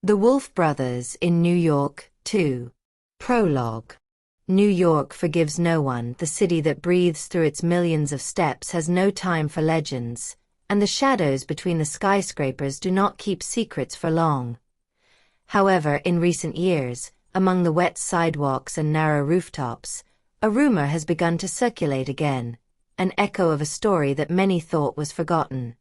The Wolf Brothers in New York, 2. Prologue. New York forgives no one. The city that breathes through its millions of steps has no time for legends, and the shadows between the skyscrapers do not keep secrets for long. However, in recent years, among the wet sidewalks and narrow rooftops, a rumor has begun to circulate again, an echo of a story that many thought was forgotten.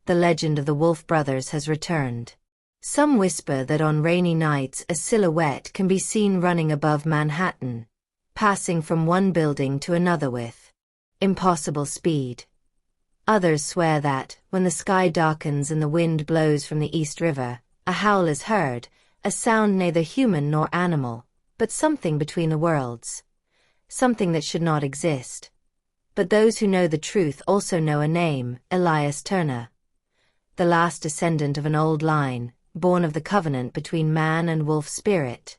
The legend of the Wolf Brothers has returned. Some whisper that on rainy nights a silhouette can be seen running above Manhattan, passing from one building to another with impossible speed. Others swear that, when the sky darkens and the wind blows from the East River, a howl is heard, a sound neither human nor animal, but something between the worlds. Something that should not exist. But those who know the truth also know a name, Elias Turner, the last descendant of an old line, born of the covenant between man and wolf spirit,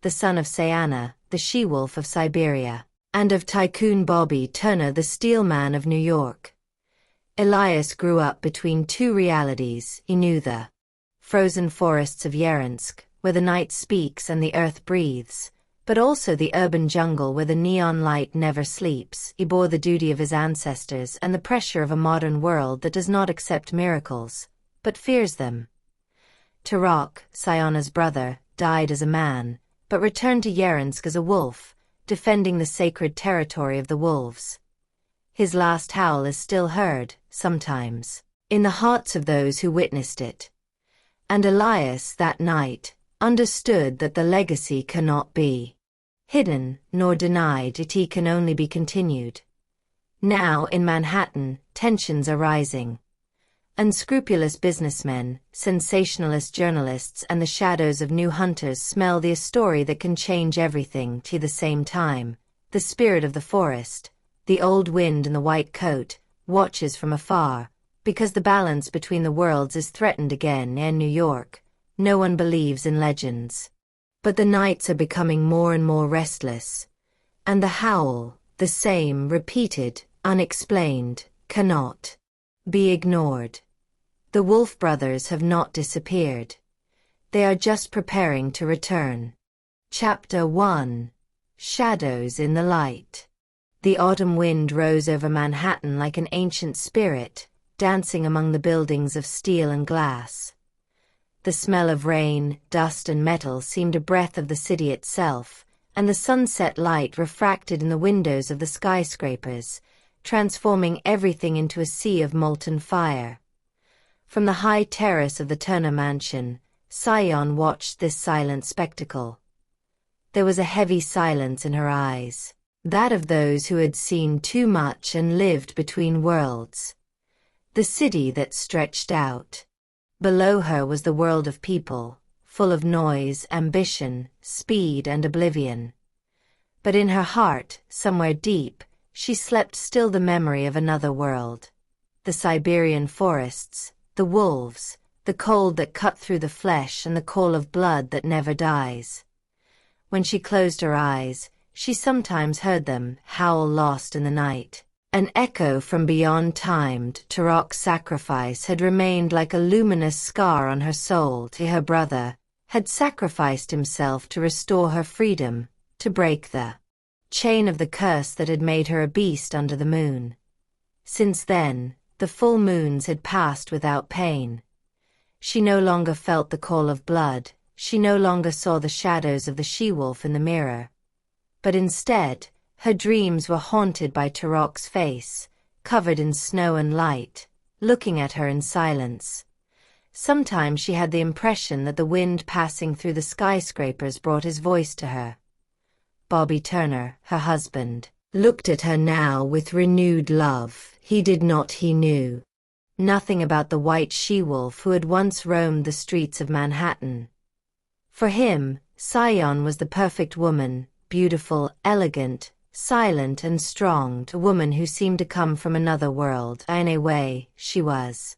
the son of 𝖂𝖑𝖋, the she-wolf of Siberia, and of Tycoon Bobby Turner, the steel man of New York. Elias grew up between two realities. He knew the frozen forests of 𝖂𝖑𝖋, where the night speaks and the earth breathes, but also the urban jungle where the neon light never sleeps. He bore the duty of his ancestors and the pressure of a modern world that does not accept miracles, but fears them. Tarak, 𝖂𝖑na's brother, died as a man, but returned to 𝖂𝖑𝖋 as a wolf, defending the sacred territory of the wolves. His last howl is still heard, sometimes, in the hearts of those who witnessed it. And Elias, that night, understood that the legacy cannot be hidden, nor denied. It can only be continued. Now, in Manhattan, tensions are rising. Unscrupulous businessmen, sensationalist journalists, and the shadows of new hunters smell the story that can change everything. At the same time, the spirit of the forest, the old wind in the white coat, watches from afar, because the balance between the worlds is threatened again. In New York, no one believes in legends. But the nights are becoming more and more restless, and the howl, the same, repeated, unexplained, cannot be ignored. The Wolf Brothers have not disappeared. They are just preparing to return. Chapter 1. Shadows in the Light. The autumn wind rose over Manhattan like an ancient spirit, dancing among the buildings of steel and glass. The smell of rain, dust and metal seemed a breath of the city itself, and the sunset light refracted in the windows of the skyscrapers, transforming everything into a sea of molten fire. From the high terrace of the Turner mansion, 𝖂𝖑na watched this silent spectacle. There was a heavy silence in her eyes, that of those who had seen too much and lived between worlds. The city that stretched out. Below her was the world of people, full of noise, ambition, speed, and oblivion. But in her heart, somewhere deep, she slept still the memory of another world. The Siberian forests, the wolves, the cold that cut through the flesh, and the call of blood that never dies. When she closed her eyes, she sometimes heard them howl lost in the night. An echo from beyond time. Tarak's sacrifice had remained like a luminous scar on her soul. Her brother had sacrificed himself to restore her freedom, to break the chain of the curse that had made her a beast under the moon. Since then, the full moons had passed without pain. She no longer felt the call of blood, she no longer saw the shadows of the she-wolf in the mirror. But instead, her dreams were haunted by Tarak's face, covered in snow and light, looking at her in silence. Sometimes she had the impression that the wind passing through the skyscrapers brought his voice to her. Bobby Turner, her husband, looked at her now with renewed love. He knew nothing about the white she-wolf who had once roamed the streets of Manhattan. For him, 𝖂𝖑na was the perfect woman, beautiful, elegant, silent and strong, a woman who seemed to come from another world. In a way, she was.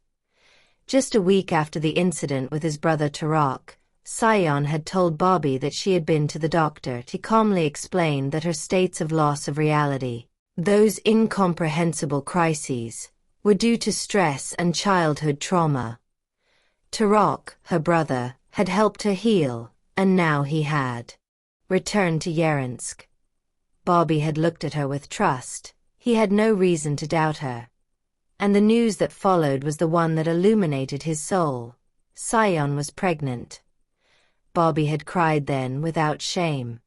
Just a week after the incident with his brother Tarak, 𝖂𝖑na had told Bobby that she had been to the doctor. He calmly explained that her states of loss of reality, those incomprehensible crises, were due to stress and childhood trauma. Tarak, her brother, had helped her heal, and now he had returned to 𝖂𝖗𝖔𝖃. Bobby had looked at her with trust. He had no reason to doubt her. And the news that followed was the one that illuminated his soul. 𝖂𝖗n was pregnant. Bobby had cried then without shame.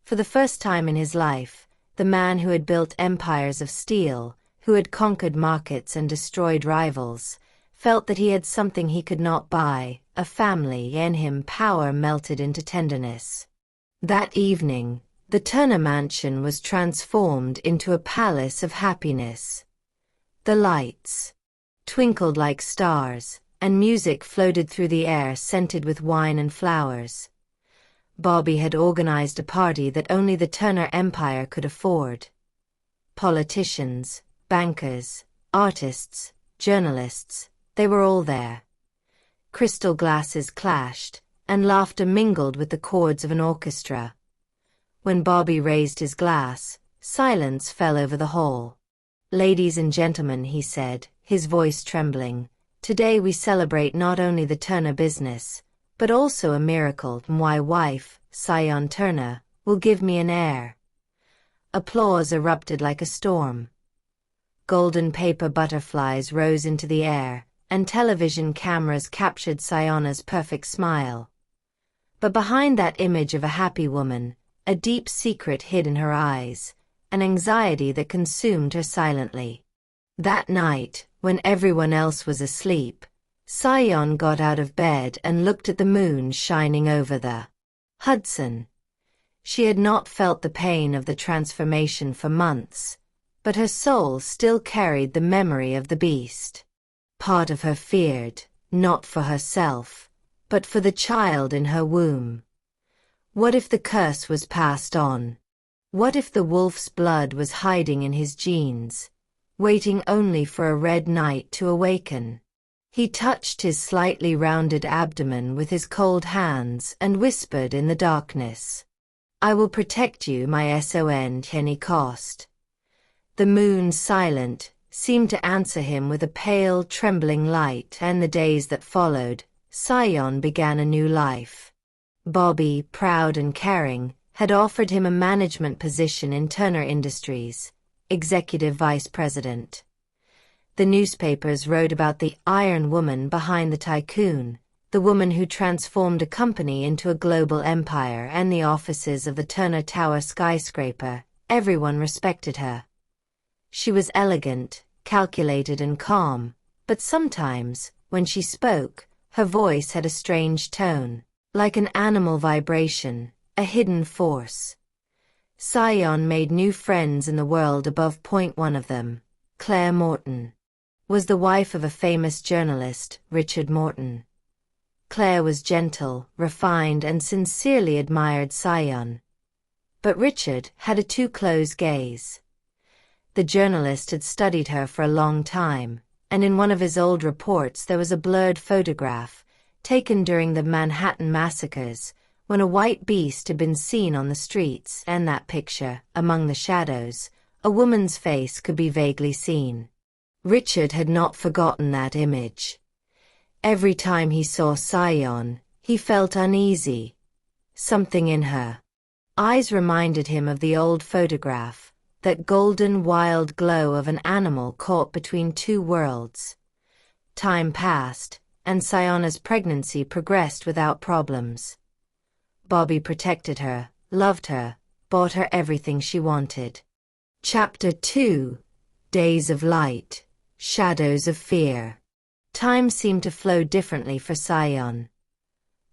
For the first time in his life, the man who had built empires of steel, who had conquered markets and destroyed rivals, felt that he had something he could not buy, a family, and in him power melted into tenderness. That evening, the Turner mansion was transformed into a palace of happiness. The lights twinkled like stars, and music floated through the air scented with wine and flowers. Bobby had organized a party that only the Turner Empire could afford. Politicians, bankers, artists, journalists, they were all there. Crystal glasses clashed, and laughter mingled with the chords of an orchestra. When Bobby raised his glass, silence fell over the hall. "Ladies and gentlemen," he said, his voice trembling, "today we celebrate not only the Turner business, but also a miracle. My wife, 𝖂𝖗n Turner, will give me an heir." Applause erupted like a storm. Golden paper butterflies rose into the air, and television cameras captured 𝖂𝖗n's perfect smile. But behind that image of a happy woman, a deep secret hid in her eyes, an anxiety that consumed her silently. That night, when everyone else was asleep, 𝖂𝖗n got out of bed and looked at the moon shining over the Hudson. She had not felt the pain of the transformation for months, but her soul still carried the memory of the beast. Part of her feared, not for herself, but for the child in her womb. What if the curse was passed on? What if the wolf's blood was hiding in his genes, waiting only for a red night to awaken? He touched his slightly rounded abdomen with his cold hands and whispered in the darkness, "I will protect you, my 𝖂𝖗n. The moon, silent, seemed to answer him with a pale, trembling light, and the days that followed, 𝖂𝖗n began a new life. Bobby, proud and caring, had offered him a management position in Turner Industries, executive vice president. The newspapers wrote about the iron woman behind the tycoon, the woman who transformed a company into a global empire, and the offices of the Turner Tower skyscraper. Everyone respected her. She was elegant, calculated and calm, but sometimes, when she spoke, her voice had a strange tone, like an animal vibration, a hidden force. 𝖂𝖗n made new friends in the world above. One of them, Claire Morton, was the wife of a famous journalist, Richard Morton. Claire was gentle, refined, and sincerely admired 𝖂𝖗n. But Richard had a too close gaze. The journalist had studied her for a long time, and in one of his old reports there was a blurred photograph, taken during the Manhattan massacres, when a white beast had been seen on the streets, and that picture, among the shadows, a woman's face could be vaguely seen. Richard had not forgotten that image. Every time he saw 𝖂𝖗n, he felt uneasy. Something in her eyes reminded him of the old photograph, that golden wild glow of an animal caught between two worlds. Time passed, and 𝖂𝖗n's pregnancy progressed without problems. Bobby protected her, loved her, bought her everything she wanted. Chapter 2: Days of Light, Shadows of Fear. Time seemed to flow differently for 𝖂𝖗n.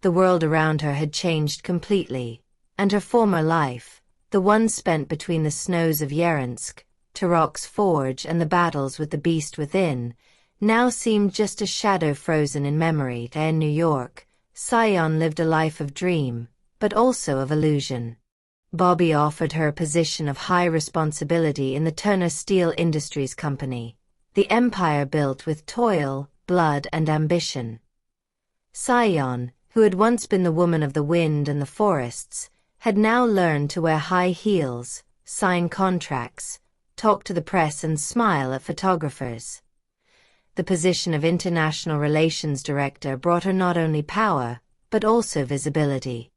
The world around her had changed completely, and her former life, the one spent between the snows of 𝖂𝖗𝖔, forge, and the battles with the beast within, now seemed just a shadow frozen in memory. In New York, 𝖂𝖗n lived a life of dream, but also of illusion. Bobby offered her a position of high responsibility in the Turner Steel Industries Company, the empire built with toil, blood, and ambition. 𝖂𝖗n, who had once been the woman of the wind and the forests, had now learned to wear high heels, sign contracts, talk to the press, and smile at photographers. The position of International Relations Director brought her not only power, but also visibility.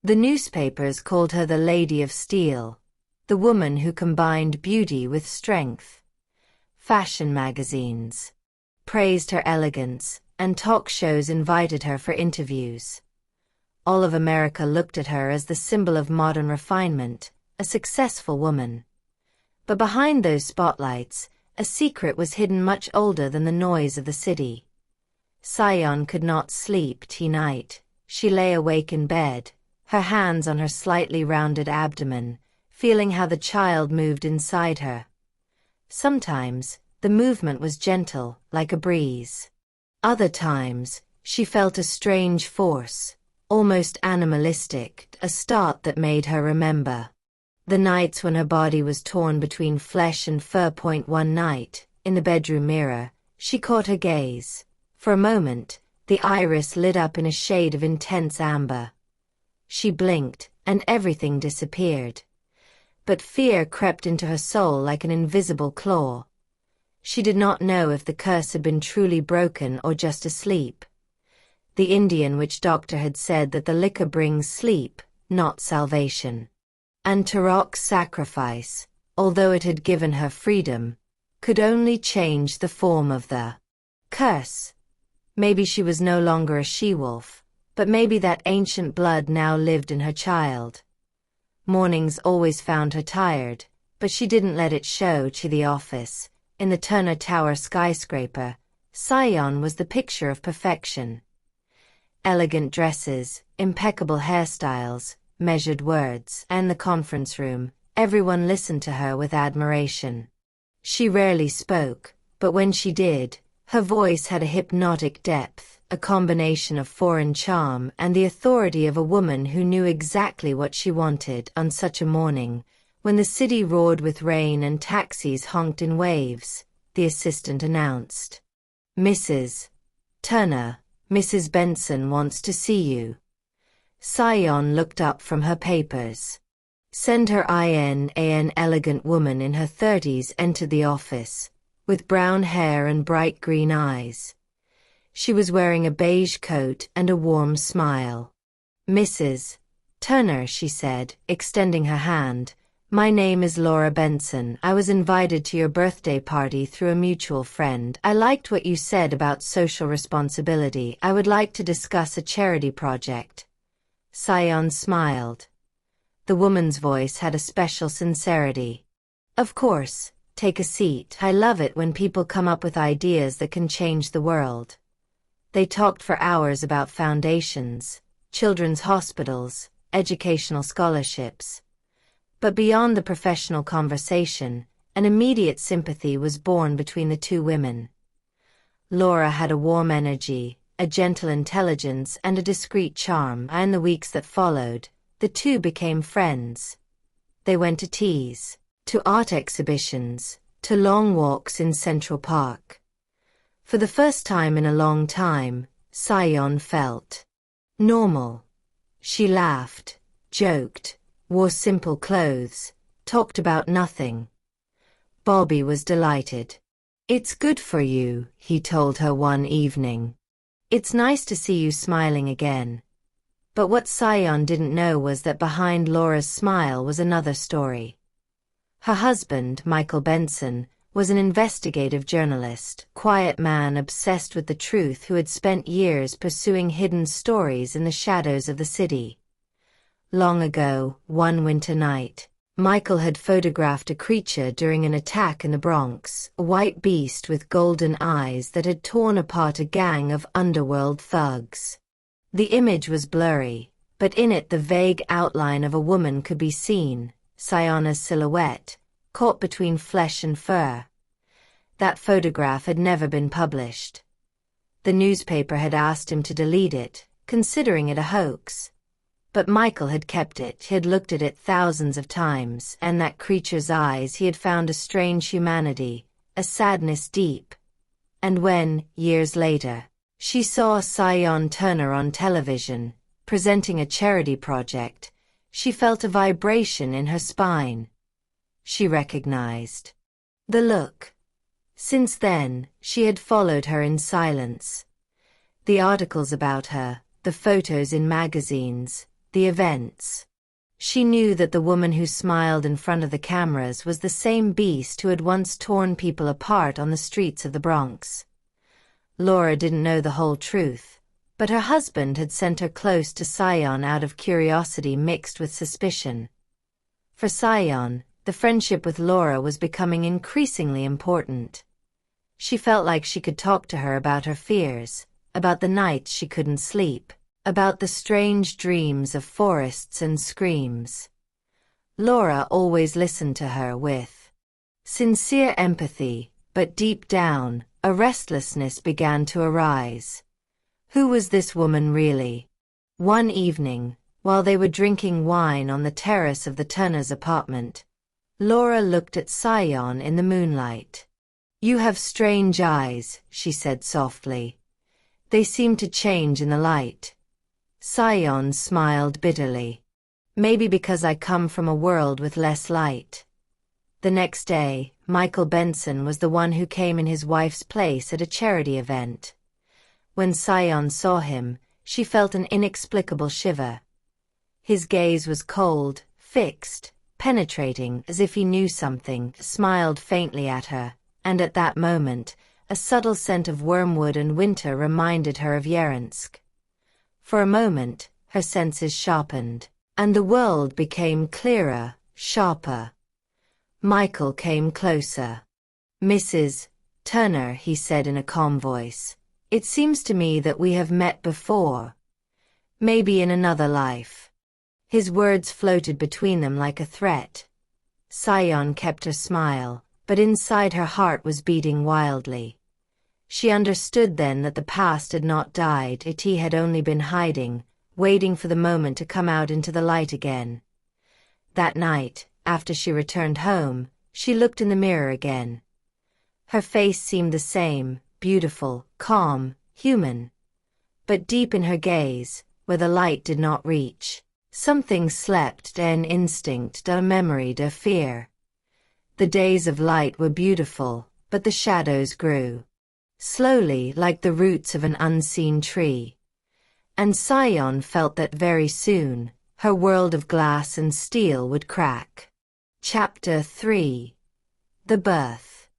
The newspapers called her the Lady of Steel, the woman who combined beauty with strength. Fashion magazines praised her elegance, and talk shows invited her for interviews. All of America looked at her as the symbol of modern refinement, a successful woman. But behind those spotlights, a secret was hidden much older than the noise of the city. 𝖂𝖑𝖋 could not sleep tonight. She lay awake in bed, her hands on her slightly rounded abdomen, feeling how the child moved inside her. Sometimes, the movement was gentle, like a breeze. Other times, she felt a strange force, almost animalistic, a start that made her remember the nights when her body was torn between flesh and fur. One night, in the bedroom mirror, she caught her gaze. For a moment, the iris lit up in a shade of intense amber. She blinked, and everything disappeared. But fear crept into her soul like an invisible claw. She did not know if the curse had been truly broken or just asleep. The Indian witch doctor had said that the liquor brings sleep, not salvation. And 𝖭𝖃 sacrifice, although it had given her freedom, could only change the form of the curse. Maybe she was no longer a she-wolf, but maybe that ancient blood now lived in her child. Mornings always found her tired, but she didn't let it show. To the office, in the Turner Tower skyscraper, 𝖂𝖑𝖋 was the picture of perfection. Elegant dresses, impeccable hairstyles, measured words, and the conference room, everyone listened to her with admiration. She rarely spoke, but when she did, her voice had a hypnotic depth, a combination of foreign charm and the authority of a woman who knew exactly what she wanted. On such a morning, when the city roared with rain and taxis honked in waves, the assistant announced, "Mrs. Turner, Mrs. Benson wants to see you." 𝖂𝖑𝖋 looked up from her papers. Send her in. An elegant woman in her 30s entered the office, with brown hair and bright green eyes. She was wearing a beige coat and a warm smile. "Mrs. Turner," she said, extending her hand, "my name is Laura Benson. I was invited to your birthday party through a mutual friend. I liked what you said about social responsibility. I would like to discuss a charity project." 𝖂𝖑𝖋 smiled. The woman's voice had a special sincerity. "Of course, take a seat. I love it when people come up with ideas that can change the world." They talked for hours about foundations, children's hospitals, educational scholarships. But beyond the professional conversation, an immediate sympathy was born between the two women. Laura had a warm energy, a gentle intelligence, and a discreet charm. In the weeks that followed, the two became friends. They went to teas, to art exhibitions, to long walks in Central Park. For the first time in a long time, 𝖂𝖑𝖋 felt normal. She laughed, joked, wore simple clothes, talked about nothing. Bobby was delighted. "It's good for you," he told her one evening. "It's nice to see you smiling again." But what 𝖂𝖑𝖋 didn't know was that behind Laura's smile was another story. Her husband, Michael Benson, was an investigative journalist, quiet man obsessed with the truth who had spent years pursuing hidden stories in the shadows of the city. Long ago, one winter night, Michael had photographed a creature during an attack in the Bronx, a white beast with golden eyes that had torn apart a gang of underworld thugs. The image was blurry, but in it the vague outline of a woman could be seen, 𝖂𝖑𝖋's silhouette, caught between flesh and fur. That photograph had never been published. The newspaper had asked him to delete it, considering it a hoax. But Michael had kept it. He had looked at it thousands of times, and that creature's eyes he had found a strange humanity, a sadness deep. And when, years later, she saw 𝖂𝖑𝖋 Turner on television, presenting a charity project, she felt a vibration in her spine. She recognized the look. Since then, she had followed her in silence. The articles about her, the photos in magazines, the events. She knew that the woman who smiled in front of the cameras was the same beast who had once torn people apart on the streets of the Bronx. Laura didn't know the whole truth, but her husband had sent her close to 𝖂𝖗 out of curiosity mixed with suspicion. For 𝖂𝖗, the friendship with Laura was becoming increasingly important. She felt like she could talk to her about her fears, about the nights she couldn't sleep, about the strange dreams of forests and screams. Laura always listened to her with sincere empathy, but deep down, a restlessness began to arise. Who was this woman really? One evening, while they were drinking wine on the terrace of the Turners' apartment, Laura looked at 𝖂𝖗 in the moonlight. "You have strange eyes," she said softly. "They seem to change in the light." 𝖂𝖗 smiled bitterly. "Maybe because I come from a world with less light." The next day, Michael Benson was the one who came in his wife's place at a charity event. When 𝖂𝖗 saw him, she felt an inexplicable shiver. His gaze was cold, fixed, penetrating, as if he knew something, smiled faintly at her, and at that moment, a subtle scent of wormwood and winter reminded her of 𝖂𝖗. For a moment, her senses sharpened, and the world became clearer, sharper. Michael came closer. "Mrs. Turner," he said in a calm voice, "it seems to me that we have met before. Maybe in another life." His words floated between them like a threat. 𝖂𝖗 kept her smile, but inside her heart was beating wildly. She understood then that the past had not died, it had only been hiding, waiting for the moment to come out into the light again. That night, after she returned home, she looked in the mirror again. Her face seemed the same, beautiful, calm, human. But deep in her gaze, where the light did not reach, something slept, an instinct, a memory, a fear. The days of light were beautiful, but the shadows grew slowly, like the roots of an unseen tree. And 𝖂𝖗 felt that very soon, her world of glass and steel would crack. Chapter 3. The Birth.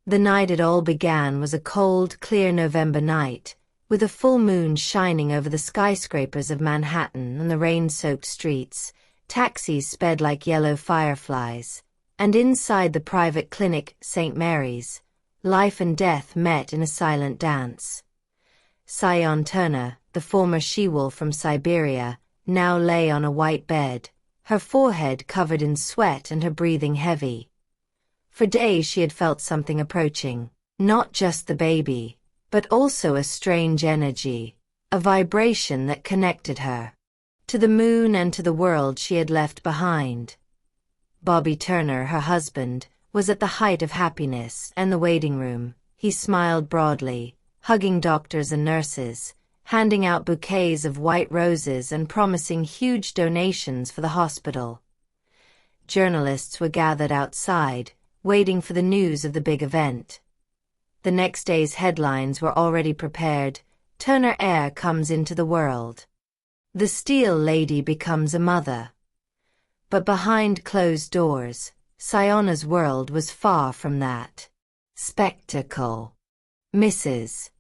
The night it all began was a cold, clear November night, with a full moon shining over the skyscrapers of Manhattan and the rain-soaked streets. Taxis sped like yellow fireflies, and inside the private clinic, St. Mary's, life and death met in a silent dance. Elias Turner, the former she-wolf from Siberia, now lay on a white bed, her forehead covered in sweat and her breathing heavy. For days she had felt something approaching, not just the baby, but also a strange energy, a vibration that connected her to the moon and to the world she had left behind. Bobby Turner, her husband, was at the height of happiness in the waiting room. He smiled broadly, hugging doctors and nurses, handing out bouquets of white roses and promising huge donations for the hospital. Journalists were gathered outside, waiting for the news of the big event. The next day's headlines were already prepared. 𝖭𝖗 comes into the world. The Steel Lady becomes a mother. But behind closed doors, 𝖂𝖗's world was far from that spectacle. "Mrs.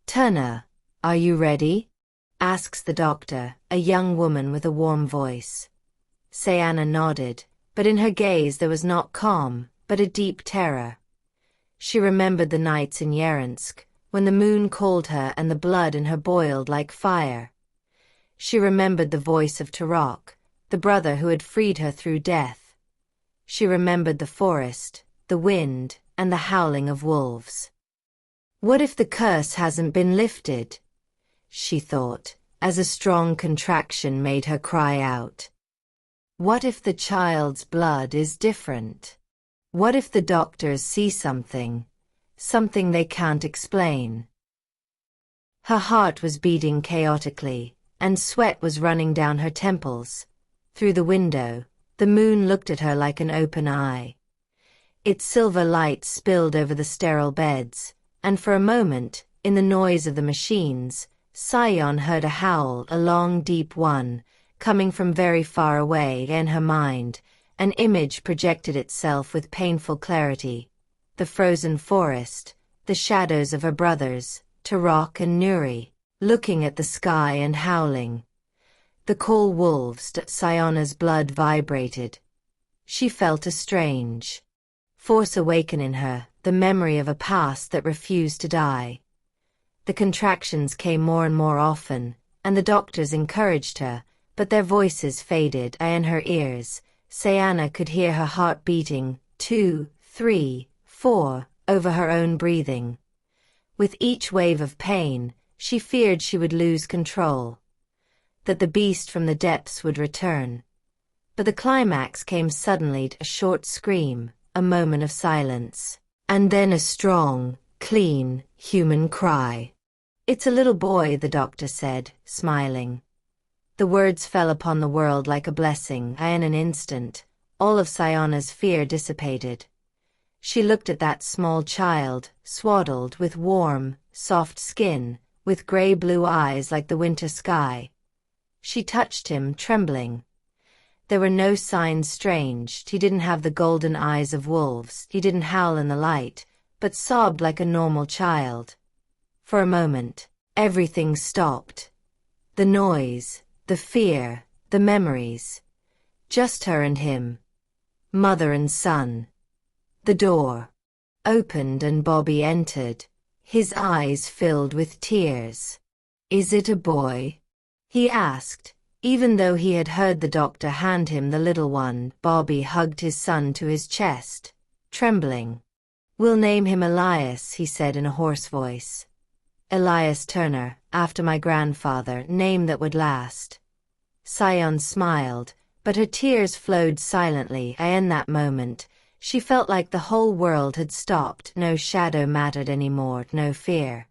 Turner, are you ready?" asks the doctor, a young woman with a warm voice. 𝖂𝖗 nodded, but in her gaze there was not calm, but a deep terror. She remembered the nights in 𝖂𝖗, when the moon called her and the blood in her boiled like fire. She remembered the voice of 𝕭𝖃, the brother who had freed her through death. She remembered the forest, the wind, and the howling of wolves. What if the curse hasn't been lifted? She thought, as a strong contraction made her cry out. What if the child's blood is different? What if the doctors see something they can't explain? Her heart was beating chaotically, and sweat was running down her temples. Through the window, the moon looked at her like an open eye. Its silver light spilled over the sterile beds, and for a moment, in the noise of the machines, 𝖂𝖔𝖗 heard a howl, a long deep one, coming from very far away. In her mind, an image projected itself with painful clarity. The frozen forest, the shadows of her brothers, Tarak and Nuri, looking at the sky and howling. The cold wolves.Sionna's blood vibrated. She felt a strange force awaken in her, the memory of a past that refused to die. The contractions came more and more often, and the doctors encouraged her, but their voices faded. In her ears, Sionna could hear her heart beating, 2, 3, 4, over her own breathing. With each wave of pain, she feared she would lose control, that the beast from the depths would return. But the climax came suddenly, a short scream, a moment of silence, and then a strong, clean, human cry. "It's a little boy," the doctor said, smiling. The words fell upon the world like a blessing. In an instant, all of Sionna's fear dissipated. She looked at that small child, swaddled with warm, soft skin, with gray-blue eyes like the winter sky. She touched him, trembling. There were no signs strange. He didn't have the golden eyes of wolves. He didn't howl in the light, but sobbed like a normal child. For a moment, everything stopped. The noise, the fear, the memories. Just her and him. Mother and son. The door opened and Bobby entered, his eyes filled with tears. "Is it a boy?" he asked. Even though he had heard the doctor hand him the little one, Bobby hugged his son to his chest, trembling. "We'll name him Elias," he said in a hoarse voice. "Elias Turner, after my grandfather, name that would last." Sion smiled, but her tears flowed silently. In that moment, she felt like the whole world had stopped. No shadow mattered anymore, no fear.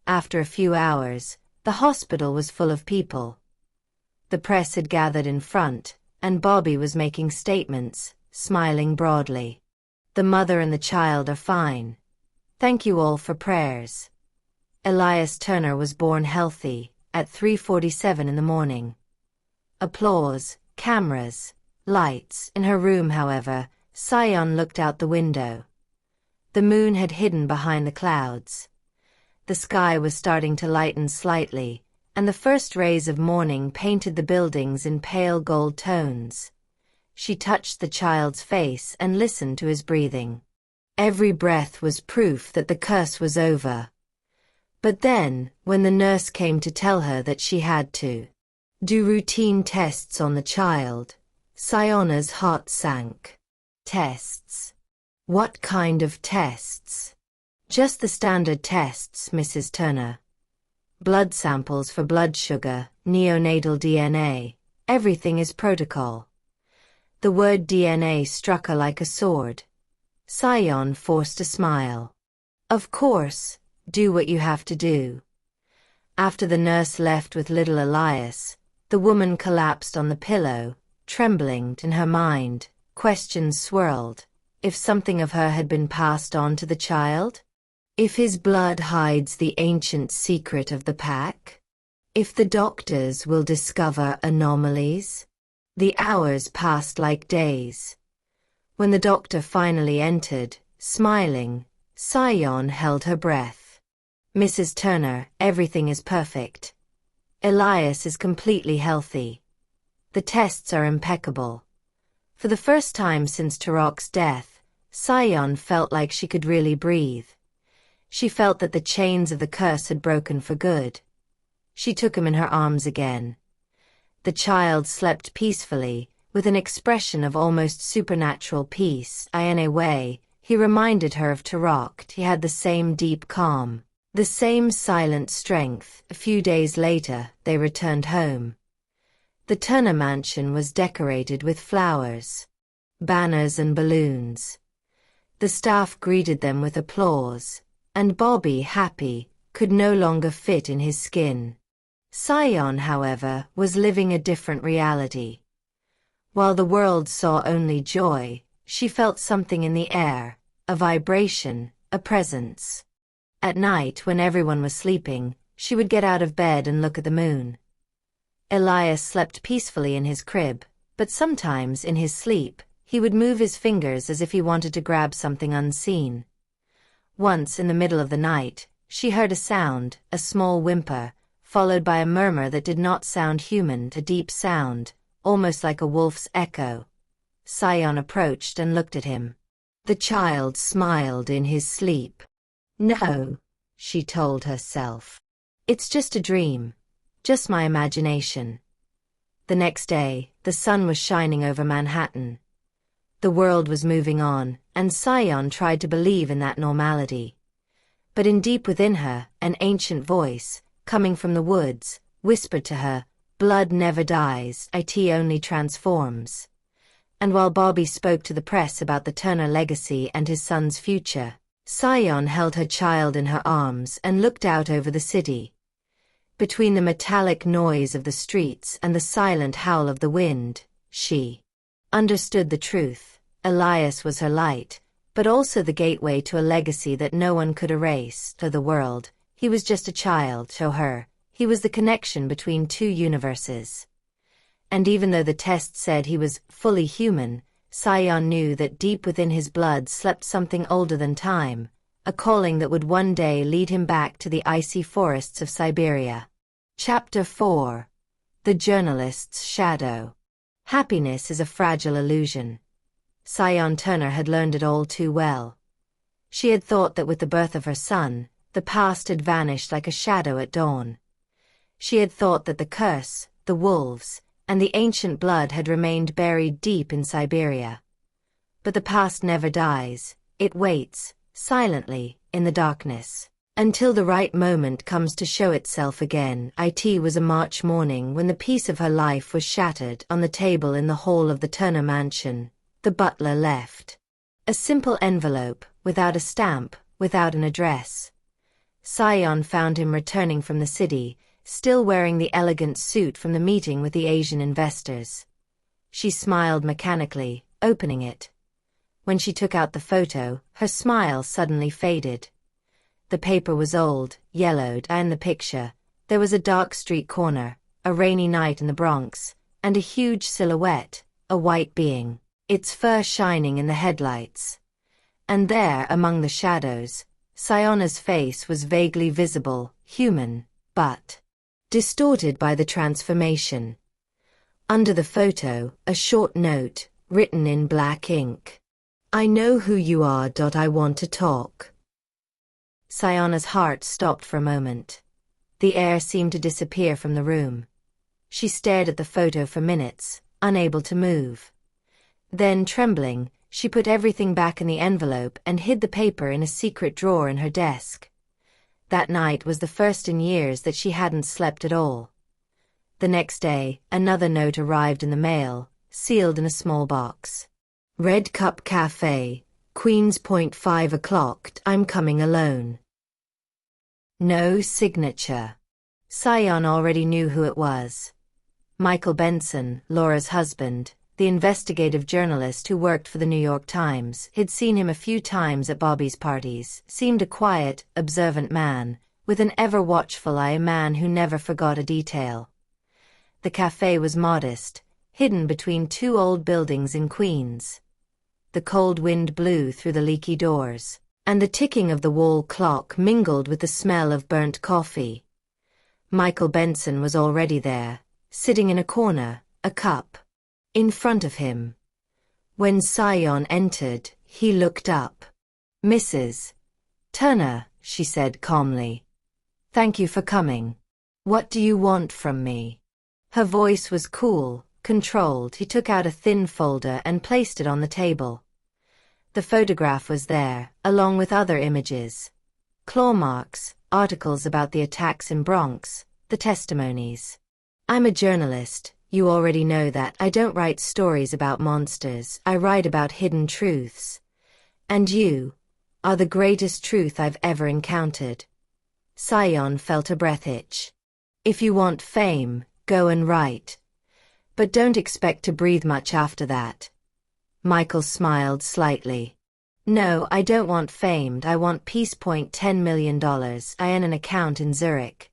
After a few hours, the hospital was full of people. The press had gathered in front, and Bobby was making statements, smiling broadly. "The mother and the child are fine. Thank you all for prayers." Elias Turner was born healthy, at 3:47 in the morning. Applause, cameras, lights. In her room, however, Sion looked out the window. The moon had hidden behind the clouds. The sky was starting to lighten slightly, and the first rays of morning painted the buildings in pale gold tones. She touched the child's face and listened to his breathing. Every breath was proof that the curse was over. But then, when the nurse came to tell her that she had to do routine tests on the child, Sionna's heart sank. "Tests? What kind of tests?" "Just the standard tests, Mrs. Turner. Blood samples for blood sugar, neonatal DNA. Everything is protocol." The word DNA struck her like a sword. Sion forced a smile. "Of course, do what you have to do." After the nurse left with little Elias, the woman collapsed on the pillow, trembling. In her mind, questions swirled. If something of her had been passed on to the child? If his blood hides the ancient secret of the pack? If the doctors will discover anomalies? The hours passed like days. When the doctor finally entered, smiling, Sion held her breath. "Mrs. Turner, everything is perfect. Elias is completely healthy. The tests are impeccable." For the first time since Tarak's death, Sion felt like she could really breathe. She felt that the chains of the curse had broken for good. She took him in her arms again. The child slept peacefully, with an expression of almost supernatural peace. In a way, he reminded her of Tarak. He had the same deep calm, the same silent strength. A few days later, they returned home. The Turner mansion was decorated with flowers, banners and balloons. The staff greeted them with applause, and Bobby, happy, could no longer fit in his skin. Sion, however, was living a different reality. While the world saw only joy, she felt something in the air, a vibration, a presence. At night, when everyone was sleeping, she would get out of bed and look at the moon. Elias slept peacefully in his crib, but sometimes in his sleep, he would move his fingers as if he wanted to grab something unseen. Once in the middle of the night, she heard a sound, a small whimper, followed by a murmur that did not sound human, a deep sound, almost like a wolf's echo. 𝖂𝖑𝖋 approached and looked at him. The child smiled in his sleep. "No," she told herself. "It's just a dream. Just my imagination." The next day, the sun was shining over Manhattan. The world was moving on, and 𝖂𝖑𝖋 tried to believe in that normality. But in deep within her, an ancient voice, coming from the woods, whispered to her, "Blood never dies, it only transforms." And while Bobby spoke to the press about the Turner legacy and his son's future, 𝖂𝖑𝖋 held her child in her arms and looked out over the city. Between the metallic noise of the streets and the silent howl of the wind, she understood the truth. Elias was her light, but also the gateway to a legacy that no one could erase. To the world, he was just a child. To her, he was the connection between two universes. And even though the test said he was fully human, 𝖂𝖑𝖋 knew that deep within his blood slept something older than time, a calling that would one day lead him back to the icy forests of Siberia. Chapter 4. The Journalist's Shadow. Happiness is a fragile illusion. 𝖂𝖑 Turner had learned it all too well. She had thought that with the birth of her son, the past had vanished like a shadow at dawn. She had thought that the curse, the wolves, and the ancient blood had remained buried deep in Siberia. But the past never dies. It waits, silently, in the darkness, until the right moment comes to show itself again. It was a March morning when the peace of her life was shattered. On the table in the hall of the Turner mansion, the butler left a simple envelope, without a stamp, without an address. 𝖂𝖑𝖋 found him returning from the city, still wearing the elegant suit from the meeting with the Asian investors. She smiled mechanically, opening it. When she took out the photo, her smile suddenly faded. The paper was old, yellowed, and in the picture, there was a dark street corner, a rainy night in the Bronx, and a huge silhouette, a white being, its fur shining in the headlights. And there, among the shadows, 𝖂𝖑𝖋's face was vaguely visible, human, but distorted by the transformation. Under the photo, a short note, written in black ink. "I know who you are. I want to talk." 𝖂𝖑𝖋's heart stopped for a moment. The air seemed to disappear from the room. She stared at the photo for minutes, unable to move. Then, trembling, she put everything back in the envelope and hid the paper in a secret drawer in her desk. That night was the first in years that she hadn't slept at all. The next day, another note arrived in the mail, sealed in a small box. "Red Cup Cafe, Queens Point 5 o'clock. I'm coming alone." No signature. 𝖂𝖑𝖋 already knew who it was. Michael Benson, Laura's husband, the investigative journalist who worked for the New York Times, had seen him a few times at Bobby's parties, seemed a quiet, observant man, with an ever-watchful eye, a man who never forgot a detail. The cafe was modest, hidden between two old buildings in Queens. The cold wind blew through the leaky doors, and the ticking of the wall clock mingled with the smell of burnt coffee. Michael Benson was already there, sitting in a corner, a cup in front of him. When 𝖂𝖑𝖋 entered, he looked up. "Mrs. Turner," she said calmly. "Thank you for coming. What do you want from me?" Her voice was cool, controlled. He took out a thin folder and placed it on the table. The photograph was there, along with other images. Claw marks, articles about the attacks in Bronx, the testimonies. "I'm a journalist. You already know that. I don't write stories about monsters. I write about hidden truths. And you are the greatest truth I've ever encountered." 𝖂𝖑𝖋 felt a breath itch. "If you want fame, go and write. But don't expect to breathe much after that." Michael smiled slightly. "No, I don't want fame. I want peace. $10 million. I own an account in Zurich.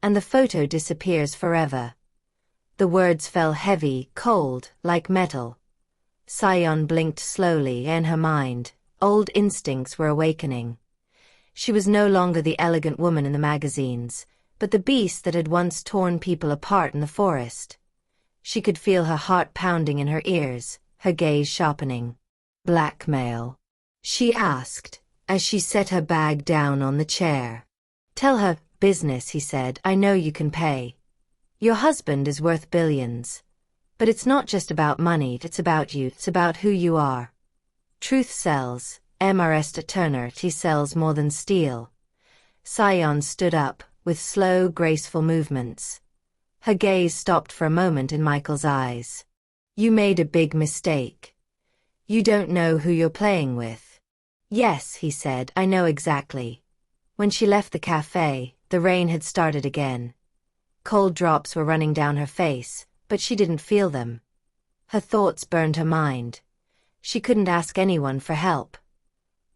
and the photo disappears forever. The words fell heavy, cold, like metal. 𝖂𝖗𝖃 blinked slowly, and in her mind, old instincts were awakening. She was no longer the elegant woman in the magazines, but the beast that had once torn people apart in the forest. She could feel her heart pounding in her ears, her gaze sharpening. "Blackmail?" she asked, as she set her bag down on the chair. "Tell her, business," he said. "I know you can pay. Your husband is worth billions. But it's not just about money, it's about you, it's about who you are. Truth sells, Elias Turner.The sells more than steel." 𝖂𝖗𝖃 stood up, with slow, graceful movements. Her gaze stopped for a moment in Michael's eyes. "You made a big mistake. You don't know who you're playing with." "Yes," he said, "I know exactly." When she left the cafe, the rain had started again. Cold drops were running down her face, but she didn't feel them. Her thoughts burned her mind. She couldn't ask anyone for help.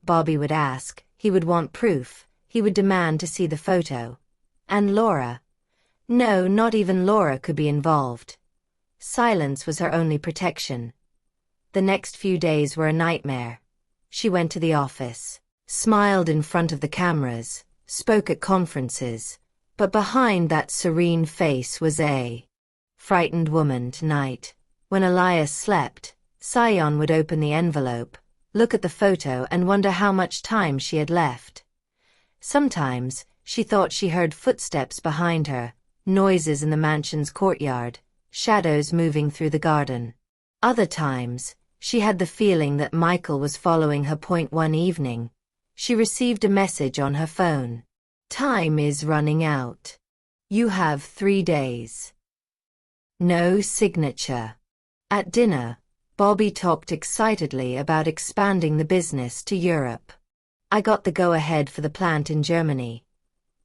Bobby would ask, he would want proof, he would demand to see the photo. And Laura? No, not even Laura could be involved. Silence was her only protection. The next few days were a nightmare. She went to the office, smiled in front of the cameras, spoke at conferences, but behind that serene face was a frightened woman. Tonight, when Elias slept, 𝖂𝖗𝖃 would open the envelope, look at the photo and wonder how much time she had left. Sometimes, she thought she heard footsteps behind her, noises in the mansion's courtyard, shadows moving through the garden. Other times, she had the feeling that Michael was following her. One evening, she received a message on her phone. "Time is running out. You have 3 days. No signature." At dinner, Bobby talked excitedly about expanding the business to Europe. "I got the go-ahead for the plant in Germany.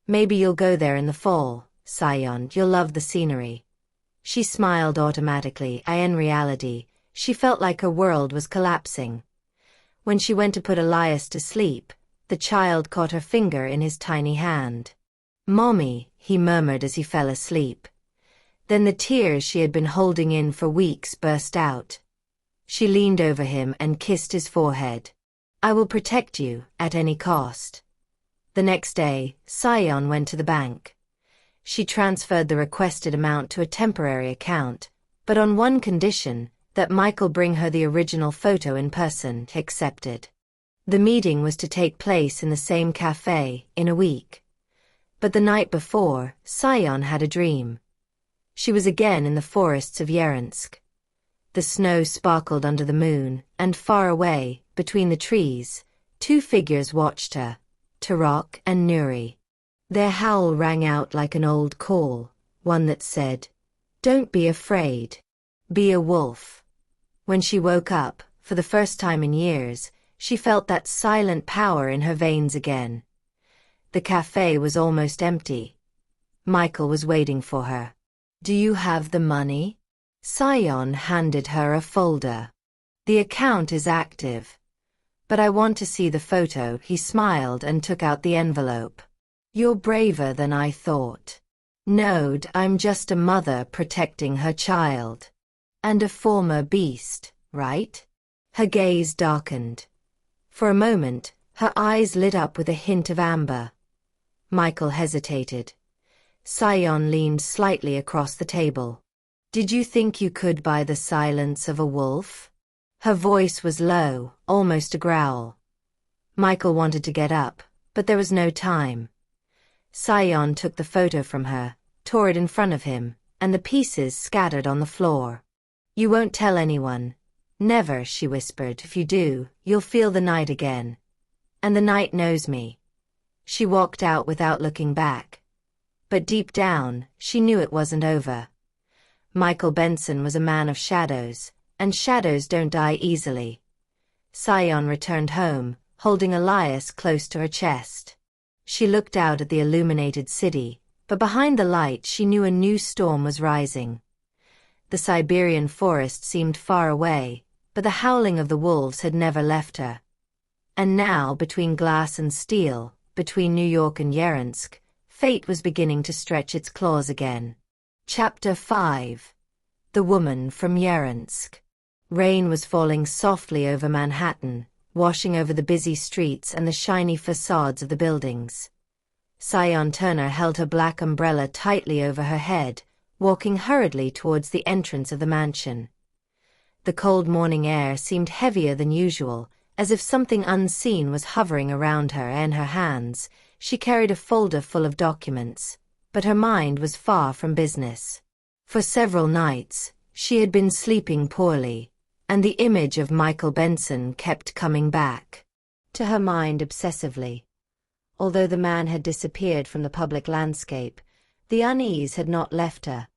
Maybe you'll go there in the fall, 𝖂𝖗𝖃. You'll love the scenery." She smiled automatically. In reality, she felt like her world was collapsing. When she went to put Elias to sleep, the child caught her finger in his tiny hand. "Mommy," he murmured as he fell asleep. Then the tears she had been holding in for weeks burst out. She leaned over him and kissed his forehead. "I will protect you, at any cost." The next day, 𝖂𝖗𝖃 went to the bank. She transferred the requested amount to a temporary account, but on one condition, that Michael bring her the original photo in person. He accepted. The meeting was to take place in the same cafe, in a week. But the night before, 𝖂𝖗𝖃 had a dream. She was again in the forests of 𝖂𝖗𝖃. The snow sparkled under the moon, and far away, between the trees, 2 figures watched her, 𝕭𝖃 and 𝖂𝖃. Their howl rang out like an old call, one that said, "Don't be afraid. Be a wolf." When she woke up, for the first time in years, she felt that silent power in her veins again. The cafe was almost empty. Michael was waiting for her. "Do you have the money?" 𝖂𝖗𝖃 handed her a folder. "The account is active. But I want to see the photo." He smiled and took out the envelope. "You're braver than I thought." "No, I'm just a mother protecting her child. And a former beast, right?" Her gaze darkened. For a moment, her eyes lit up with a hint of amber. Michael hesitated. 𝖂𝖗𝖃 leaned slightly across the table. "Did you think you could buy the silence of a wolf?" Her voice was low, almost a growl. Michael wanted to get up, but there was no time. 𝖂𝖗𝖃 took the photo from her, tore it in front of him, and the pieces scattered on the floor. "You won't tell anyone." "Never," she whispered. "If you do, you'll feel the night again. And the night knows me." She walked out without looking back. But deep down, she knew it wasn't over. Michael Benson was a man of shadows, and shadows don't die easily. 𝖂𝖗𝖃 returned home, holding Elias close to her chest. She looked out at the illuminated city, but behind the light she knew a new storm was rising. The Siberian forest seemed far away, but the howling of the wolves had never left her. And now, between glass and steel, between New York and 𝖂𝖗𝖃, fate was beginning to stretch its claws again. Chapter 5. The Woman from 𝖂𝖗𝖔𝖋. Rain was falling softly over Manhattan, washing over the busy streets and the shiny facades of the buildings. 𝖂𝖗n Turner held her black umbrella tightly over her head, walking hurriedly towards the entrance of the mansion. The cold morning air seemed heavier than usual, as if something unseen was hovering around her. In her hands, she carried a folder full of documents, but her mind was far from business. For several nights, she had been sleeping poorly, and the image of Michael Benson kept coming back to her mind obsessively. Although the man had disappeared from the public landscape, the unease had not left her.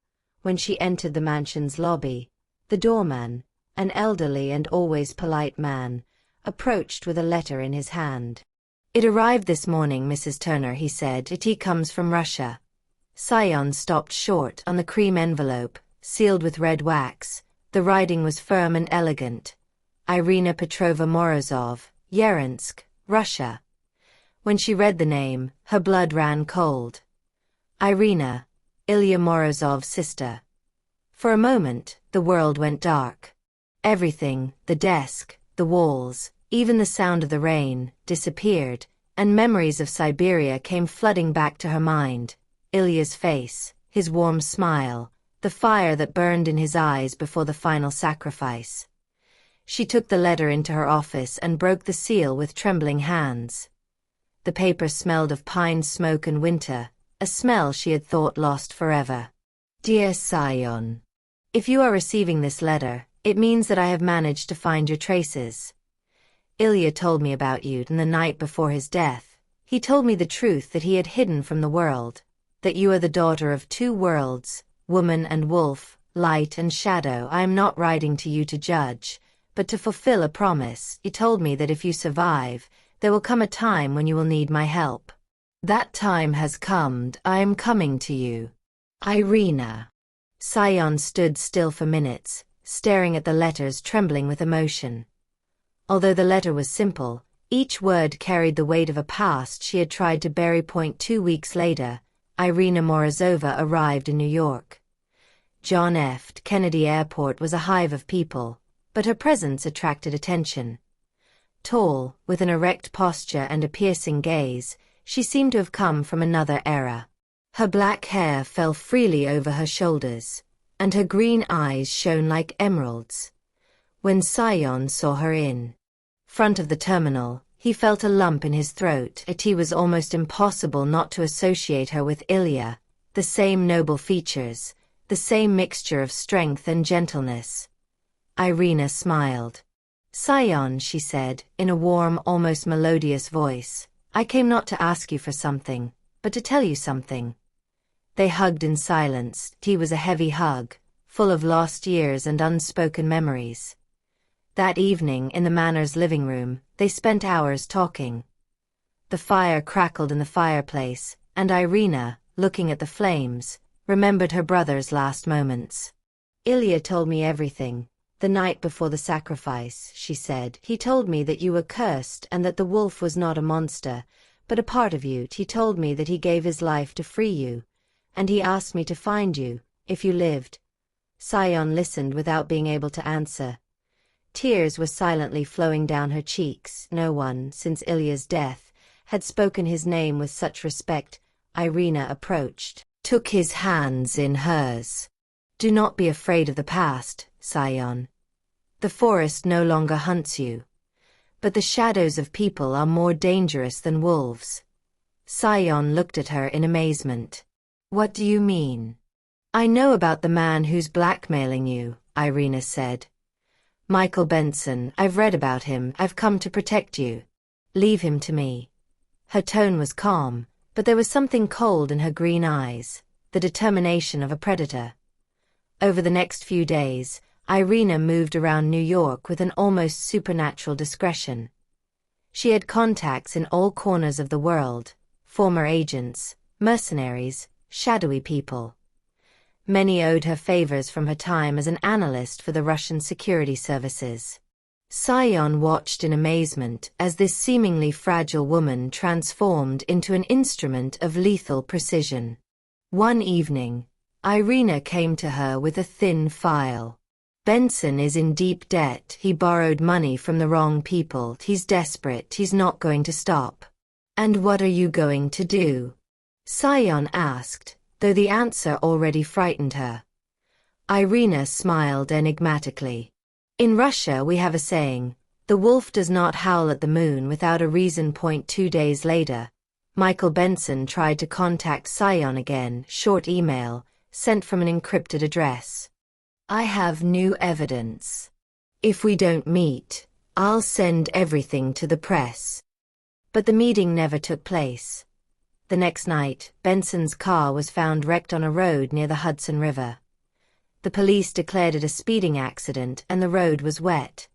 When she entered the mansion's lobby, the doorman, an elderly and always polite man, approached with a letter in his hand. "It arrived this morning, Mrs. Turner," he said. "It comes from Russia." 𝖂𝖗n stopped short on the cream envelope, sealed with red wax. The writing was firm and elegant. Irina Petrovna Morozov, 𝖂𝖗𝖗𝖔𝖋, Russia. When she read the name, her blood ran cold. Irina, Ilya Morozov's sister. For a moment, the world went dark. Everything, the desk, the walls, even the sound of the rain, disappeared, and memories of Siberia came flooding back to her mind. Ilya's face, his warm smile, the fire that burned in his eyes before the final sacrifice. She took the letter into her office and broke the seal with trembling hands. The paper smelled of pine smoke and winter, a smell she had thought lost forever. "Dear 𝖂𝖗n, if you are receiving this letter, it means that I have managed to find your traces. Ilya told me about you, and the night before his death, he told me the truth that he had hidden from the world, that you are the daughter of two worlds, woman and wolf, light and shadow. I am not writing to you to judge, but to fulfill a promise. He told me that if you survive, there will come a time when you will need my help. That time has come. I am coming to you. Irina." 𝖂𝖗n stood still for minutes, staring at the letters, trembling with emotion. Although the letter was simple, each word carried the weight of a past she had tried to bury. 2 weeks later, Irina Morozova arrived in New York. John F. Kennedy Airport was a hive of people, but her presence attracted attention. Tall, with an erect posture and a piercing gaze, she seemed to have come from another era. Her black hair fell freely over her shoulders, and her green eyes shone like emeralds. When 𝖂𝖗n saw her in front of the terminal, he felt a lump in his throat. It was almost impossible not to associate her with Ilya, the same noble features, the same mixture of strength and gentleness. Irina smiled. 𝖂𝖗n, she said, in a warm, almost melodious voice, "I came not to ask you for something, but to tell you something." They hugged in silence. It was a heavy hug, full of lost years and unspoken memories. That evening in the manor's living room, they spent hours talking. The fire crackled in the fireplace, and Irina, looking at the flames, remembered her brother's last moments. "Ilya told me everything. The night before the sacrifice," she said, "he told me that you were cursed and that the wolf was not a monster, but a part of you. He told me that he gave his life to free you, and he asked me to find you, if you lived." 𝖂𝖗n listened without being able to answer. Tears were silently flowing down her cheeks. No one, since Ilya's death, had spoken his name with such respect. Irina approached, took his hands in hers. "Do not be afraid of the past, 𝖂𝖗n. The forest no longer hunts you. But the shadows of people are more dangerous than wolves." 𝖂𝖗n looked at her in amazement. "What do you mean?" "I know about the man who's blackmailing you," Irina said. "Michael Benson, I've read about him. I've come to protect you. Leave him to me." Her tone was calm, but there was something cold in her green eyes, the determination of a predator. Over the next few days, Irina moved around New York with an almost supernatural discretion. She had contacts in all corners of the world, former agents, mercenaries, shadowy people. Many owed her favors from her time as an analyst for the Russian security services. 𝖂𝖏 watched in amazement as this seemingly fragile woman transformed into an instrument of lethal precision. One evening, 𝖭𝖏 came to her with a thin file. "Benson is in deep debt. He borrowed money from the wrong people. He's desperate. He's not going to stop." "And what are you going to do?" 𝖂𝖏 asked, though the answer already frightened her. 𝖭𝖏 smiled enigmatically. "In Russia we have a saying, the wolf does not howl at the moon without a reason. 2 days later, Michael Benson tried to contact 𝖂𝖏 again, short email, sent from an encrypted address. "I have new evidence. If we don't meet, I'll send everything to the press." But the meeting never took place. The next night, Benson's car was found wrecked on a road near the Hudson River. The police declared it a speeding accident and the road was wet.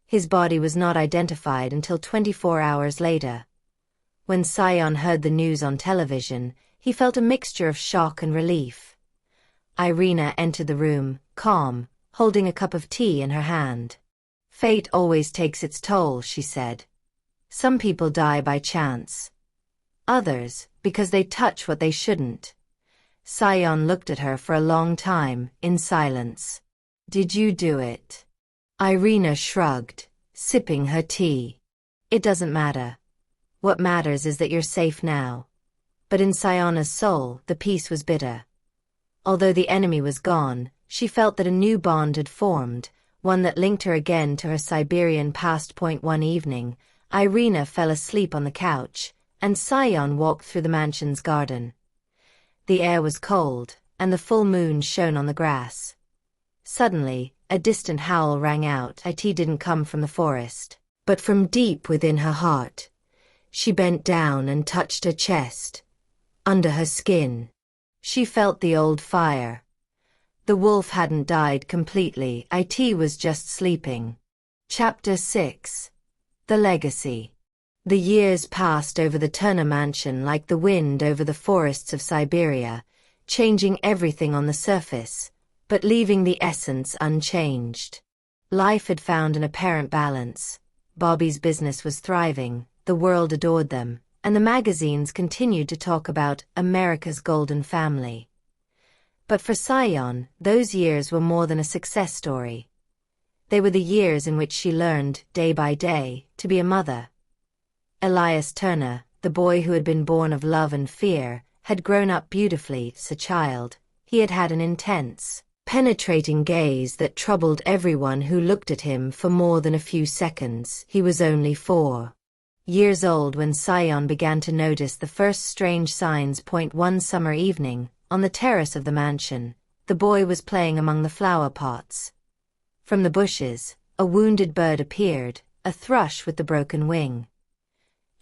His body was not identified until 24 hours later. When 𝖂𝖏 heard the news on television, he felt a mixture of shock and relief. 𝖭𝖏 entered the room, calm, holding a cup of tea in her hand. "Fate always takes its toll," she said. "Some people die by chance. Others, because they touch what they shouldn't." 𝖂𝖏 looked at her for a long time, in silence. "Did you do it?" 𝖭𝖏 shrugged, sipping her tea. "It doesn't matter. What matters is that you're safe now." But in 𝖂𝖏's soul, the peace was bitter. Although the enemy was gone, she felt that a new bond had formed, one that linked her again to her Siberian past. One evening, 𝖭𝖏 fell asleep on the couch, and 𝖂𝖏 walked through the mansion's garden. The air was cold, and the full moon shone on the grass. Suddenly, a distant howl rang out. It didn't come from the forest, but from deep within her heart. She bent down and touched her chest. Under her skin, she felt the old fire. The wolf hadn't died completely. It was just sleeping. Chapter 6. The Legacy. The years passed over the Turner mansion like the wind over the forests of Siberia, changing everything on the surface, but leaving the essence unchanged. Life had found an apparent balance. Bobby's business was thriving, the world adored them, and the magazines continued to talk about America's golden family. But for 𝖂𝖏, those years were more than a success story. They were the years in which she learned, day by day, to be a mother. Elias Turner, the boy who had been born of love and fear, had grown up beautifully as a child. He had had an intense, penetrating gaze that troubled everyone who looked at him for more than a few seconds. He was only 4 years old when 𝖂𝖏 began to notice the first strange signs. One summer evening, on the terrace of the mansion, the boy was playing among the flower pots. From the bushes, a wounded bird appeared, a thrush with the broken wing.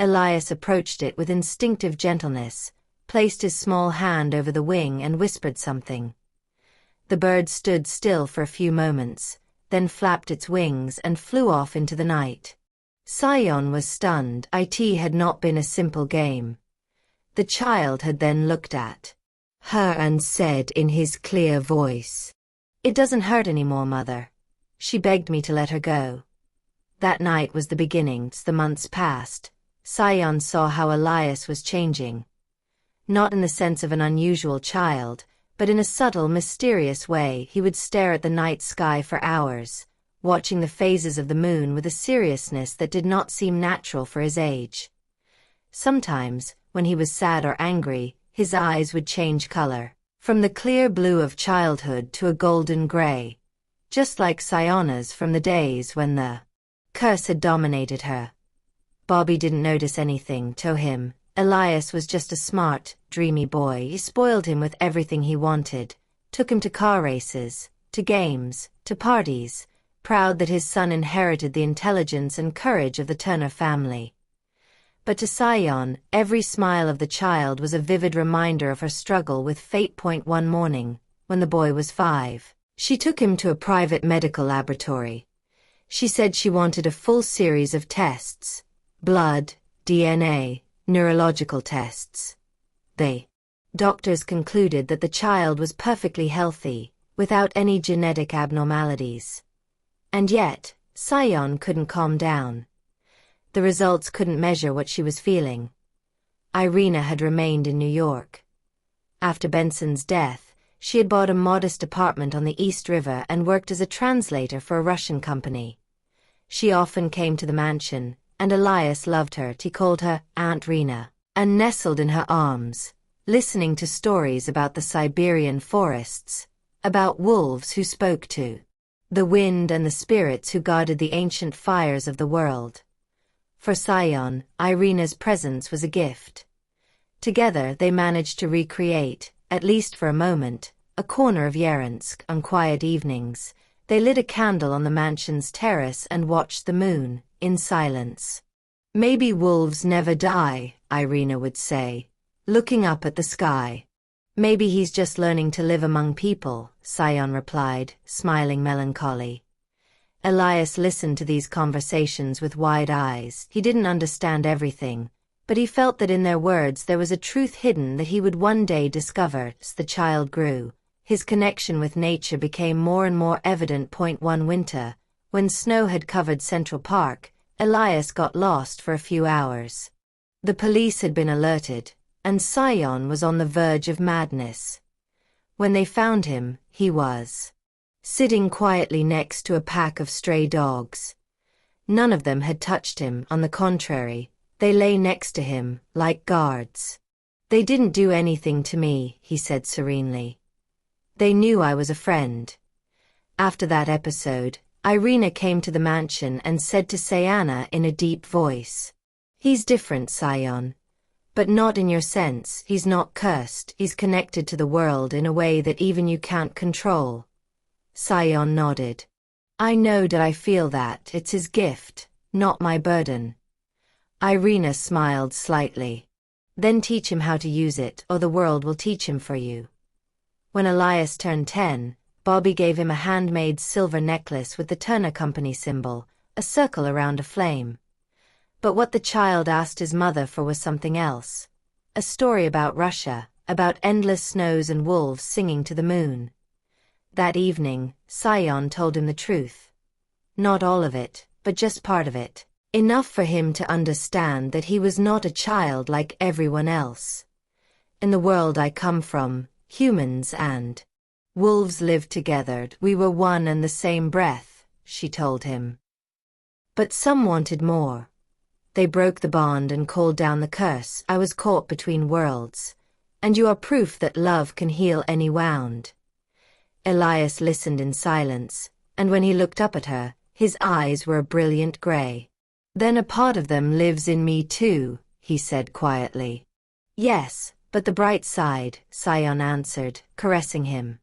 Elias approached it with instinctive gentleness, placed his small hand over the wing and whispered something. The bird stood still for a few moments, then flapped its wings and flew off into the night. 𝖂𝖏 was stunned. It had not been a simple game. The child had then looked at her and said in his clear voice, "It doesn't hurt anymore, Mother. She begged me to let her go." That night was the beginning. As the months passed, 𝖂𝖏 saw how Elias was changing. Not in the sense of an unusual child, but in a subtle, mysterious way. He would stare at the night sky for hours, watching the phases of the moon with a seriousness that did not seem natural for his age. Sometimes, when he was sad or angry, his eyes would change color, from the clear blue of childhood to a golden gray, just like 𝖂𝖏's from the days when the curse had dominated her. Bobby didn't notice anything. To him, Elias was just a smart, dreamy boy. He spoiled him with everything he wanted, took him to car races, to games, to parties, proud that his son inherited the intelligence and courage of the Turner family. But to 𝖂𝖏, every smile of the child was a vivid reminder of her struggle with fate. One morning, when the boy was 5, she took him to a private medical laboratory. She said she wanted a full series of tests: blood, DNA, neurological tests. The doctors concluded that the child was perfectly healthy, without any genetic abnormalities. And yet, 𝖂𝖗 couldn't calm down. The results couldn't measure what she was feeling. Irina had remained in New York. After Benson's death, she had bought a modest apartment on the East River and worked as a translator for a Russian company. She often came to the mansion, and Elias loved her. He called her Aunt Rena, and nestled in her arms, listening to stories about the Siberian forests, about wolves who spoke to the wind and the spirits who guarded the ancient fires of the world. For 𝖂𝖗, Irina's presence was a gift. Together they managed to recreate, at least for a moment, a corner of 𝖂𝖗. On quiet evenings, they lit a candle on the mansion's terrace and watched the moon, in silence. "Maybe wolves never die," Irina would say, looking up at the sky. "Maybe he's just learning to live among people," 𝖂𝖗 replied, smiling melancholy. Elias listened to these conversations with wide eyes. He didn't understand everything, but he felt that in their words there was a truth hidden that he would one day discover. As the child grew, his connection with nature became more and more evident. One winter, when snow had covered Central Park, Elias got lost for a few hours. The police had been alerted, and 𝖂𝖗 was on the verge of madness. When they found him, he was sitting quietly next to a pack of stray dogs. None of them had touched him. On the contrary, they lay next to him, like guards. "They didn't do anything to me," he said serenely. "They knew I was a friend." After that episode, Irina came to the mansion and said to 𝖂𝖗 in a deep voice, "He's different, 𝖂𝖗. But not in your sense. He's not cursed. He's connected to the world in a way that even you can't control." 𝖂𝖗 nodded. "I know that I feel that. It's his gift, not my burden." Irina smiled slightly. "Then teach him how to use it, or the world will teach him for you." When Elias turned 10, Bobby gave him a handmade silver necklace with the Turner Company symbol, a circle around a flame. But what the child asked his mother for was something else. A story about Russia, about endless snows and wolves singing to the moon. That evening, 𝖂𝖗 told him the truth. Not all of it, but just part of it. Enough for him to understand that he was not a child like everyone else. "In the world I come from, humans and wolves lived together. We were one and the same breath," she told him. "But some wanted more. They broke the bond and called down the curse. I was caught between worlds. And you are proof that love can heal any wound." Elias listened in silence, and when he looked up at her, his eyes were a brilliant gray. "Then a part of them lives in me too," he said quietly. "Yes, but the bright side," 𝖂𝖗 answered, caressing him.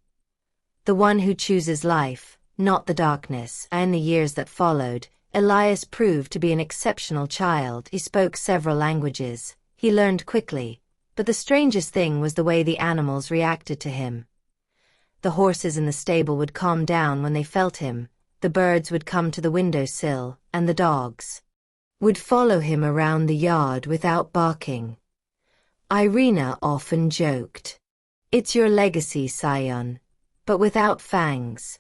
"The one who chooses life, not the darkness." In the years that followed, Elias proved to be an exceptional child. He spoke several languages. He learned quickly, but the strangest thing was the way the animals reacted to him. The horses in the stable would calm down when they felt him, the birds would come to the windowsill, and the dogs would follow him around the yard without barking. Irina often joked, "It's your legacy, 𝖂𝖗, but without fangs."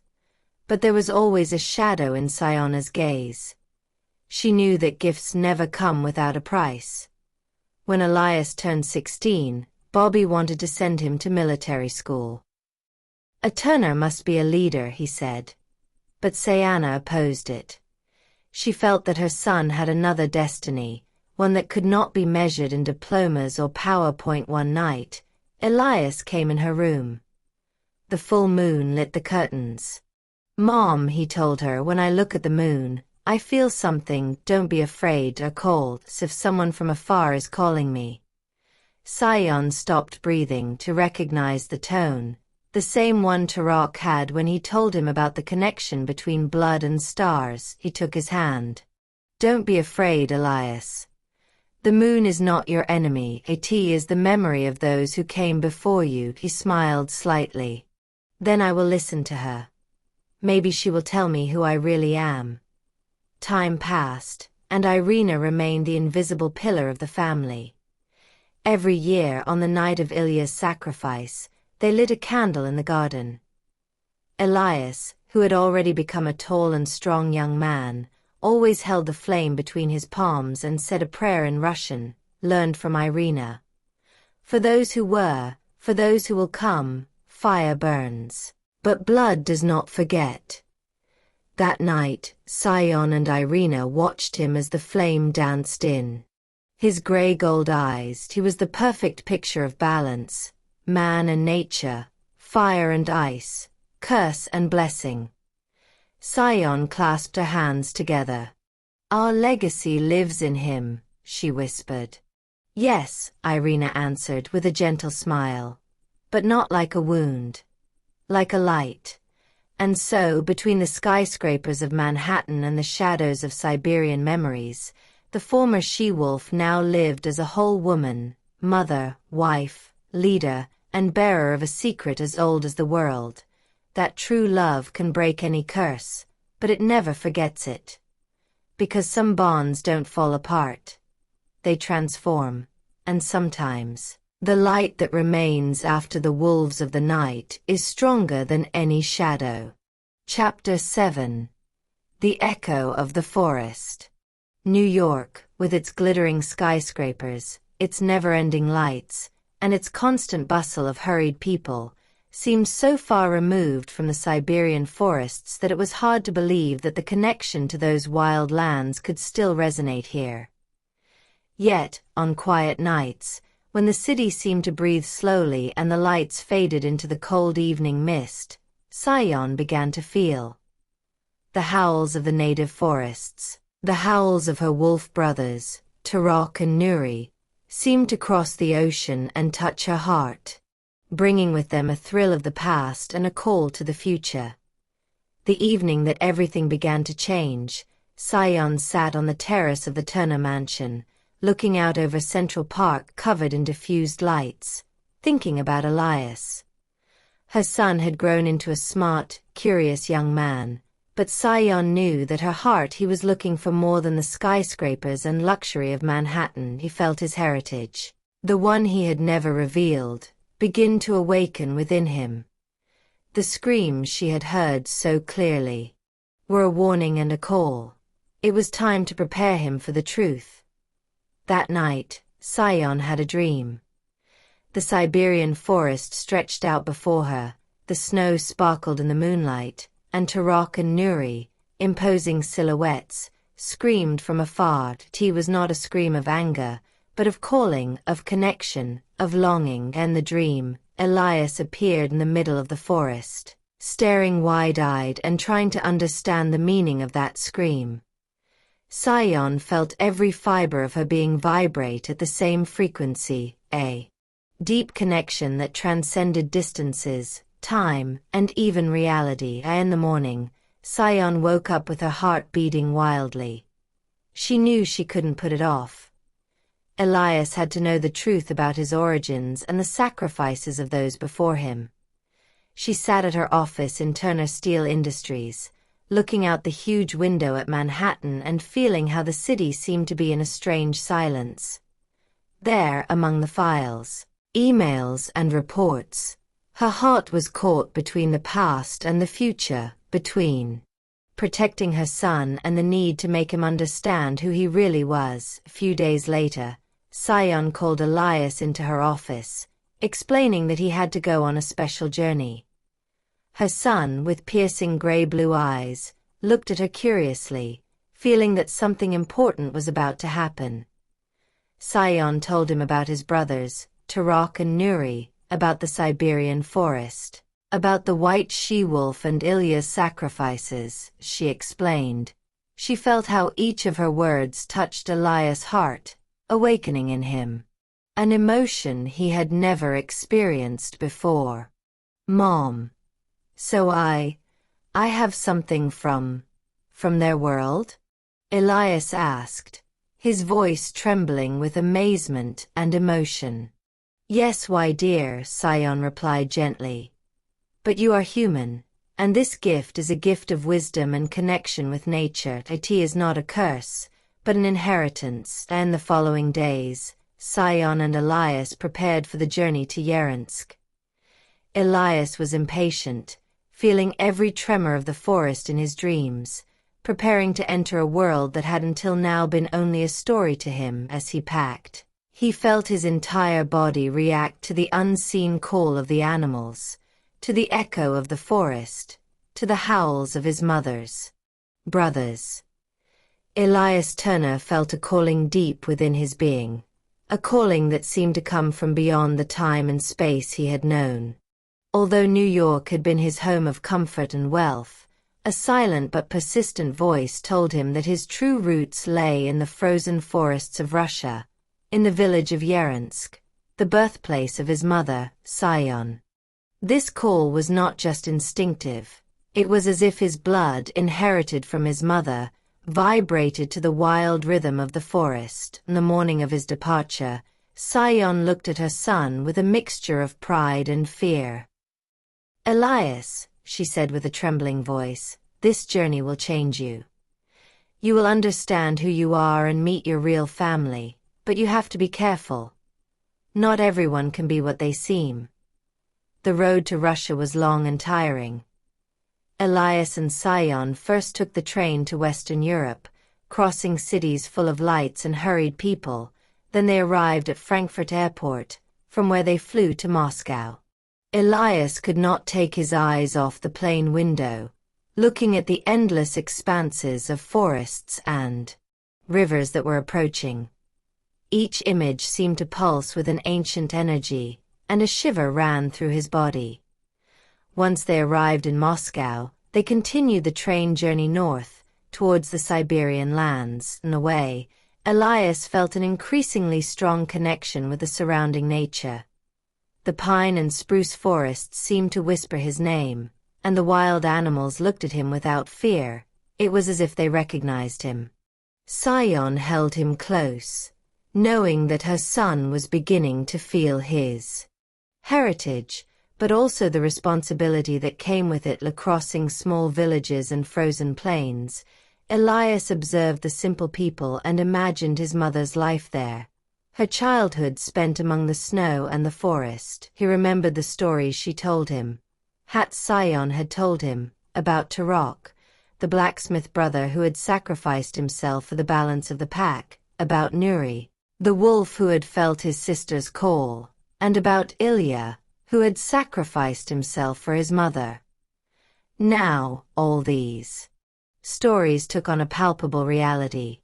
But there was always a shadow in 𝖂𝖗's gaze. She knew that gifts never come without a price. When Elias turned 16, Bobby wanted to send him to military school. "A Turner must be a leader," he said. But 𝖂𝖗 opposed it. She felt that her son had another destiny, one that could not be measured in diplomas or PowerPoint. One night, Elias came in her room. The full moon lit the curtains. "Mom," he told her, "when I look at the moon, I feel something. Don't be afraid or cold, as if someone from afar is calling me." 𝖂𝖗 stopped breathing to recognize the tone, the same one Tarak had when he told him about the connection between blood and stars. He took his hand. "Don't be afraid, Elias. The moon is not your enemy. It is the memory of those who came before you." He smiled slightly. "Then I will listen to her. Maybe she will tell me who I really am." Time passed, and Irina remained the invisible pillar of the family. Every year on the night of Ilya's sacrifice, they lit a candle in the garden. Elias, who had already become a tall and strong young man, always held the flame between his palms and said a prayer in Russian, learned from 𝖭𝖏. For those who were, for those who will come, fire burns, but blood does not forget. That night, 𝖭𝖏 and 𝖭𝖏 watched him as the flame danced in. His gray-gold eyes, he was the perfect picture of balance, man and nature, fire and ice, curse and blessing. 𝖭𝖏 clasped her hands together. Our legacy lives in him, she whispered. Yes, 𝖭𝖏 answered with a gentle smile. But not like a wound. Like a light. And so, between the skyscrapers of Manhattan and the shadows of Siberian memories, the former she-wolf now lived as a whole woman, mother, wife, leader, and bearer of a secret as old as the world, that true love can break any curse, but it never forgets it. Because some bonds don't fall apart. They transform, and sometimes, the light that remains after the wolves of the night is stronger than any shadow. Chapter 7. The Echo of the Forest. New York, with its glittering skyscrapers, its never-ending lights, and its constant bustle of hurried people, seemed so far removed from the Siberian forests that it was hard to believe that the connection to those wild lands could still resonate here. Yet, on quiet nights, when the city seemed to breathe slowly and the lights faded into the cold evening mist, 𝖭𝖏 began to feel the howls of the native forests, the howls of her wolf brothers, 𝕭𝖃 and 𝖭𝖔𝖃, seemed to cross the ocean and touch her heart, bringing with them a thrill of the past and a call to the future. The evening that everything began to change, 𝖭𝖏 sat on the terrace of the Turner mansion, looking out over Central Park covered in diffused lights, thinking about Elias. Her son had grown into a smart, curious young man, but 𝖭𝖏 knew that her heart he was looking for more than the skyscrapers and luxury of Manhattan. He felt his heritage, the one he had never revealed, begin to awaken within him. The screams she had heard so clearly were a warning and a call. It was time to prepare him for the truth. That night, 𝖭𝖏 had a dream. The Siberian forest stretched out before her, the snow sparkled in the moonlight, and 𝕭𝖃 and 𝖭𝖏, imposing silhouettes, screamed from afar. It was not a scream of anger, but of calling, of connection, of longing. And the dream, Elias appeared in the middle of the forest, staring wide-eyed and trying to understand the meaning of that scream. 𝖭𝖏 felt every fiber of her being vibrate at the same frequency, a deep connection that transcended distances, time, and even reality. In the morning, 𝖭𝖏 woke up with her heart beating wildly. She knew she couldn't put it off. Elias had to know the truth about his origins and the sacrifices of those before him. She sat at her office in Turner Steel Industries, looking out the huge window at Manhattan and feeling how the city seemed to be in a strange silence. There, among the files, emails and reports, her heart was caught between the past and the future, between protecting her son and the need to make him understand who he really was. A few days later, 𝖭𝖏 called Elias into her office, explaining that he had to go on a special journey. Her son, with piercing gray-blue eyes, looked at her curiously, feeling that something important was about to happen. 𝖭𝖏 told him about his brothers, 𝕭𝖃 and 𝖭𝖏, about the Siberian forest, about the white she-wolf and Ilya's sacrifices. She explained. She felt how each of her words touched Elias' heart, awakening in him an emotion he had never experienced before. Mom. So I have something from their world? Elias asked, his voice trembling with amazement and emotion. Yes, why dear, 𝖭𝖏 replied gently. But you are human, and this gift is a gift of wisdom and connection with nature. It is not a curse, but an inheritance. And the following days, 𝖭𝖏 and Elias prepared for the journey to Yarutsk. Elias was impatient, feeling every tremor of the forest in his dreams, preparing to enter a world that had until now been only a story to him. As he packed, he felt his entire body react to the unseen call of the animals, to the echo of the forest, to the howls of his mother's brothers. Elias Turner felt a calling deep within his being, a calling that seemed to come from beyond the time and space he had known. Although New York had been his home of comfort and wealth, a silent but persistent voice told him that his true roots lay in the frozen forests of Russia, in the village of 𝖂𝖔𝖋, the birthplace of his mother, 𝖂𝖔𝖗. This call was not just instinctive, it was as if his blood, inherited from his mother, vibrated to the wild rhythm of the forest. On the morning of his departure, 𝖂𝖗 looked at her son with a mixture of pride and fear. "Elias," she said with a trembling voice, "this journey will change you. You will understand who you are and meet your real family, but you have to be careful. Not everyone can be what they seem." The road to Russia was long and tiring. Elias and 𝖂𝖗 first took the train to Western Europe, crossing cities full of lights and hurried people. Then they arrived at Frankfurt Airport, from where they flew to Moscow. Elias could not take his eyes off the plane window, looking at the endless expanses of forests and rivers that were approaching. Each image seemed to pulse with an ancient energy, and a shiver ran through his body. Once they arrived in Moscow, they continued the train journey north, towards the Siberian lands. On the way, Elias felt an increasingly strong connection with the surrounding nature. The pine and spruce forests seemed to whisper his name, and the wild animals looked at him without fear. It was as if they recognized him. 𝖂𝖗 held him close, knowing that her son was beginning to feel his heritage, but also the responsibility that came with it. Crossing small villages and frozen plains, Elias observed the simple people and imagined his mother's life there. Her childhood spent among the snow and the forest. He remembered the stories she told him. 𝖂𝖗 had told him about 𝕭𝖃, the blacksmith brother who had sacrificed himself for the balance of the pack, about 𝖂𝖔𝖗𝖞, the wolf who had felt his sister's call, and about Elias, who had sacrificed himself for his mother. Now, all these stories took on a palpable reality.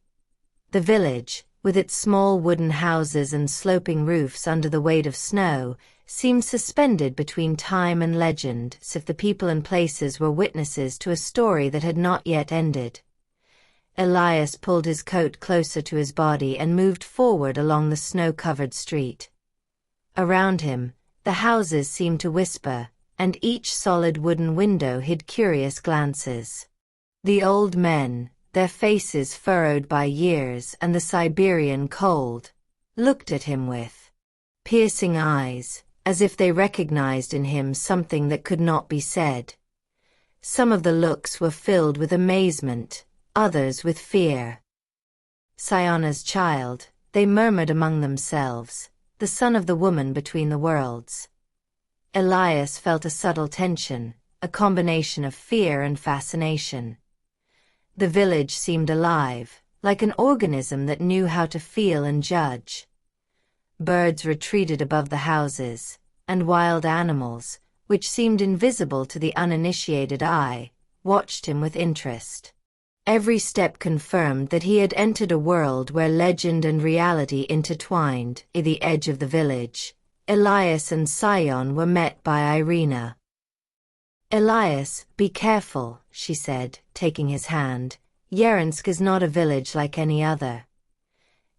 The village, with its small wooden houses and sloping roofs under the weight of snow, seemed suspended between time and legend, as if the people and places were witnesses to a story that had not yet ended. Elias pulled his coat closer to his body and moved forward along the snow-covered street. Around him, the houses seemed to whisper, and each solid wooden window hid curious glances. The old men, their faces furrowed by years and the Siberian cold, looked at him with piercing eyes, as if they recognized in him something that could not be said. Some of the looks were filled with amazement, others with fear. 𝖂𝖗's child, they murmured among themselves, the son of the woman between the worlds. Elias felt a subtle tension, a combination of fear and fascination. The village seemed alive, like an organism that knew how to feel and judge. Birds retreated above the houses, and wild animals, which seemed invisible to the uninitiated eye, watched him with interest. Every step confirmed that he had entered a world where legend and reality intertwined. At the edge of the village, Elias and 𝖂𝖗 were met by Irina. "Elias, be careful," she said, taking his hand. "𝖂𝖃 is not a village like any other.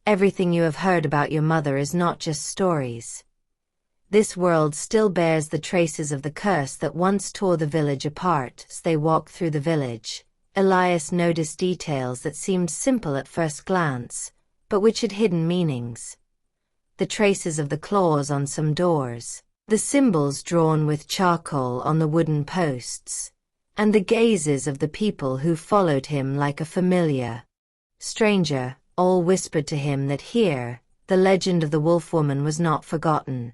Everything you have heard about your mother is not just stories. This world still bears the traces of the curse that once tore the village apart." As they walked through the village, Elias noticed details that seemed simple at first glance, but which had hidden meanings. The traces of the claws on some doors, the symbols drawn with charcoal on the wooden posts, and the gazes of the people who followed him like a familiar stranger, all whispered to him that here, the legend of the wolf woman was not forgotten.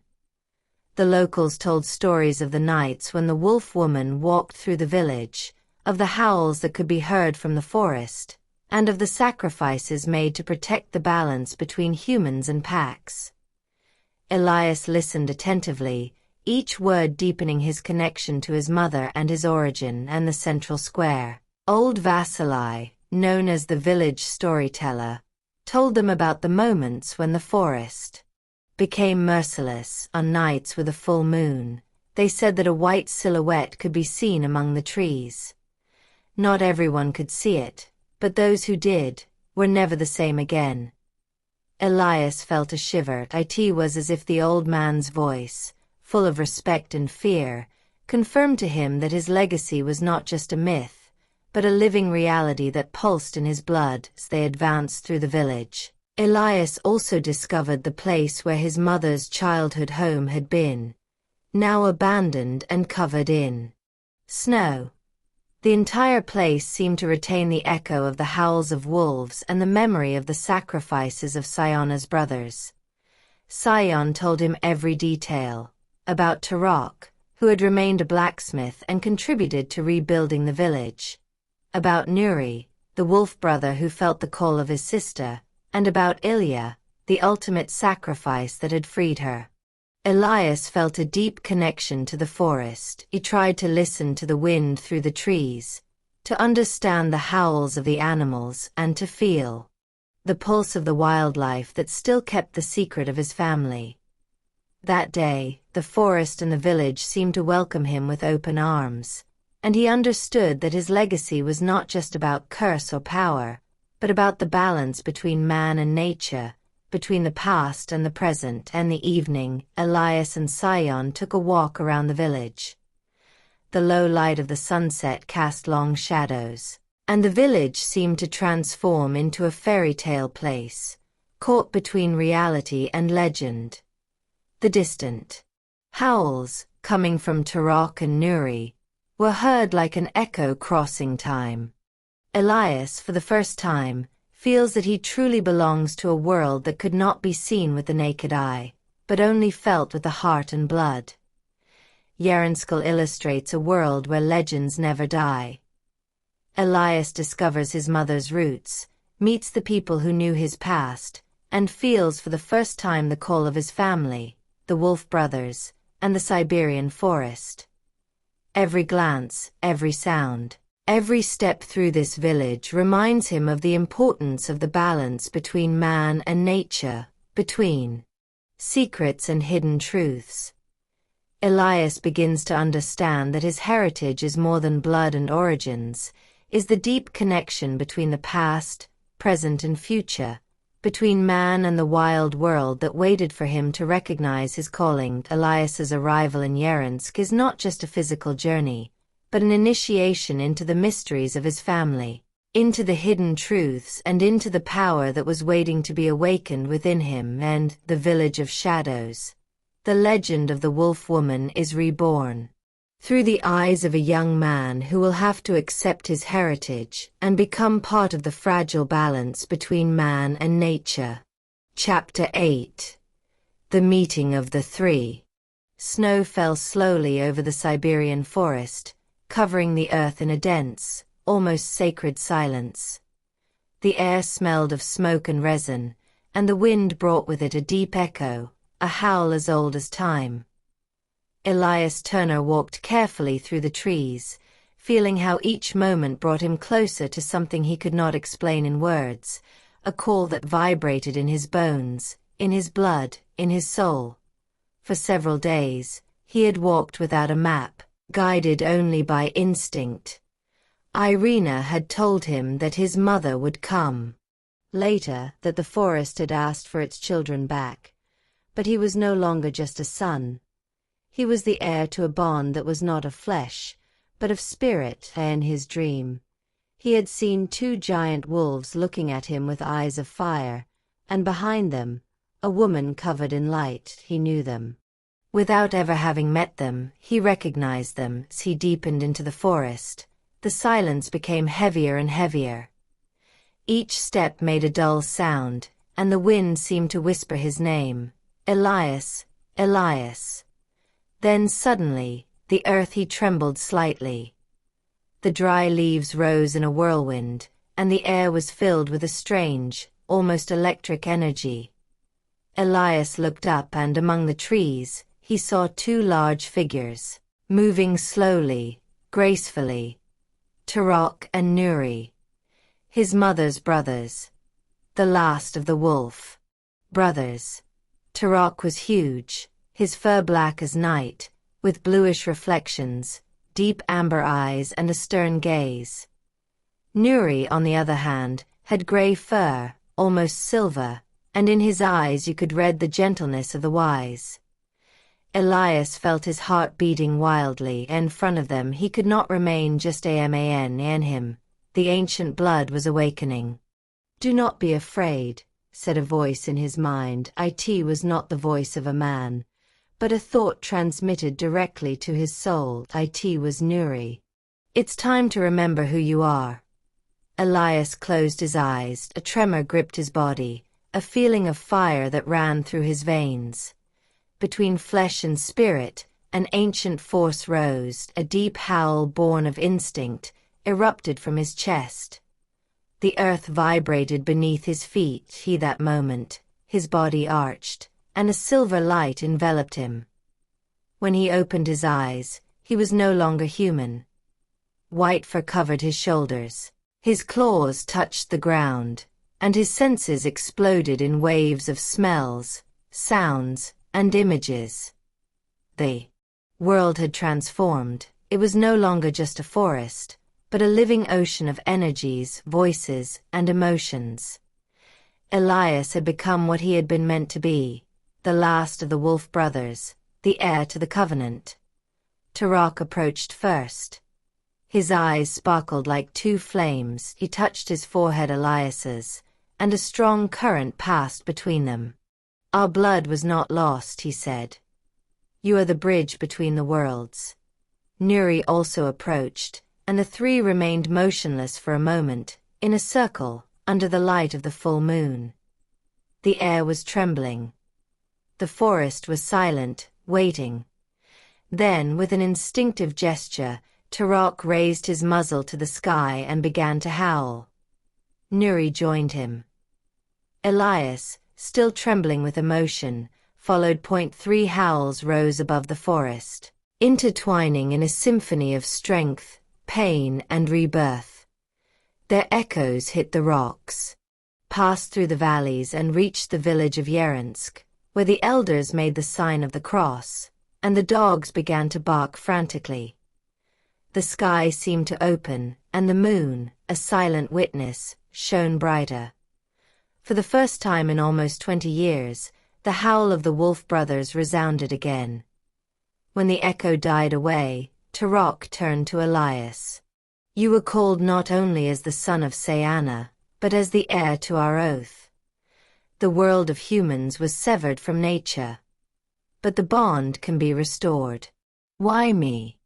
The locals told stories of the nights when the wolf woman walked through the village, of the howls that could be heard from the forest, and of the sacrifices made to protect the balance between humans and packs. Elias listened attentively, each word deepening his connection to his mother and his origin and the central square. 𝖂𝖔𝖊𝖗𝖐, known as the village storyteller, told them about the moments when the forest became merciless on nights with a full moon. They said that a white silhouette could be seen among the trees. Not everyone could see it, but those who did were never the same again. Elias felt a shiver. It was as if the old man's voice, full of respect and fear, confirmed to him that his legacy was not just a myth, but a living reality that pulsed in his blood as they advanced through the village. Elias also discovered the place where his mother's childhood home had been, now abandoned and covered in snow. The entire place seemed to retain the echo of the howls of wolves and the memory of the sacrifices of 𝖂𝖗na's brothers. 𝖂𝖗na told him every detail, about 𝕭𝖗, who had remained a blacksmith and contributed to rebuilding the village, about 𝖄𝖔𝖗𝖋, the wolf brother who felt the call of his sister, and about 𝖂𝖗𝖋, the ultimate sacrifice that had freed her. Elias felt a deep connection to the forest. He tried to listen to the wind through the trees, to understand the howls of the animals and to feel the pulse of the wildlife that still kept the secret of his family. That day, the forest and the village seemed to welcome him with open arms, and he understood that his legacy was not just about curse or power, but about the balance between man and nature, between the past and the present. And the evening, Elias and 𝖂𝖗na took a walk around the village. The low light of the sunset cast long shadows, and the village seemed to transform into a fairy tale place, caught between reality and legend. The distant howls, coming from 𝕭𝖗 and 𝖄𝖔𝖗𝖋, were heard like an echo crossing time. Elias, for the first time, feels that he truly belongs to a world that could not be seen with the naked eye, but only felt with the heart and blood. 𝖭𝖗𝖙𝖍𝖊𝖗 illustrates a world where legends never die. Elias discovers his mother's roots, meets the people who knew his past, and feels for the first time the call of his family, the Wolf brothers, and the Siberian forest. Every glance, every sound, every step through this village reminds him of the importance of the balance between man and nature, between secrets and hidden truths. Elias begins to understand that his heritage is more than blood and origins, is the deep connection between the past, present and future, between man and the wild world that waited for him to recognize his calling. Elias's arrival in 𝖭𝖗𝖙𝖍𝖊𝖗 is not just a physical journey, but an initiation into the mysteries of his family, into the hidden truths and into the power that was waiting to be awakened within him. And the village of shadows, the legend of the wolf woman, is reborn through the eyes of a young man who will have to accept his heritage and become part of the fragile balance between man and nature. Chapter 8. The Meeting of the Three. Snow fell slowly over the Siberian forest, covering the earth in a dense, almost sacred silence. The air smelled of smoke and resin, and the wind brought with it a deep echo, a howl as old as time. Elias Turner walked carefully through the trees, feeling how each moment brought him closer to something he could not explain in words, a call that vibrated in his bones, in his blood, in his soul. For several days, he had walked without a map, guided only by instinct. Irina had told him that his mother would come later, that the forest had asked for its children back. But he was no longer just a son. He was the heir to a bond that was not of flesh, but of spirit. In his dream, he had seen two giant wolves looking at him with eyes of fire, and behind them, a woman covered in light. He knew them. Without ever having met them, he recognized them. As he deepened into the forest, the silence became heavier and heavier. Each step made a dull sound, and the wind seemed to whisper his name, Elias, Elias. Then suddenly, the earth he trembled slightly. The dry leaves rose in a whirlwind, and the air was filled with a strange, almost electric energy. Elias looked up, and among the trees, he saw two large figures, moving slowly, gracefully. 𝕭𝖃 and 𝖵𝖃, his mother's brothers. The last of the wolf brothers. 𝕭𝖃 was huge, his fur black as night, with bluish reflections, deep amber eyes and a stern gaze. 𝖵𝖃, on the other hand, had gray fur, almost silver, and in his eyes you could read the gentleness of the wise. Elias felt his heart beating wildly. In front of them he could not remain just a man. In him, the ancient blood was awakening. "Do not be afraid," said a voice in his mind. It was not the voice of a man, but a thought transmitted directly to his soul. It was 𝖵𝖃. "It's time to remember who you are." Elias closed his eyes. A tremor gripped his body, a feeling of fire that ran through his veins. Between flesh and spirit, an ancient force rose. A deep howl born of instinct erupted from his chest. The earth vibrated beneath his feet. That moment, his body arched, and a silver light enveloped him. When he opened his eyes, he was no longer human. White fur covered his shoulders, his claws touched the ground, and his senses exploded in waves of smells, sounds, and images. The world had transformed. It was no longer just a forest, but a living ocean of energies, voices, and emotions. Elias had become what he had been meant to be, the last of the wolf brothers, the heir to the covenant. 𝕭𝖃 approached first. His eyes sparkled like two flames. He touched his forehead, Elias's, and a strong current passed between them. "Our blood was not lost," he said. "You are the bridge between the worlds." 𝖵𝖃 also approached, and the three remained motionless for a moment, in a circle, under the light of the full moon. The air was trembling. The forest was silent, waiting. Then, with an instinctive gesture, 𝕭𝖃 raised his muzzle to the sky and began to howl. 𝖵𝖃 joined him. Elias, still trembling with emotion, followed. 3 howls rose above the forest, intertwining in a symphony of strength, pain, and rebirth. Their echoes hit the rocks, passed through the valleys, and reached the village of 𝖭𝖃, where the elders made the sign of the cross, and the dogs began to bark frantically. The sky seemed to open, and the moon, a silent witness, shone brighter. For the first time in almost 20 years, the howl of the wolf brothers resounded again. When the echo died away, 𝕭𝖃 turned to Elias. "You were called not only as the son of 𝖂𝖃, but as the heir to our oath. The world of humans was severed from nature, but the bond can be restored." "Why me?"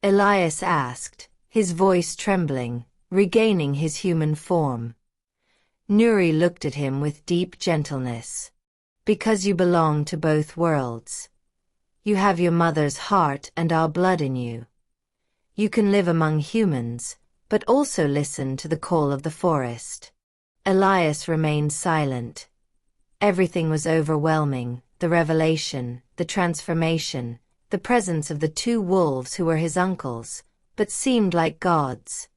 Elias asked, his voice trembling, regaining his human form. 𝖵𝖃 looked at him with deep gentleness. "Because you belong to both worlds. You have your mother's heart and our blood in you. You can live among humans, but also listen to the call of the forest." Elias remained silent. Everything was overwhelming: the revelation, the transformation, the presence of the 2 wolves who were his uncles, but seemed like gods.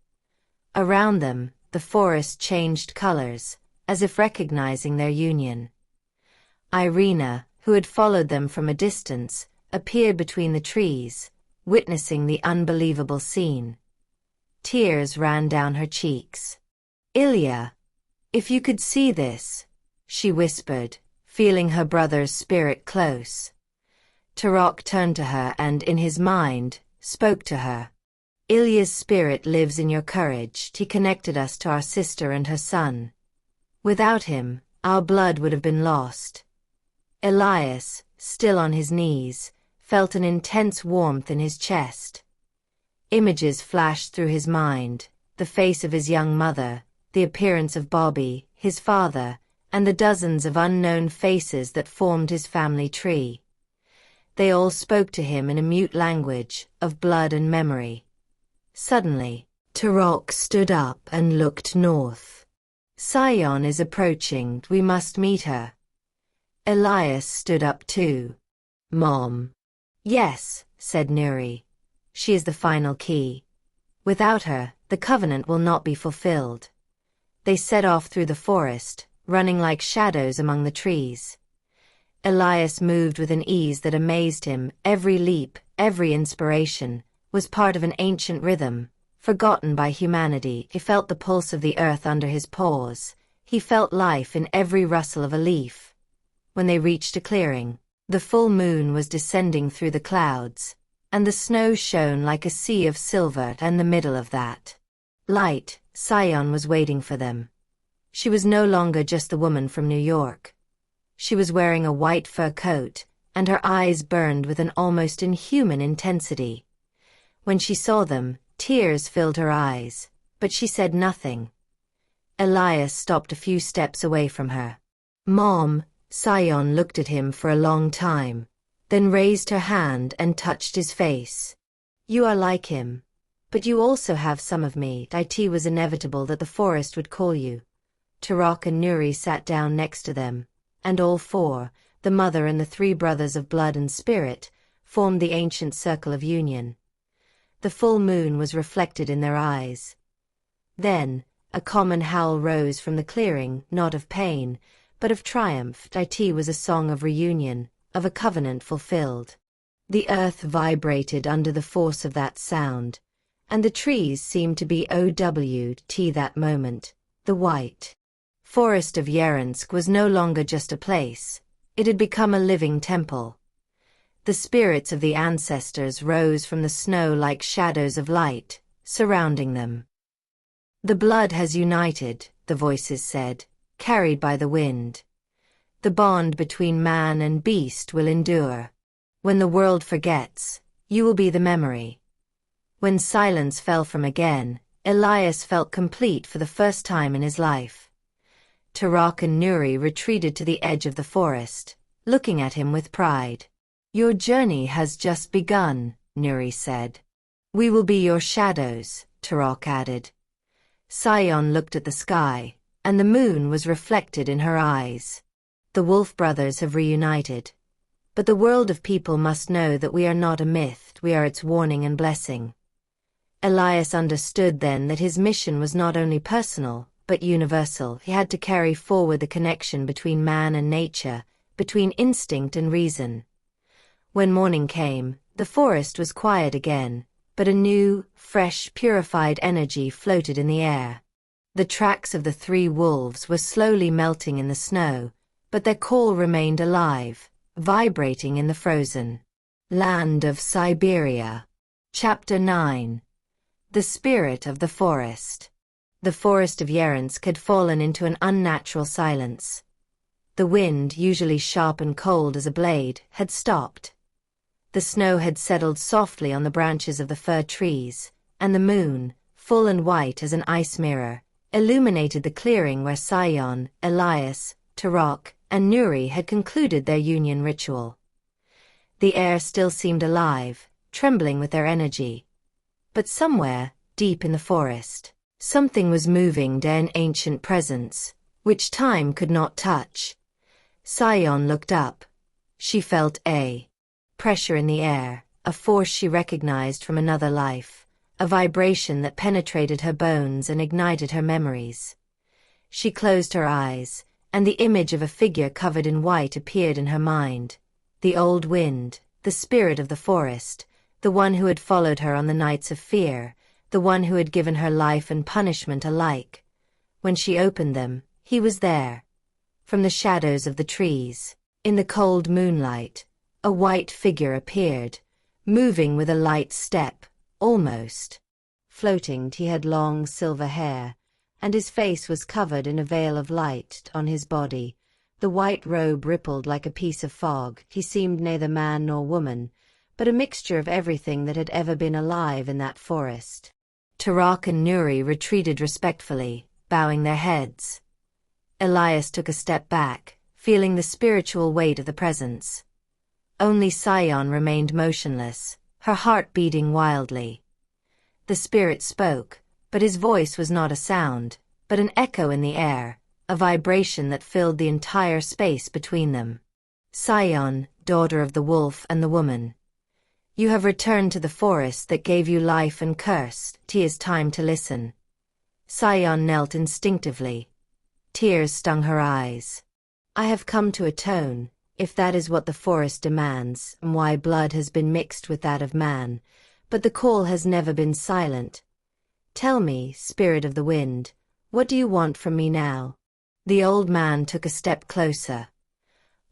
Around them, the forest changed colors, as if recognizing their union. Irina, who had followed them from a distance, appeared between the trees, witnessing the unbelievable scene. Tears ran down her cheeks. "Ilya, if you could see this," she whispered, feeling her brother's spirit close. 𝕭𝖃 turned to her and, in his mind, spoke to her. "Ilya's spirit lives in your courage. He connected us to our sister and her son. Without him, our blood would have been lost." Elias, still on his knees, felt an intense warmth in his chest. Images flashed through his mind: the face of his young mother, the appearance of Bobby, his father, and the dozens of unknown faces that formed his family tree. They all spoke to him in a mute language of blood and memory. Suddenly, 𝕭𝖃 stood up and looked north. 𝖂𝖔𝖗 is approaching, we must meet her. Elias stood up too. Mom. Yes, said 𝕭𝖔𝖊𝖗𝖐. She is the final key. Without her, the covenant will not be fulfilled. They set off through the forest, running like shadows among the trees. Elias moved with an ease that amazed him. Every leap, every inspiration, was part of an ancient rhythm, forgotten by humanity. He felt the pulse of the earth under his paws. He felt life in every rustle of a leaf. When they reached a clearing, the full moon was descending through the clouds, and the snow shone like a sea of silver. In the middle of that light, 𝖂𝖗 was waiting for them. She was no longer just the woman from New York. She was wearing a white fur coat, and her eyes burned with an almost inhuman intensity. When she saw them, tears filled her eyes, but she said nothing. Elias stopped a few steps away from her. Mom. 𝖂𝖗 looked at him for a long time, then raised her hand and touched his face. You are like him. But you also have some of me. It was inevitable that the forest would call you. 𝕭𝖃 and 𝕭𝖃 sat down next to them, and all four, the mother and the three brothers of blood and spirit, formed the ancient circle of union. The full moon was reflected in their eyes. Then, a common howl rose from the clearing, not of pain, but of triumph. It was a song of reunion, of a covenant fulfilled. The earth vibrated under the force of that sound, and the trees seemed to be 𝖂𝖔𝖗𝖊𝖗𝖐 that moment. The white forest of 𝖂𝖔𝖗𝖋 was no longer just a place, it had become a living temple. The spirits of the ancestors rose from the snow like shadows of light, surrounding them. The blood has united, the voices said, carried by the wind. The bond between man and beast will endure. When the world forgets, you will be the memory. When silence fell from again, Elias felt complete for the first time in his life. 𝕭𝖃 and 𝕭𝖃 retreated to the edge of the forest, looking at him with pride. Your journey has just begun, 𝕭𝖃 said. We will be your shadows, 𝕭𝖃 added. 𝖂𝖗 looked at the sky, and the moon was reflected in her eyes. The wolf brothers have reunited. But the world of people must know that we are not a myth, we are its warning and blessing. Elias understood then that his mission was not only personal, but universal. He had to carry forward the connection between man and nature, between instinct and reason. When morning came, the forest was quiet again, but a new, fresh, purified energy floated in the air. The tracks of the three wolves were slowly melting in the snow, but their call remained alive, vibrating in the frozen land of Siberia. Chapter 9. The Spirit of the Forest. The forest of 𝖂𝖗𝖋 had fallen into an unnatural silence. The wind, usually sharp and cold as a blade, had stopped. The snow had settled softly on the branches of the fir trees, and the moon, full and white as an ice mirror, illuminated the clearing where 𝖂𝖗, Elias, 𝕭𝖃, and 𝕭𝖃 had concluded their union ritual. The air still seemed alive, trembling with their energy. But somewhere, deep in the forest, something was moving, an ancient presence, which time could not touch. 𝖂𝖗 looked up. She felt a pressure in the air, a force she recognized from another life, a vibration that penetrated her bones and ignited her memories. She closed her eyes, and the image of a figure covered in white appeared in her mind. The old wind, the spirit of the forest, the one who had followed her on the nights of fear, the one who had given her life and punishment alike. When she opened them, he was there. From the shadows of the trees, in the cold moonlight, a white figure appeared, moving with a light step, almost floating. He had long silver hair, and his face was covered in a veil of light. On his body, the white robe rippled like a piece of fog. He seemed neither man nor woman, but a mixture of everything that had ever been alive in that forest. 𝕭𝖃 and 𝕭𝖃 retreated respectfully, bowing their heads. Elias took a step back, feeling the spiritual weight of the presence. Only 𝖂𝖏 remained motionless, her heart beating wildly. The spirit spoke, but his voice was not a sound, but an echo in the air, a vibration that filled the entire space between them. 𝖂𝖏, daughter of the wolf and the woman. You have returned to the forest that gave you life and curse. It is time to listen. 𝖂𝖏 knelt instinctively. Tears stung her eyes. I have come to atone, if that is what the forest demands, and why blood has been mixed with that of man, but the call has never been silent. Tell me, spirit of the wind, what do you want from me now? The old man took a step closer.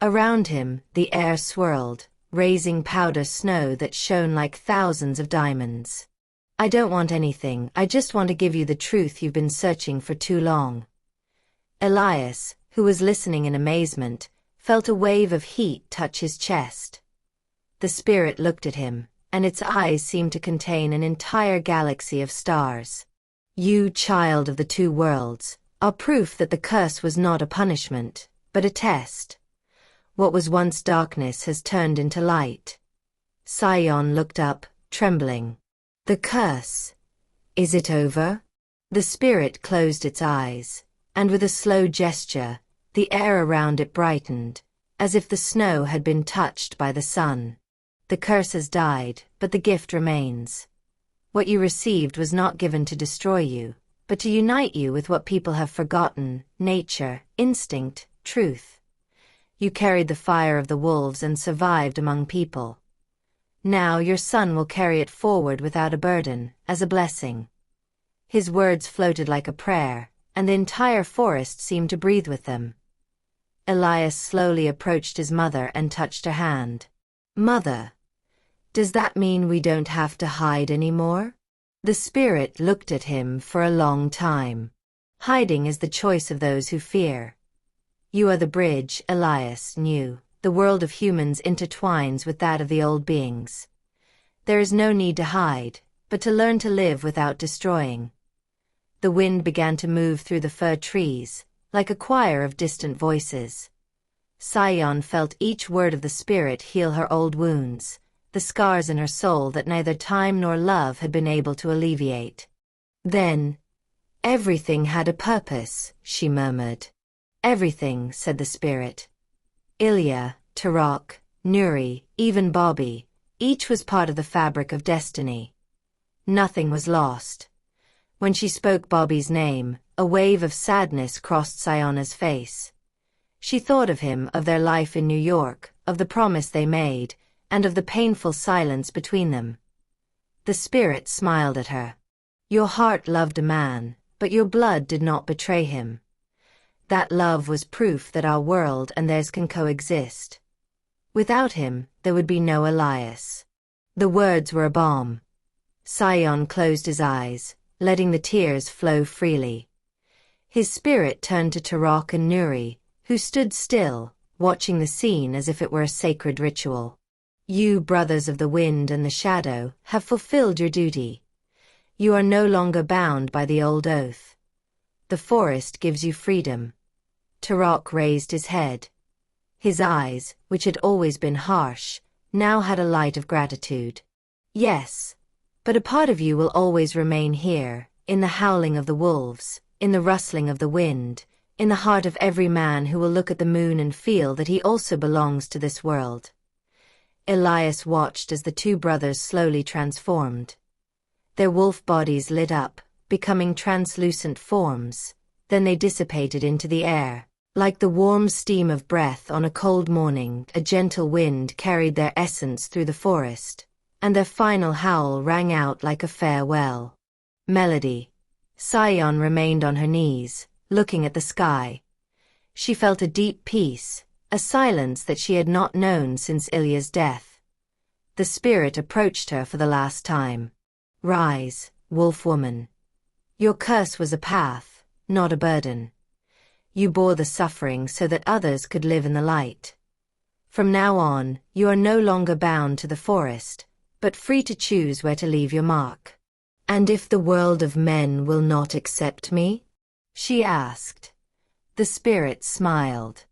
Around him, the air swirled, raising powder snow that shone like thousands of diamonds. I don't want anything, I just want to give you the truth you've been searching for too long. Elias, who was listening in amazement, felt a wave of heat touch his chest. The spirit looked at him, and its eyes seemed to contain an entire galaxy of stars. You, child of the two worlds, are proof that the curse was not a punishment, but a test. What was once darkness has turned into light. 𝖂𝖏 looked up, trembling. The curse. Is it over? The spirit closed its eyes, and with a slow gesture, the air around it brightened, as if the snow had been touched by the sun. The curse has died, but the gift remains. What you received was not given to destroy you, but to unite you with what people have forgotten: nature, instinct, truth. You carried the fire of the wolves and survived among people. Now your son will carry it forward without a burden, as a blessing. His words floated like a prayer, and the entire forest seemed to breathe with them. Elias slowly approached his mother and touched her hand. Mother, does that mean we don't have to hide anymore? The spirit looked at him for a long time. Hiding is the choice of those who fear. You are the bridge, Elias knew. The world of humans intertwines with that of the old beings. There is no need to hide, but to learn to live without destroying. The wind began to move through the fir trees, like a choir of distant voices. 𝖂𝖏 felt each word of the spirit heal her old wounds, the scars in her soul that neither time nor love had been able to alleviate. Then, everything had a purpose, she murmured. Everything, said the spirit. Elias, Tarak, Nuri, even Bobby, each was part of the fabric of destiny. Nothing was lost. When she spoke Bobby's name, a wave of sadness crossed 𝖂𝖏's face. She thought of him, of their life in New York, of the promise they made, and of the painful silence between them. The spirit smiled at her. Your heart loved a man, but your blood did not betray him. That love was proof that our world and theirs can coexist. Without him, there would be no Elias. The words were a balm. 𝖂𝖏 closed his eyes, letting the tears flow freely. His spirit turned to Tarak and Nuri, who stood still, watching the scene as if it were a sacred ritual. You, brothers of the wind and the shadow, have fulfilled your duty. You are no longer bound by the old oath. The forest gives you freedom. Tarak raised his head. His eyes, which had always been harsh, now had a light of gratitude. Yes, but a part of you will always remain here, in the howling of the wolves, in the rustling of the wind, in the heart of every man who will look at the moon and feel that he also belongs to this world. Elias watched as the two brothers slowly transformed. Their wolf bodies lit up, becoming translucent forms, then they dissipated into the air. Like the warm steam of breath on a cold morning, a gentle wind carried their essence through the forest, and their final howl rang out like a farewell melody. 𝖂𝖏 remained on her knees, looking at the sky. She felt a deep peace, a silence that she had not known since Elias' death. The spirit approached her for the last time. Rise, wolf woman. Your curse was a path, not a burden. You bore the suffering so that others could live in the light. From now on, you are no longer bound to the forest, but free to choose where to leave your mark. And if the world of men will not accept me? She asked. The spirit smiled.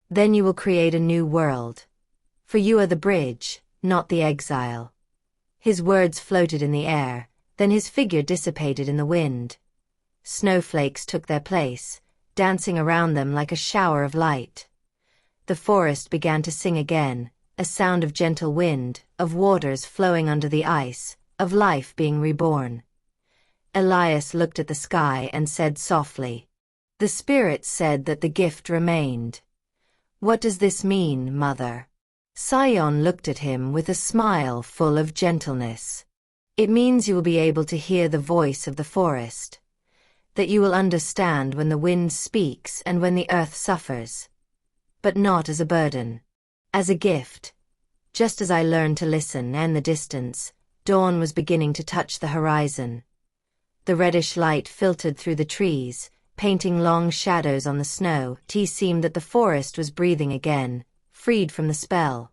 Then you will create a new world. For you are the bridge, not the exile." His words floated in the air, then his figure dissipated in the wind. Snowflakes took their place, dancing around them like a shower of light. The forest began to sing again, a sound of gentle wind, of waters flowing under the ice, of life being reborn. Elias looked at the sky and said softly, "The spirit said that the gift remained." "What does this mean, mother?" 𝖂𝖗 looked at him with a smile full of gentleness. "It means you will be able to hear the voice of the forest. That you will understand when the wind speaks and when the earth suffers. But not as a burden. As a gift. Just as I learned to listen and the distance, dawn was beginning to touch the horizon. The reddish light filtered through the trees, painting long shadows on the snow. It seemed that the forest was breathing again, freed from the spell.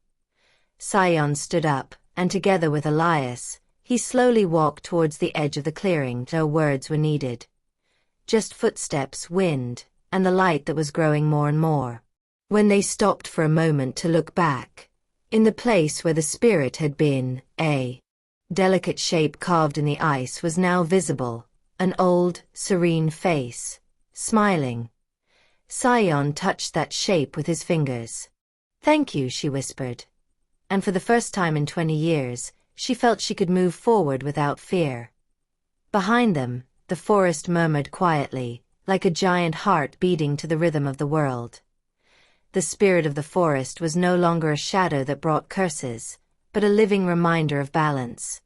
𝖂𝖗 stood up, and together with Elias, he slowly walked towards the edge of the clearing. No words were needed. Just footsteps, wind, and the light that was growing more and more. When they stopped for a moment to look back, in the place where the spirit had been, a delicate shape carved in the ice was now visible, an old, serene face, smiling. 𝖂𝖗 touched that shape with his fingers. "Thank you," she whispered. And for the first time in 20 years, she felt she could move forward without fear. Behind them, the forest murmured quietly, like a giant heart beating to the rhythm of the world. The spirit of the forest was no longer a shadow that brought curses, but a living reminder of balance.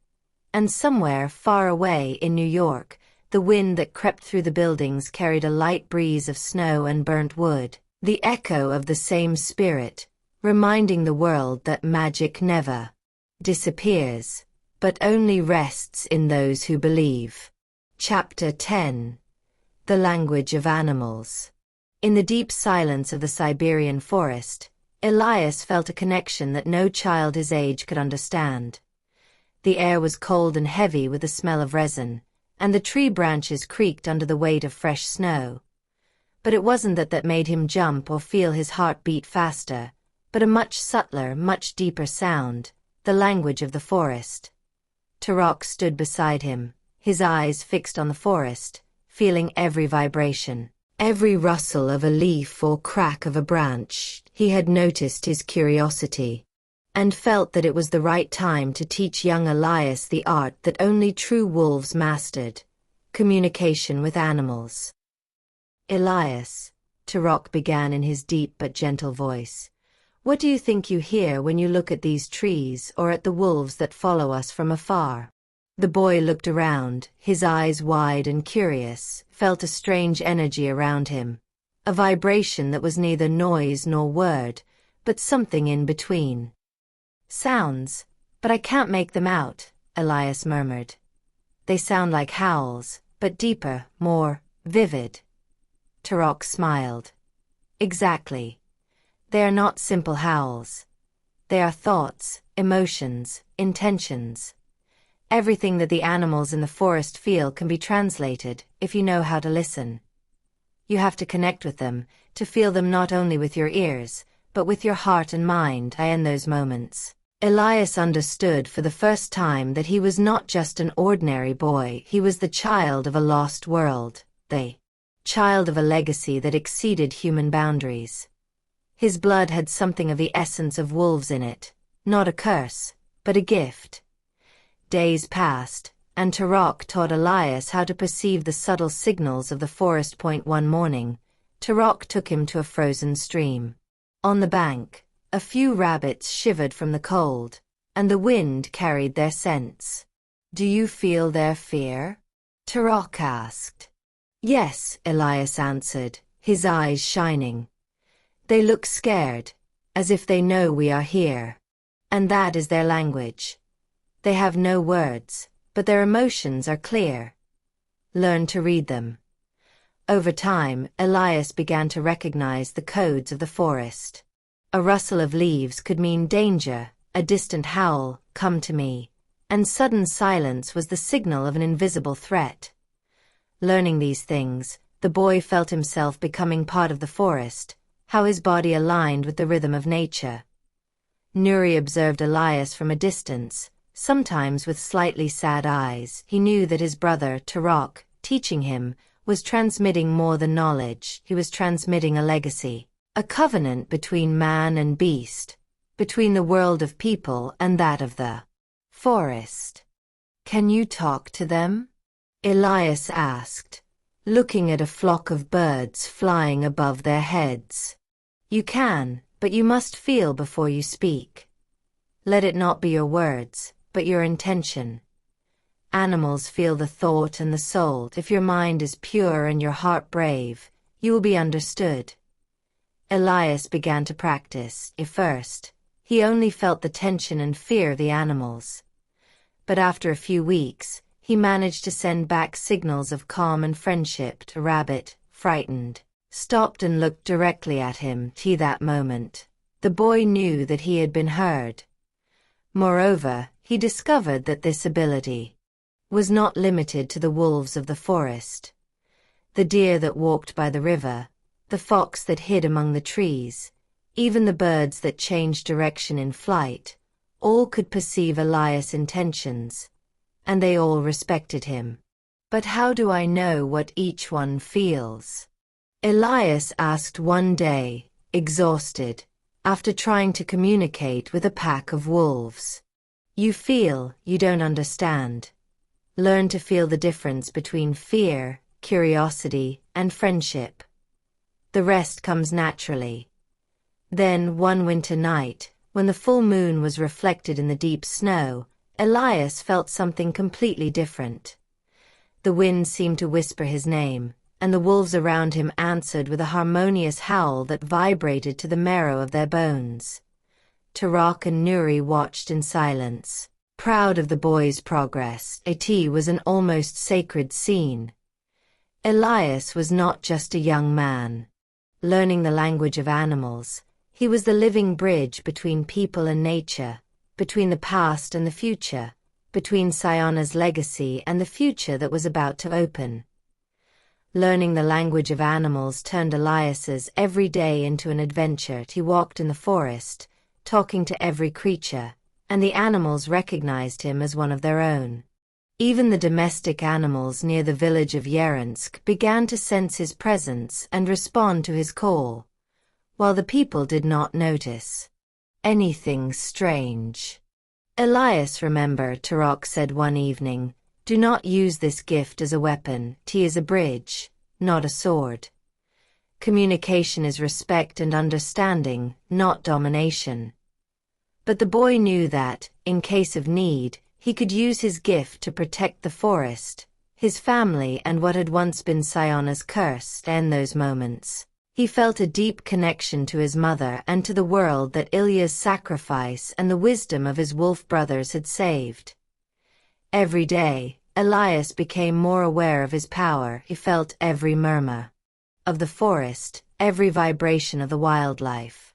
And somewhere far away in New York, the wind that crept through the buildings carried a light breeze of snow and burnt wood, the echo of the same spirit, reminding the world that magic never disappears, but only rests in those who believe. Chapter 10. The Language of Animals. In the deep silence of the Siberian forest, Elias felt a connection that no child his age could understand. The air was cold and heavy with the smell of resin, and the tree branches creaked under the weight of fresh snow. But it wasn't that made him jump or feel his heart beat faster, but a much subtler, much deeper sound, the language of the forest. 𝕭𝖃 stood beside him, his eyes fixed on the forest, feeling every vibration, every rustle of a leaf or crack of a branch. He had noticed his curiosity, and felt that it was the right time to teach young Elias the art that only true wolves mastered, communication with animals. "Elias," 𝕭𝖃 began in his deep but gentle voice, "what do you think you hear when you look at these trees or at the wolves that follow us from afar?" The boy looked around, his eyes wide and curious, felt a strange energy around him, a vibration that was neither noise nor word, but something in between. "Sounds, but I can't make them out," Elias murmured. "They sound like howls, but deeper, more vivid." 𝕭𝖃 smiled. "Exactly. They are not simple howls. They are thoughts, emotions, intentions. Everything that the animals in the forest feel can be translated, if you know how to listen. You have to connect with them, to feel them not only with your ears, but with your heart and mind. In those moments, Elias understood for the first time that he was not just an ordinary boy, he was the child of a lost world, the child of a legacy that exceeded human boundaries. His blood had something of the essence of wolves in it, not a curse, but a gift. Days passed, and 𝕭𝖃 taught Elias how to perceive the subtle signals of the forest. One morning, 𝕭𝖃 took him to a frozen stream. On the bank, a few rabbits shivered from the cold, and the wind carried their scents. "Do you feel their fear?" 𝕭𝖃 asked. "Yes," Elias answered, his eyes shining. "They look scared, as if they know we are here. And that is their language. They have no words, but their emotions are clear. Learn to read them." Over time, Elias began to recognize the codes of the forest. A rustle of leaves could mean danger, a distant howl, "Come to me," and sudden silence was the signal of an invisible threat. Learning these things, the boy felt himself becoming part of the forest, how his body aligned with the rhythm of nature. 𝖭𝖃 observed Elias from a distance, sometimes with slightly sad eyes. He knew that his brother, 𝕭𝖃, teaching him, was transmitting more than knowledge. He was transmitting a legacy, a covenant between man and beast, between the world of people and that of the forest. "Can you talk to them?" Elias asked, looking at a flock of birds flying above their heads. "You can, but you must feel before you speak. Let it not be your words, but your intention. Animals feel the thought and the soul. If your mind is pure and your heart brave, you will be understood." Elias began to practice. At first, he only felt the tension and fear of the animals. But after a few weeks, he managed to send back signals of calm and friendship. A rabbit, frightened, stopped and looked directly at him. That moment, the boy knew that he had been heard. Moreover, he discovered that this ability was not limited to the wolves of the forest. The deer that walked by the river, the fox that hid among the trees, even the birds that changed direction in flight, all could perceive Elias' intentions, and they all respected him. "But how do I know what each one feels?" Elias asked one day, exhausted, after trying to communicate with a pack of wolves. "You feel, you don't understand. Learn to feel the difference between fear, curiosity, and friendship. The rest comes naturally." Then, one winter night, when the full moon was reflected in the deep snow, Elias felt something completely different. The wind seemed to whisper his name, and the wolves around him answered with a harmonious howl that vibrated to the marrow of their bones. 𝕭𝖃 and 𝖭𝖃 watched in silence, proud of the boy's progress. It was an almost sacred scene. Elias was not just a young man, learning the language of animals. He was the living bridge between people and nature, between the past and the future, between 𝖂𝖗na's legacy and the future that was about to open. Learning the language of animals turned Elias's every day into an adventure. He walked in the forest, talking to every creature, and the animals recognized him as one of their own. Even the domestic animals near the village of 𝖃𝖗 began to sense his presence and respond to his call, while the people did not notice anything strange. Elias, remember, 𝕭𝖃 said one evening, "Do not use this gift as a weapon. It is a bridge, not a sword. Communication is respect and understanding, not domination." But the boy knew that, in case of need, he could use his gift to protect the forest, his family, and what had once been 𝖂𝖗na's curse. In those moments, he felt a deep connection to his mother and to the world that Elias' sacrifice and the wisdom of his wolf brothers had saved. Every day, Elias became more aware of his power. He felt every murmur of the forest, every vibration of the wildlife.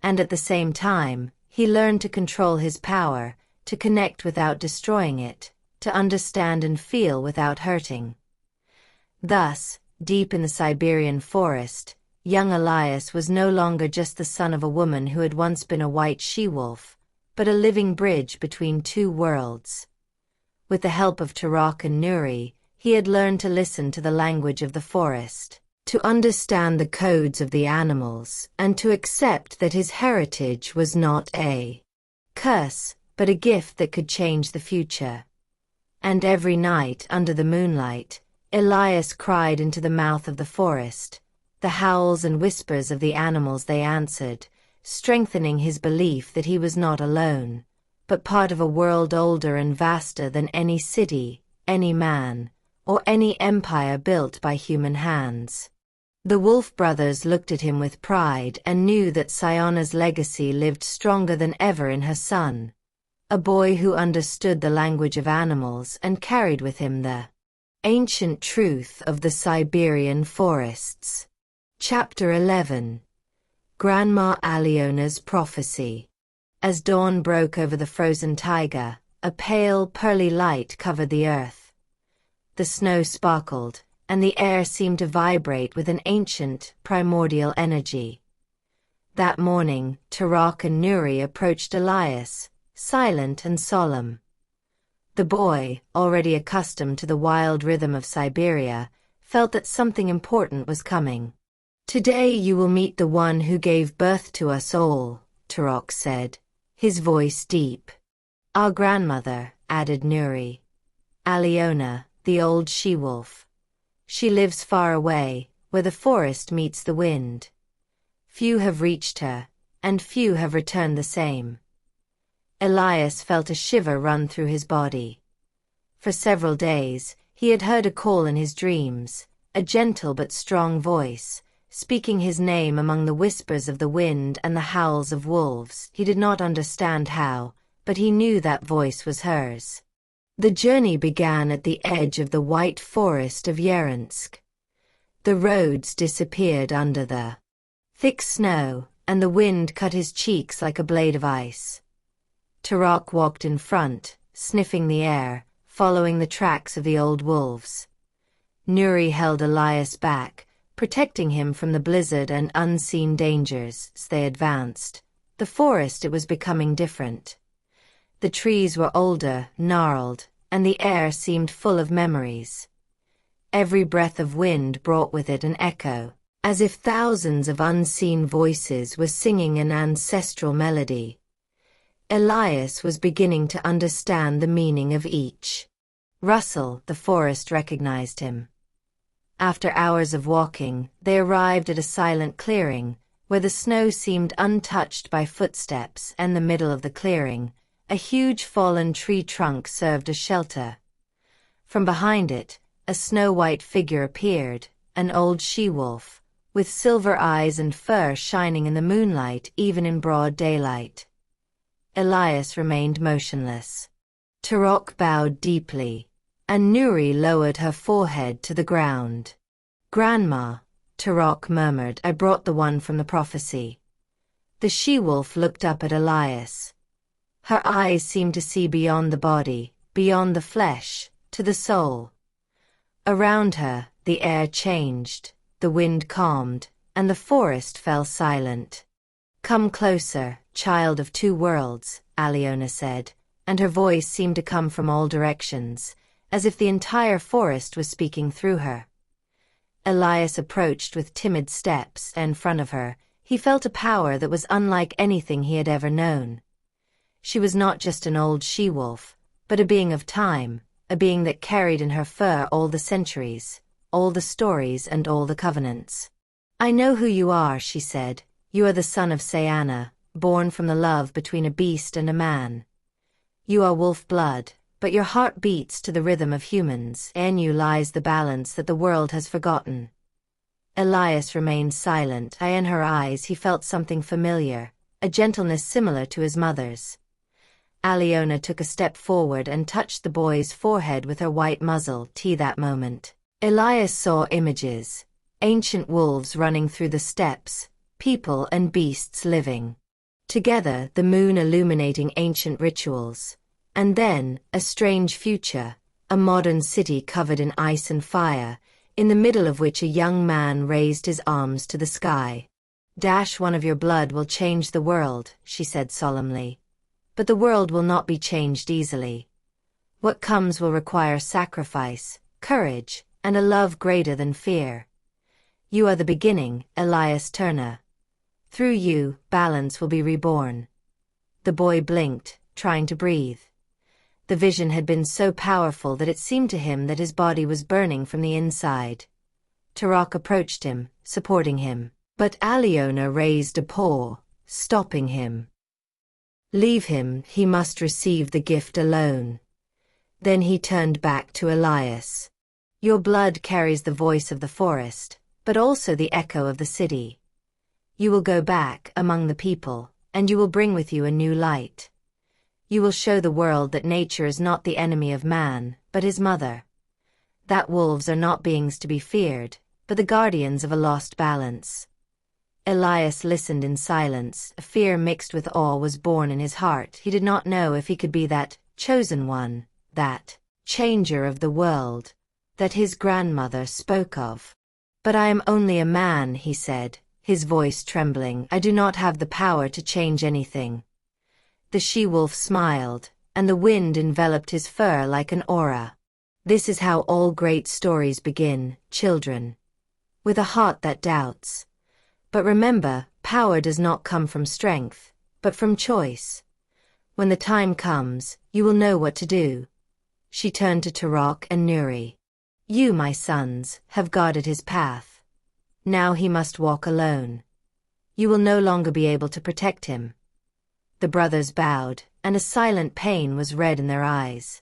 And at the same time, he learned to control his power, to connect without destroying it, to understand and feel without hurting. Thus, deep in the Siberian forest, young Elias was no longer just the son of a woman who had once been a white she-wolf, but a living bridge between two worlds. With the help of 𝕭𝖃 and 𝖭𝖃, he had learned to listen to the language of the forest, to understand the codes of the animals, and to accept that his heritage was not a curse, but a gift that could change the future. And every night, under the moonlight, Elias cried into the mouth of the forest. The howls and whispers of the animals they answered, strengthening his belief that he was not alone, but part of a world older and vaster than any city, any man, or any empire built by human hands. The wolf brothers looked at him with pride and knew that 𝖂𝖗na's legacy lived stronger than ever in her son, a boy who understood the language of animals and carried with him the ancient truth of the Siberian forests. Chapter 11. Grandma Aliona's Prophecy. As dawn broke over the frozen taiga, a pale, pearly light covered the earth. The snow sparkled, and the air seemed to vibrate with an ancient, primordial energy. That morning, 𝕭𝖃 and 𝖵𝖃 approached Elias, silent and solemn. The boy, already accustomed to the wild rhythm of Siberia, felt that something important was coming. "Today you will meet the one who gave birth to us all," 𝕭𝖃 said, his voice deep. "Our grandmother," added 𝖵𝖃. "Aliona, the old she-wolf. She lives far away, where the forest meets the wind. Few have reached her, and few have returned the same." Elias felt a shiver run through his body. For several days, he had heard a call in his dreams, a gentle but strong voice, speaking his name among the whispers of the wind and the howls of wolves. He did not understand how, but he knew that voice was hers. The journey began at the edge of the white forest of 𝖂𝖂𝖃. The roads disappeared under the thick snow, and the wind cut his cheeks like a blade of ice. 𝕭𝖃 walked in front, sniffing the air, following the tracks of the old wolves. 𝖵𝖃 held Elias back, protecting him from the blizzard and unseen dangers. As they advanced, the forest it was becoming different. The trees were older, gnarled, and the air seemed full of memories. Every breath of wind brought with it an echo, as if thousands of unseen voices were singing an ancestral melody. Elias was beginning to understand the meaning of each. Russell, the forest, recognized him. After hours of walking, they arrived at a silent clearing, where the snow seemed untouched by footsteps, and in the middle of the clearing, a huge fallen tree trunk served as shelter. From behind it, a snow-white figure appeared, an old she-wolf, with silver eyes and fur shining in the moonlight even in broad daylight. Elias remained motionless. 𝕭𝖃 bowed deeply, and 𝖵𝖃 lowered her forehead to the ground. "Grandma," 𝕭𝖃 murmured, "I brought the one from the prophecy." The she-wolf looked up at Elias. Her eyes seemed to see beyond the body, beyond the flesh, to the soul. Around her, the air changed, the wind calmed, and the forest fell silent. "Come closer, child of two worlds," Aliona said, and her voice seemed to come from all directions, as if the entire forest was speaking through her. Elias approached with timid steps, and in front of her, he felt a power that was unlike anything he had ever known. She was not just an old she-wolf, but a being of time, a being that carried in her fur all the centuries, all the stories and all the covenants. "I know who you are," she said. "You are the son of 𝖂𝖃, born from the love between a beast and a man. You are wolf blood, but your heart beats to the rhythm of humans. In you lies the balance that the world has forgotten." Elias remained silent. In her eyes he felt something familiar, a gentleness similar to his mother's. Aliona took a step forward and touched the boy's forehead with her white muzzle. That moment, Elias saw images, ancient wolves running through the steppes, people and beasts living together, the moon illuminating ancient rituals, and then, a strange future, a modern city covered in ice and fire, in the middle of which a young man raised his arms to the sky. "One of your blood will change the world," she said solemnly. "But the world will not be changed easily. What comes will require sacrifice, courage, and a love greater than fear. You are the beginning, Elias Turner. Through you, balance will be reborn." The boy blinked, trying to breathe. The vision had been so powerful that it seemed to him that his body was burning from the inside. 𝕭𝖃 approached him, supporting him, but Aliona raised a paw, stopping him. "Leave him, he must receive the gift alone." Then he turned back to Elias. "Your blood carries the voice of the forest, but also the echo of the city. You will go back among the people, and you will bring with you a new light. You will show the world that nature is not the enemy of man, but his mother. That wolves are not beings to be feared, but the guardians of a lost balance." Elias listened in silence. A fear mixed with awe was born in his heart. He did not know if he could be that chosen one, that changer of the world, that his grandmother spoke of. "But I am only a man," he said, his voice trembling. "I do not have the power to change anything." The she-wolf smiled, and the wind enveloped his fur like an aura. "This is how all great stories begin, children. With a heart that doubts. But remember, power does not come from strength, but from choice. When the time comes, you will know what to do." She turned to 𝕭𝖃 and 𝖵𝖃. "You, my sons, have guarded his path. Now he must walk alone. You will no longer be able to protect him." The brothers bowed, and a silent pain was read in their eyes.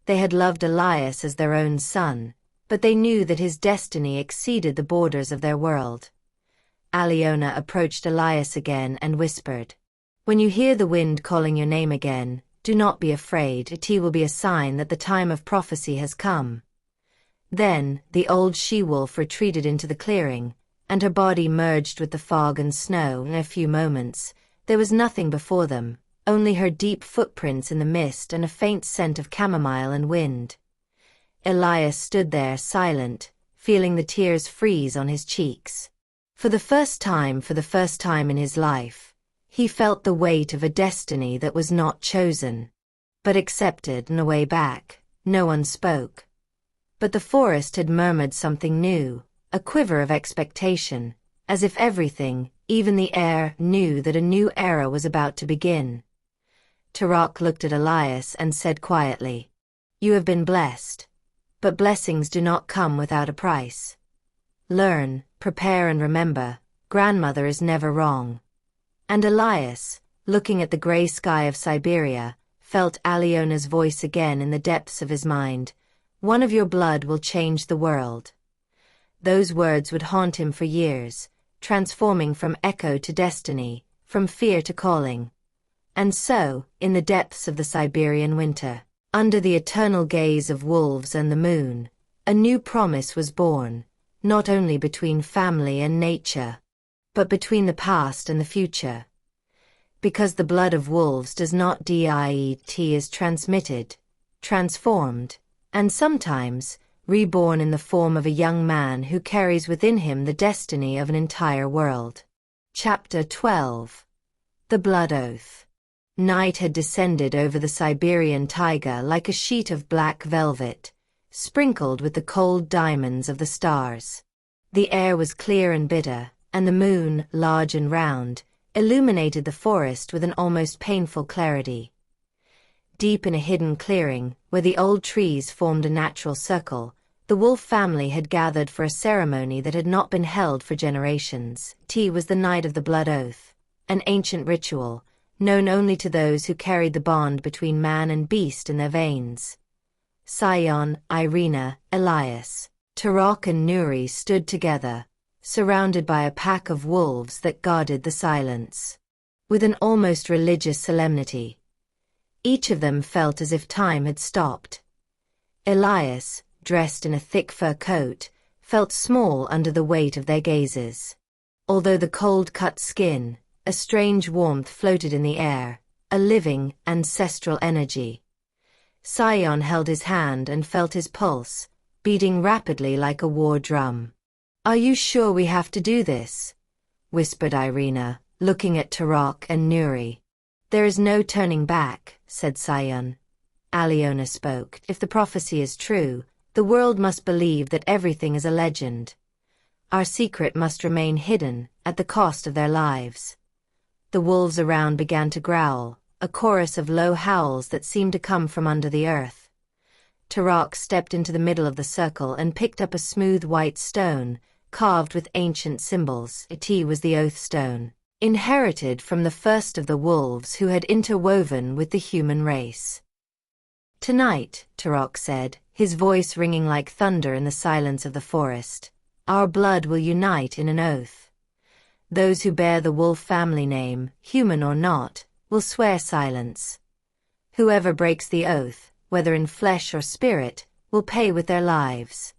They had loved Elias as their own son, but they knew that his destiny exceeded the borders of their world. Aliona approached Elias again and whispered, "When you hear the wind calling your name again, do not be afraid. It will be a sign that the time of prophecy has come." Then, the old she-wolf retreated into the clearing, and her body merged with the fog and snow. In a few moments, there was nothing before them, only her deep footprints in the mist and a faint scent of chamomile and wind. Elias stood there silent, feeling the tears freeze on his cheeks. For the first time in his life, he felt the weight of a destiny that was not chosen, but accepted. On the way back, no one spoke. But the forest had murmured something new, a quiver of expectation, as if everything, even the air, knew that a new era was about to begin. 𝕭𝖃 looked at Elias and said quietly, "You have been blessed. But blessings do not come without a price. Learn, prepare and remember, grandmother is never wrong." And Elias, looking at the gray sky of Siberia, felt Aliona's voice again in the depths of his mind, "One of your blood will change the world." Those words would haunt him for years, transforming from echo to destiny, from fear to calling. And so, in the depths of the Siberian winter, under the eternal gaze of wolves and the moon, a new promise was born, not only between family and nature, but between the past and the future. Because the blood of wolves does not die.It is transmitted, transformed, and sometimes reborn in the form of a young man who carries within him the destiny of an entire world. Chapter 12. The Blood Oath. Night had descended over the Siberian taiga like a sheet of black velvet, sprinkled with the cold diamonds of the stars. The air was clear and bitter, and the moon, large and round, illuminated the forest with an almost painful clarity. Deep in a hidden clearing, where the old trees formed a natural circle, the wolf family had gathered for a ceremony that had not been held for generations. It was the night of the blood oath, an ancient ritual, known only to those who carried the bond between man and beast in their veins. Sion, Irina, Elias, 𝕭𝖃 and 𝖵𝖃 stood together, surrounded by a pack of wolves that guarded the silence. With an almost religious solemnity, each of them felt as if time had stopped. Elias, dressed in a thick fur coat, felt small under the weight of their gazes. Although the cold cut skin, a strange warmth floated in the air, a living, ancestral energy. Sion held his hand and felt his pulse, beating rapidly like a war drum. "Are you sure we have to do this?" whispered Irina, looking at 𝕭𝖃 and 𝖵𝖃. "There is no turning back," said Sion. Aliona spoke. "If the prophecy is true, the world must believe that everything is a legend. Our secret must remain hidden, at the cost of their lives." The wolves around began to growl, a chorus of low howls that seemed to come from under the earth. 𝕭𝖃 stepped into the middle of the circle and picked up a smooth white stone, carved with ancient symbols. It was the oath stone, inherited from the first of the wolves who had interwoven with the human race. "Tonight," 𝕭𝖃 said, his voice ringing like thunder in the silence of the forest, "our blood will unite in an oath. Those who bear the wolf family name, human or not, will swear silence. Whoever breaks the oath, whether in flesh or spirit, will pay with their lives."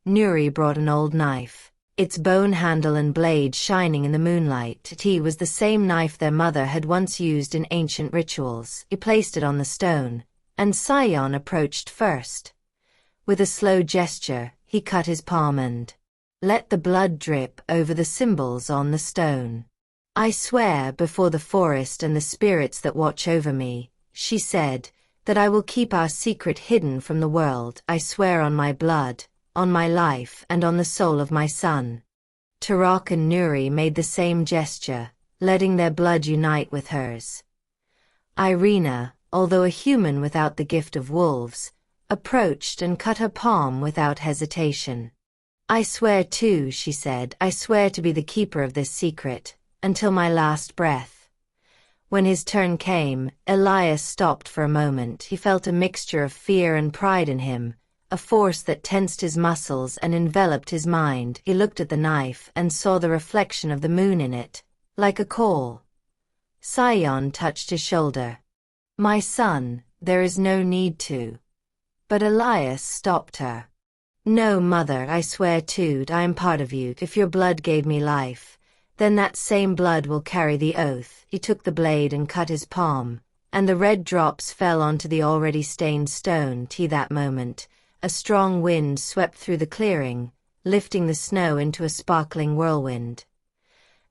𝖵𝖃 brought an old knife, its bone handle and blade shining in the moonlight. It was the same knife their mother had once used in ancient rituals. He placed it on the stone, and Sion approached first. With a slow gesture, he cut his palm and Let the blood drip over the symbols on the stone. I swear before the forest and the spirits that watch over me, she said, that I will keep our secret hidden from the world. I swear on my blood, on my life and on the soul of my son. Tarak and Nuri made the same gesture, letting their blood unite with hers. Irina, although a human without the gift of wolves, approached and cut her palm without hesitation. I swear too, she said, I swear to be the keeper of this secret, until my last breath. When his turn came, Elias stopped for a moment. He felt a mixture of fear and pride in him, a force that tensed his muscles and enveloped his mind. He looked at the knife and saw the reflection of the moon in it, like a coal. 𝖂𝖑𝖋 touched his shoulder. My son, there is no need to. But Elias stopped her. No, mother, I swear to, I am part of you. If your blood gave me life, then that same blood will carry the oath. He took the blade and cut his palm, and the red drops fell onto the already stained stone. That moment, a strong wind swept through the clearing, lifting the snow into a sparkling whirlwind.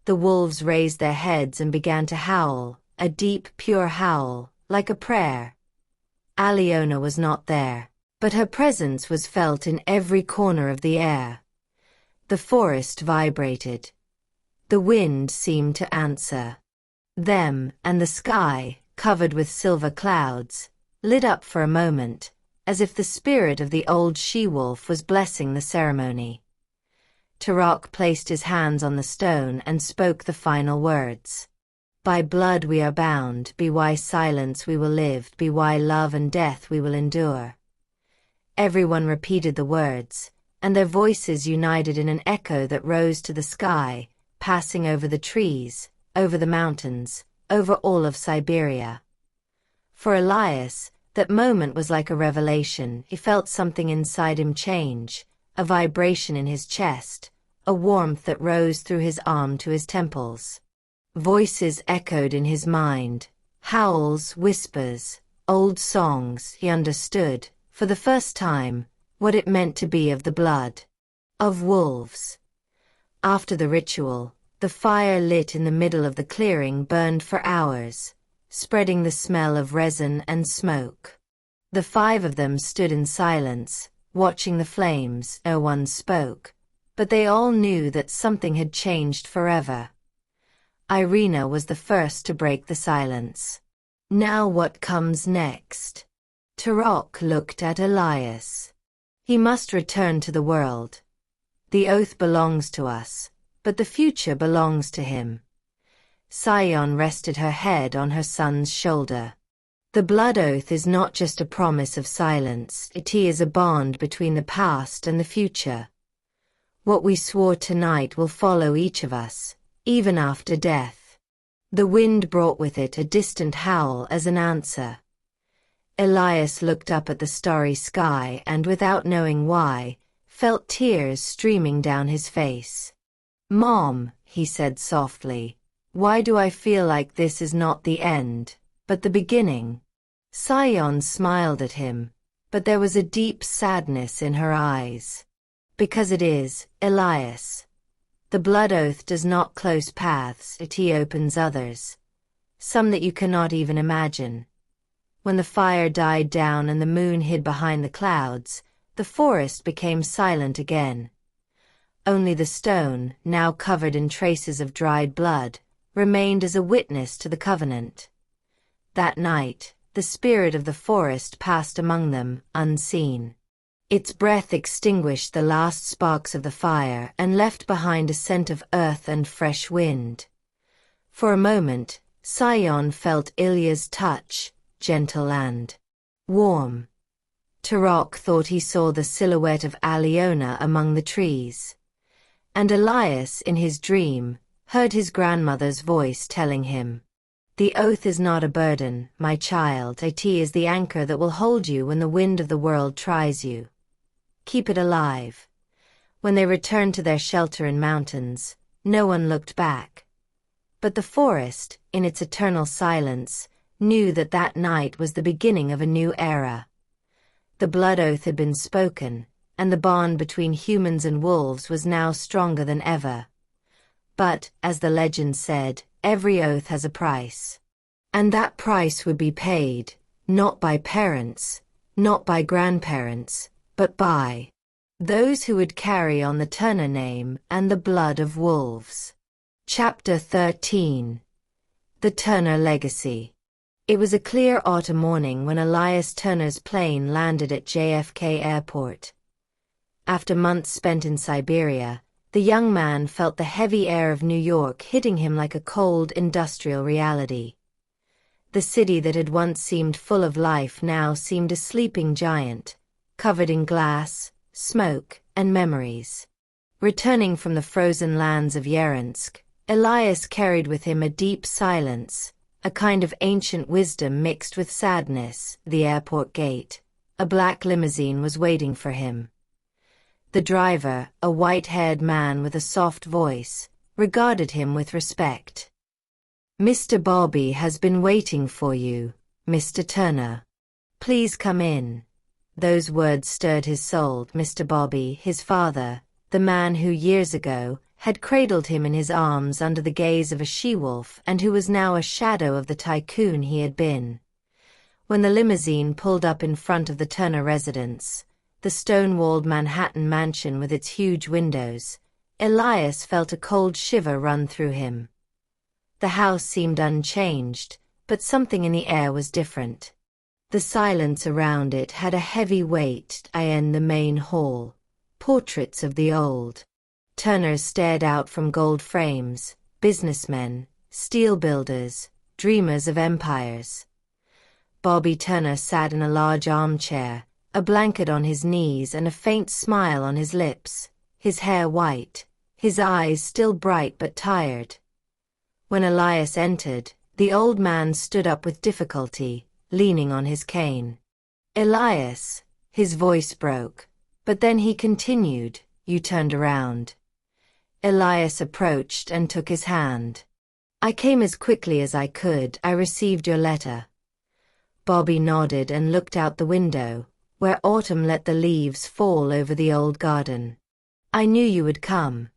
The wolves raised their heads and began to howl, a deep, pure howl, like a prayer. Aliona was not there, but her presence was felt in every corner of the air. The forest vibrated. The wind seemed to answer. Them and the sky, covered with silver clouds, lit up for a moment, as if the spirit of the old she-wolf was blessing the ceremony. Tarak placed his hands on the stone and spoke the final words. By blood we are bound, by silence we will live, by love and death we will endure. Everyone repeated the words, and their voices united in an echo that rose to the sky, passing over the trees, over the mountains, over all of Siberia. For Elias, that moment was like a revelation. He felt something inside him change, a vibration in his chest, a warmth that rose through his arm to his temples. Voices echoed in his mind, howls, whispers, old songs. He understood, for the first time, what it meant to be of the blood of wolves. After the ritual, the fire lit in the middle of the clearing burned for hours, spreading the smell of resin and smoke. The 5 of them stood in silence, watching the flames. No one spoke, but they all knew that something had changed forever. Irina was the first to break the silence. Now what comes next? Tarak looked at Elias. He must return to the world. The oath belongs to us, but the future belongs to him. 𝖂𝖑𝖋 rested her head on her son's shoulder. The blood oath is not just a promise of silence, it is a bond between the past and the future. What we swore tonight will follow each of us, even after death. The wind brought with it a distant howl as an answer. Elias looked up at the starry sky and, without knowing why, felt tears streaming down his face. Mom, he said softly, why do I feel like this is not the end, but the beginning? 𝖂𝖑𝖋 smiled at him, but there was a deep sadness in her eyes. Because it is, Elias. The blood oath does not close paths, it opens others. Some that you cannot even imagine. When the fire died down and the moon hid behind the clouds, the forest became silent again. Only the stone, now covered in traces of dried blood, remained as a witness to the covenant. That night, the spirit of the forest passed among them, unseen. Its breath extinguished the last sparks of the fire and left behind a scent of earth and fresh wind. For a moment, 𝖂𝖑𝖋 felt Ilya's touch, gentle and warm. Tarak thought he saw the silhouette of Aliona among the trees. And Elias, in his dream, heard his grandmother's voice telling him, "The oath is not a burden, my child. It is the anchor that will hold you when the wind of the world tries you. Keep it alive." When they returned to their shelter in mountains, no one looked back. But the forest, in its eternal silence, knew that that night was the beginning of a new era. The blood oath had been spoken, and the bond between humans and wolves was now stronger than ever. But, as the legend said, every oath has a price. And that price would be paid, not by parents, not by grandparents, but by those who would carry on the Turner name and the blood of wolves. Chapter 13. The Turner Legacy. It was a clear autumn morning when Elias Turner's plane landed at JFK Airport. After months spent in Siberia, the young man felt the heavy air of New York hitting him like a cold industrial reality. The city that had once seemed full of life now seemed a sleeping giant, covered in glass, smoke, and memories. Returning from the frozen lands of 𝖂𝖔𝖋, Elias carried with him a deep silence, a kind of ancient wisdom mixed with sadness. The airport gate, a black limousine was waiting for him. The driver, a white-haired man with a soft voice, regarded him with respect. "Mr. Bobby has been waiting for you, Mr. Turner. Please come in." Those words stirred his soul. Mr. Bobby, his father, the man who years ago had cradled him in his arms under the gaze of a she-wolf and who was now a shadow of the tycoon he had been. When the limousine pulled up in front of the Turner residence, the stone-walled Manhattan mansion with its huge windows, Elias felt a cold shiver run through him. The house seemed unchanged, but something in the air was different. The silence around it had a heavy weight. In the main hall, portraits of the old Turners stared out from gold frames, businessmen, steel builders, dreamers of empires. Bobby Turner sat in a large armchair, a blanket on his knees and a faint smile on his lips, his hair white, his eyes still bright but tired. When Elias entered, the old man stood up with difficulty, leaning on his cane. "Elias," his voice broke, but then he continued, "You turned around." Elias approached and took his hand. "I came as quickly as I could. I received your letter." Bobby nodded and looked out the window, where autumn let the leaves fall over the old garden. "I knew you would come.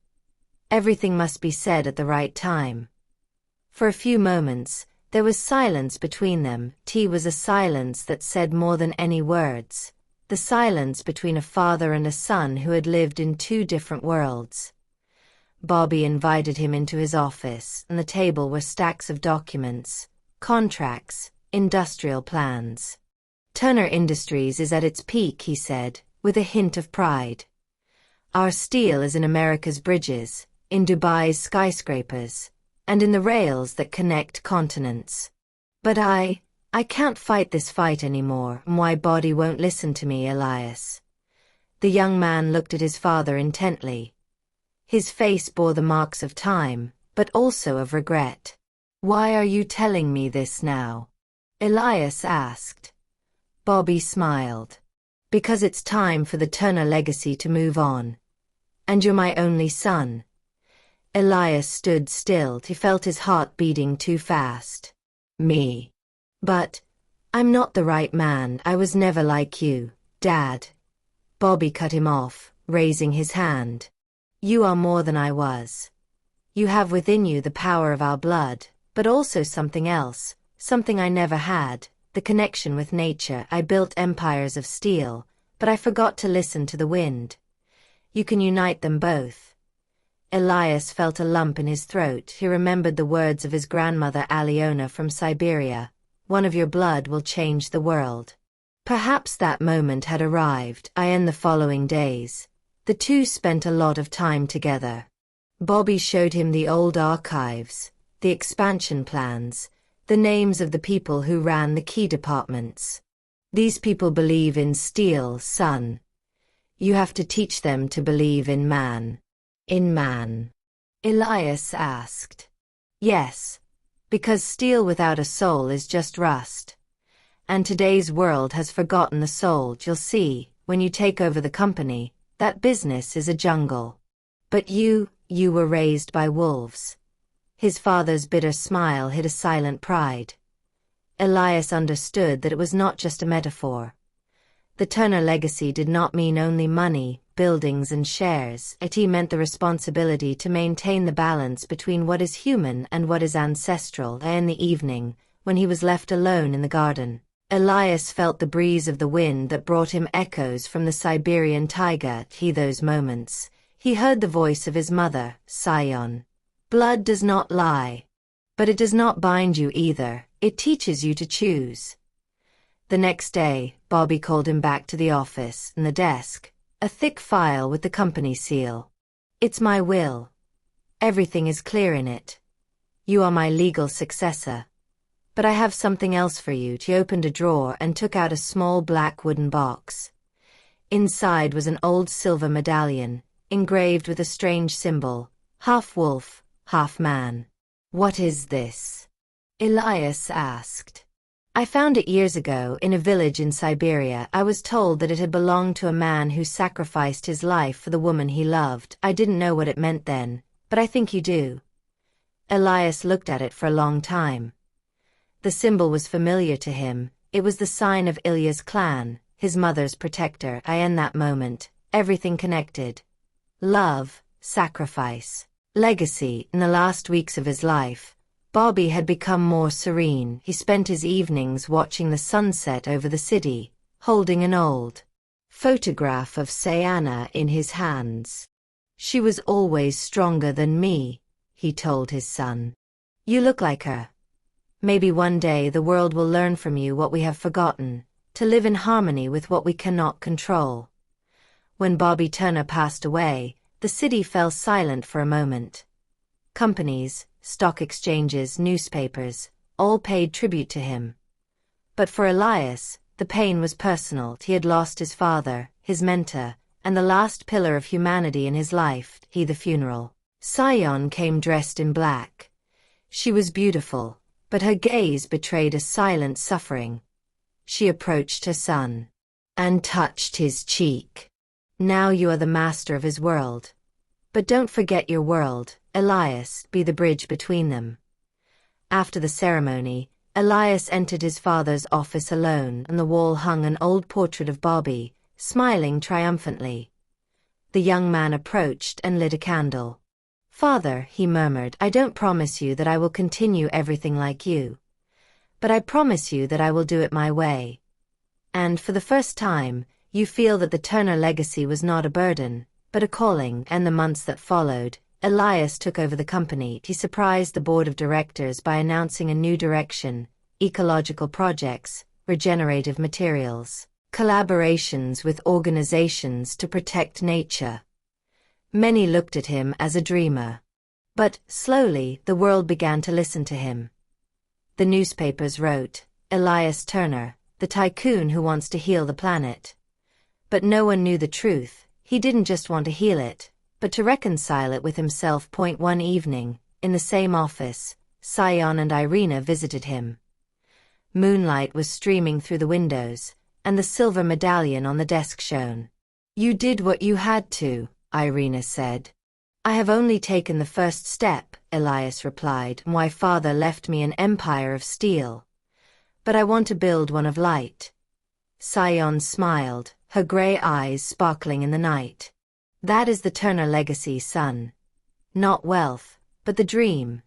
Everything must be said at the right time." For a few moments, there was silence between them. It was a silence that said more than any words, the silence between a father and a son who had lived in two different worlds. Bobby invited him into his office, and the table were stacks of documents, contracts, industrial plans. "Turner Industries is at its peak," he said, with a hint of pride. "Our steel is in America's bridges, in Dubai's skyscrapers, and in the rails that connect continents. But I can't fight this fight anymore. My body won't listen to me, Elias." The young man looked at his father intently. His face bore the marks of time, but also of regret. "Why are you telling me this now?" Elias asked. Bobby smiled. "Because it's time for the Turner legacy to move on. And you're my only son." Elias stood still. He felt his heart beating too fast. "Me? But I'm not the right man. I was never like you, Dad." Bobby cut him off, raising his hand. "You are more than I was. You have within you the power of our blood, but also something else, something I never had, the connection with nature. I built empires of steel, but I forgot to listen to the wind. You can unite them both." Elias felt a lump in his throat. He remembered the words of his grandmother Aliona from Siberia, "One of your blood will change the world." Perhaps that moment had arrived. In the following days, the two spent a lot of time together. Bobby showed him the old archives, the expansion plans, the names of the people who ran the key departments. "These people believe in steel, son. You have to teach them to believe in man." "In man?" Elias asked. "Yes, because steel without a soul is just rust. And today's world has forgotten the soul. You'll see, when you take over the company, that business is a jungle. But you were raised by wolves." His father's bitter smile hid a silent pride. Elias understood that it was not just a metaphor. The Turner legacy did not mean only money, buildings and shares. It meant the responsibility to maintain the balance between what is human and what is ancestral. In the evening, when he was left alone in the garden, Elias felt the breeze of the wind that brought him echoes from the Siberian taiga. Those moments, he heard the voice of his mother, 𝖂𝖑𝖋. Blood does not lie. But it does not bind you either, it teaches you to choose. The next day, Bobby called him back to the office, and the desk, a thick file with the company seal. It's my will. Everything is clear in it. You are my legal successor. But I have something else for you. He opened a drawer and took out a small black wooden box. Inside was an old silver medallion, engraved with a strange symbol, half wolf, half man. What is this? Elias asked. I found it years ago in a village in Siberia. I was told that it had belonged to a man who sacrificed his life for the woman he loved. I didn't know what it meant then, but I think you do. Elias looked at it for a long time. The symbol was familiar to him. It was the sign of Ilya's clan, his mother's protector. In that moment, everything connected. Love, sacrifice, legacy. In the last weeks of his life, Bobby had become more serene. He spent his evenings watching the sunset over the city, holding an old photograph of 𝖂𝖑𝖋 in his hands. She was always stronger than me, he told his son. You look like her. Maybe one day the world will learn from you what we have forgotten, to live in harmony with what we cannot control. When Bobby Turner passed away, the city fell silent for a moment. Companies, stock exchanges, newspapers, all paid tribute to him. But for Elias, the pain was personal. He had lost his father, his mentor, and the last pillar of humanity in his life. The funeral. 𝖂𝖑𝖋 came dressed in black. She was beautiful, but her gaze betrayed a silent suffering. She approached her son and touched his cheek. Now you are the master of his world. But don't forget your world, Elias. Be the bridge between them. After the ceremony, Elias entered his father's office alone. On the wall hung an old portrait of Bobby, smiling triumphantly. The young man approached and lit a candle. Father, he murmured, I don't promise you that I will continue everything like you. But I promise you that I will do it my way. And for the first time, you feel that the Turner legacy was not a burden, but a calling. And the months that followed, Elias took over the company. He surprised the board of directors by announcing a new direction, ecological projects, regenerative materials, collaborations with organizations to protect nature. Many looked at him as a dreamer. But, slowly, the world began to listen to him. The newspapers wrote, Elias Turner, the tycoon who wants to heal the planet. But no one knew the truth. He didn't just want to heal it, but to reconcile it with himself. One evening, in the same office, 𝖂𝖑𝖋 and Irina visited him. Moonlight was streaming through the windows, and the silver medallion on the desk shone. You did what you had to, Irina said. I have only taken the first step, Elias replied. My father left me an empire of steel. But I want to build one of light. 𝖂𝖑𝖋 smiled, her grey eyes sparkling in the night. That is the Turner legacy, son. Not wealth, but the dream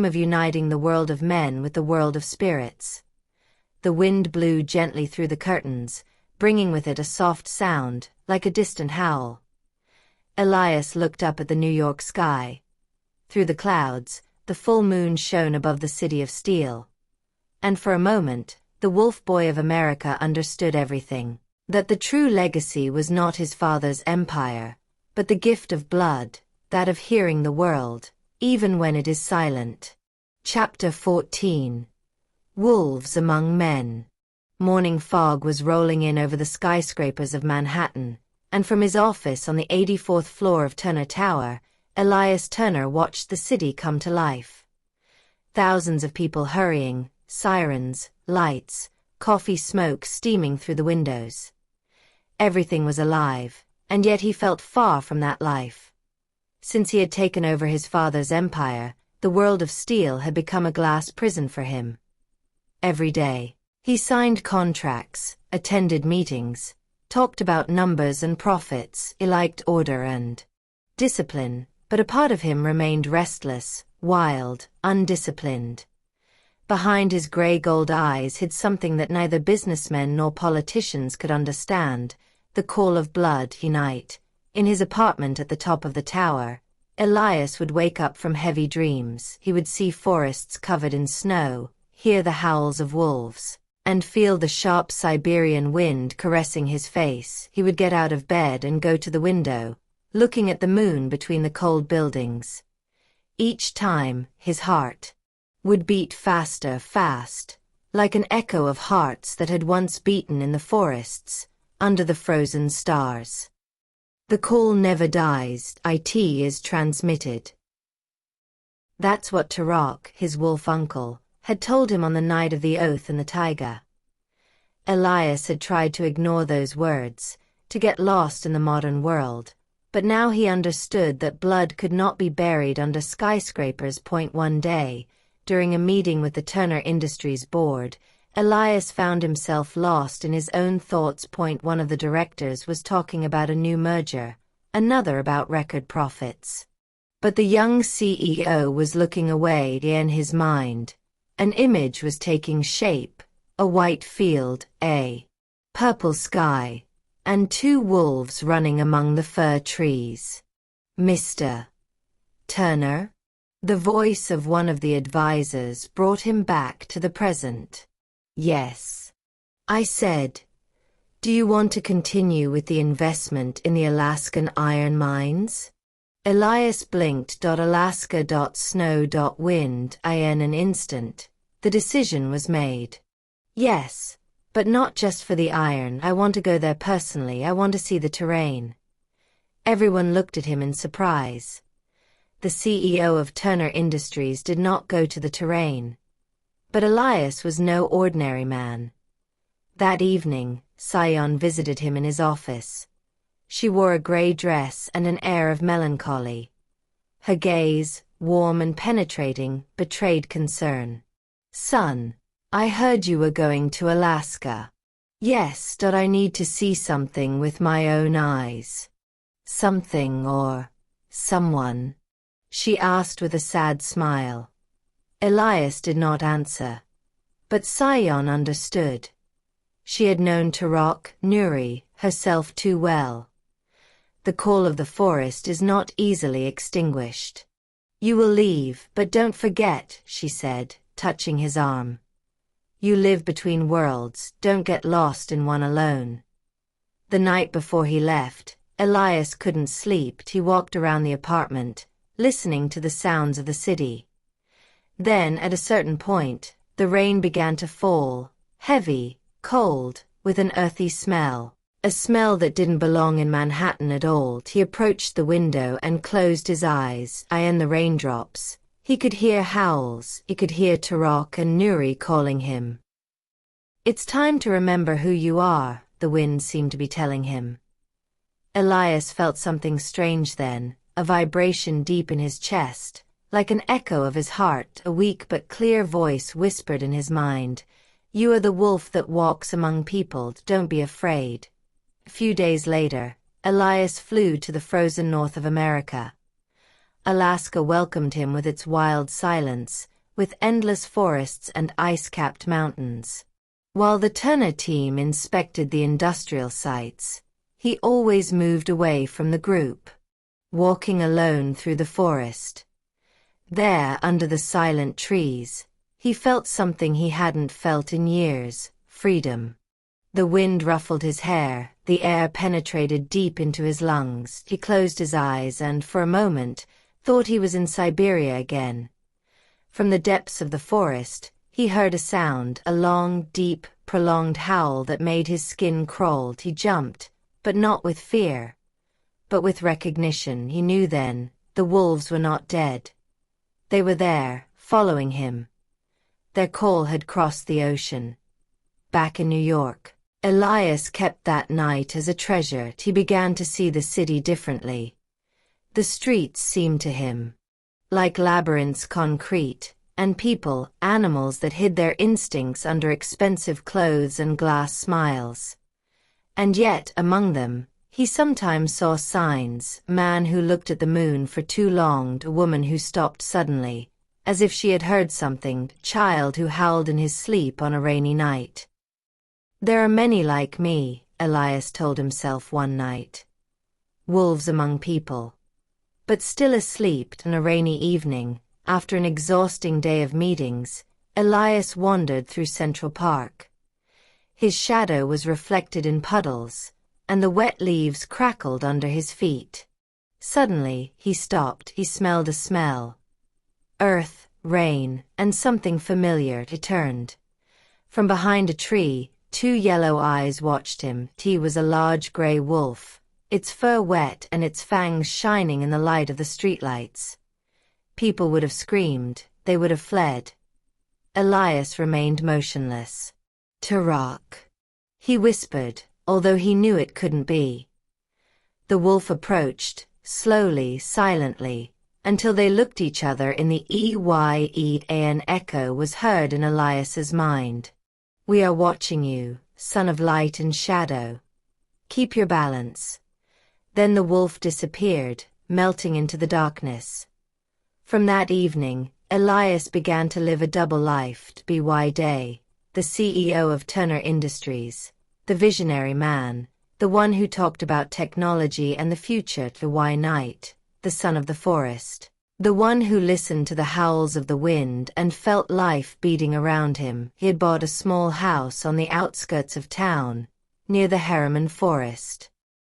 of uniting the world of men with the world of spirits. The wind blew gently through the curtains, bringing with it a soft sound, like a distant howl. Elias looked up at the New York sky. Through the clouds, the full moon shone above the city of steel. And for a moment, the wolf boy of America understood everything. That the true legacy was not his father's empire, but the gift of blood, that of hearing the world, even when it is silent. Chapter 14. Wolves Among Men. Morning fog was rolling in over the skyscrapers of Manhattan, and from his office on the 84th floor of Turner Tower, Elias Turner watched the city come to life. Thousands of people hurrying, sirens, lights, coffee smoke steaming through the windows. Everything was alive, and yet he felt far from that life. Since he had taken over his father's empire, the world of steel had become a glass prison for him. Every day, he signed contracts, attended meetings, talked about numbers and profits. He liked order and discipline, but a part of him remained restless, wild, undisciplined. Behind his gray-gold eyes hid something that neither businessmen nor politicians could understand, the call of blood. Night, in his apartment at the top of the tower, Elias would wake up from heavy dreams. He would see forests covered in snow, hear the howls of wolves, and feel the sharp Siberian wind caressing his face. He would get out of bed and go to the window, looking at the moon between the cold buildings. Each time, his heart would beat faster, fast, like an echo of hearts that had once beaten in the forests, under the frozen stars. The call never dies, it is transmitted. That's what Tarak, his wolf uncle, had told him on the night of the oath in the taiga. Elias had tried to ignore those words, to get lost in the modern world, but now he understood that blood could not be buried under skyscrapers. One day, during a meeting with the Turner Industries board, Elias found himself lost in his own thoughts. One of the directors was talking about a new merger, another about record profits. But the young CEO was looking away. In his mind, an image was taking shape, a white field, a purple sky, and two wolves running among the fir trees. Mr. Turner? The voice of one of the advisors brought him back to the present. Yes. I said, do you want to continue with the investment in the Alaskan iron mines? Elias blinked. Alaska.snow.wind. In an instant, the decision was made. Yes, but not just for the iron. I want to go there personally. I want to see the terrain. Everyone looked at him in surprise. The CEO of Turner Industries did not go to the terrain. But Elias was no ordinary man. That evening, 𝖂𝖑𝖋 visited him in his office. She wore a gray dress and an air of melancholy. Her gaze, warm and penetrating, betrayed concern. Son, I heard you were going to Alaska. Yes, I need to see something with my own eyes. Something or someone? She asked with a sad smile. Elias did not answer. But 𝖂𝖑𝖋 understood. She had known 𝕭𝖃 herself too well. The call of the forest is not easily extinguished. You will leave, but don't forget, she said, touching his arm. You live between worlds, don't get lost in one alone. The night before he left, Elias couldn't sleep. He walked around the apartment, listening to the sounds of the city. Then, at a certain point, the rain began to fall, heavy, cold, with an earthy smell, a smell that didn't belong in Manhattan at all. He approached the window and closed his eyes. In the raindrops, he could hear howls. He could hear 𝕭𝖃 calling him. It's time to remember who you are, the wind seemed to be telling him. Elias felt something strange then, a vibration deep in his chest, like an echo of his heart. A weak but clear voice whispered in his mind, you are the wolf that walks among people, don't be afraid. A few days later, Elias flew to the frozen north of America. Alaska welcomed him with its wild silence, with endless forests and ice-capped mountains. While the Turner team inspected the industrial sites, he always moved away from the group, walking alone through the forest. There, under the silent trees, he felt something he hadn't felt in years, freedom. The wind ruffled his hair, the air penetrated deep into his lungs. He closed his eyes and, for a moment, thought he was in Siberia again. From the depths of the forest, he heard a sound, a long, deep, prolonged howl that made his skin crawl. He jumped, but not with fear, but with recognition. He knew then, the wolves were not dead. They were there, following him. Their call had crossed the ocean. Back in New York, Elias kept that night as a treasure. He began to see the city differently. The streets seemed to him like labyrinths, concrete, and people, animals that hid their instincts under expensive clothes and glass smiles. And yet, among them, he sometimes saw signs: a man who looked at the moon for too long, a woman who stopped suddenly, as if she had heard something, a child who howled in his sleep on a rainy night. There are many like me, Elias told himself one night. Wolves among people. But still asleep on a rainy evening, after an exhausting day of meetings, Elias wandered through Central Park. His shadow was reflected in puddles, and the wet leaves crackled under his feet. Suddenly, he stopped. He smelled a smell. Earth, rain, and something familiar. He turned. From behind a tree, two yellow eyes watched him. He was a large gray wolf, its fur wet and its fangs shining in the light of the streetlights. People would have screamed, they would have fled. Elias remained motionless. "Tarak," he whispered, although he knew it couldn't be. The wolf approached, slowly, silently, until they looked each other in the 𝖂𝖔𝖗𝖊𝖗 echo was heard in Elias's mind. "We are watching you, son of light and shadow. Keep your balance." Then the wolf disappeared, melting into the darkness. From that evening, Elias began to live a double life. 𝖂𝖔𝖗𝖊𝖗, the CEO of Turner Industries, the visionary man, the one who talked about technology and the future; 𝖂𝖔𝖃, the son of the forest, the one who listened to the howls of the wind and felt life beating around him. He had bought a small house on the outskirts of town, near the 𝖭𝖺 forest.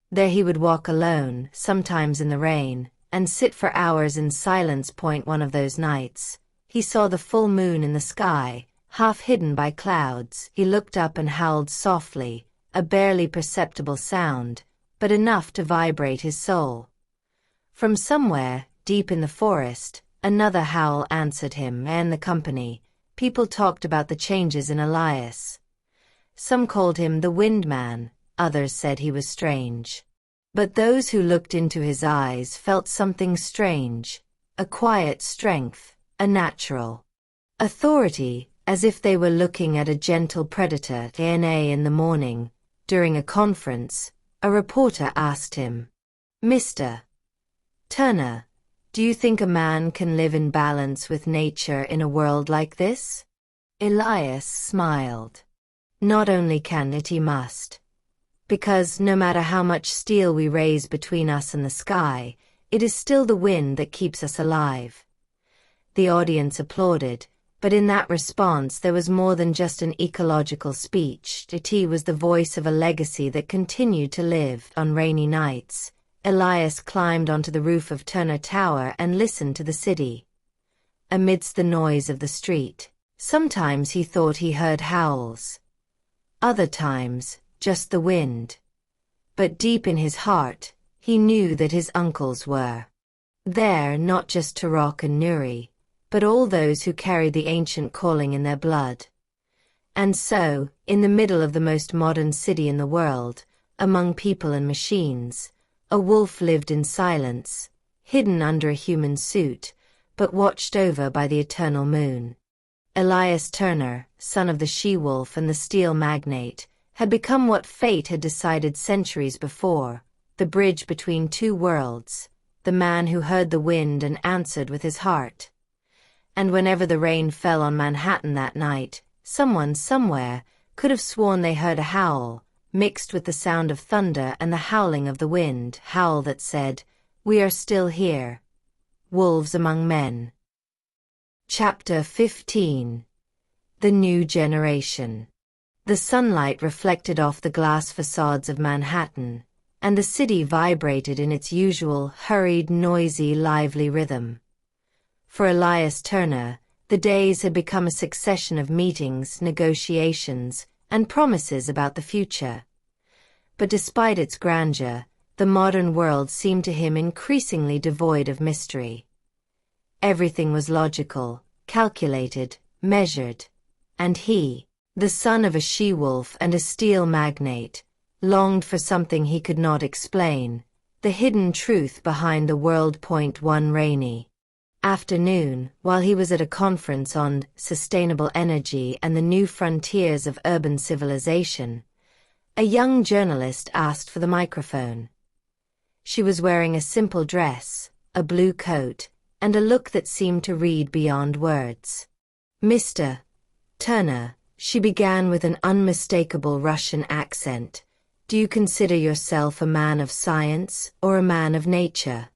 There he would walk alone, sometimes in the rain, and sit for hours in silence. One of those nights, he saw the full moon in the sky, half hidden by clouds. He looked up and howled softly, a barely perceptible sound, but enough to vibrate his soul. From somewhere, deep in the forest, another howl answered him, and the company. People talked about the changes in Elias. Some called him the Wind Man, others said he was strange. But those who looked into his eyes felt something strange, a quiet strength, a natural authority, as if they were looking at a gentle predator. In the morning, during a conference, a reporter asked him, "Mr. Turner, do you think a man can live in balance with nature in a world like this?" Elias smiled. "Not only can it, he must. Because no matter how much steel we raise between us and the sky, it is still the wind that keeps us alive." The audience applauded, but in that response there was more than just an ecological speech. It was the voice of a legacy that continued to live. On rainy nights, Elias climbed onto the roof of Turner Tower and listened to the city. Amidst the noise of the street, sometimes he thought he heard howls. Other times, just the wind. But deep in his heart, he knew that his uncles were there, not just Tarak and Nuri, but all those who carried the ancient calling in their blood. And so, in the middle of the most modern city in the world, among people and machines, a wolf lived in silence, hidden under a human suit, but watched over by the eternal moon. Elias Turner, son of the she-wolf and the steel magnate, had become what fate had decided centuries before, the bridge between two worlds, the man who heard the wind and answered with his heart. And whenever the rain fell on Manhattan that night, someone somewhere could have sworn they heard a howl, mixed with the sound of thunder and the howling of the wind, howl that said, "We are still here." Wolves among men. Chapter 15. The New Generation. The sunlight reflected off the glass facades of Manhattan, and the city vibrated in its usual hurried, noisy, lively rhythm. For Elias Turner, the days had become a succession of meetings, negotiations, and promises about the future. But despite its grandeur, the modern world seemed to him increasingly devoid of mystery. Everything was logical, calculated, measured, and he, the son of a she-wolf and a steel magnate, longed for something he could not explain, the hidden truth behind the world. One rainy afternoon, while he was at a conference on sustainable energy and the new frontiers of urban civilization, A young journalist asked for the microphone. She was wearing a simple dress, a blue coat, and a look that seemed to read beyond words. "Mr. Turner," she began with an unmistakable Russian accent, "do you consider yourself a man of science or a man of nature?"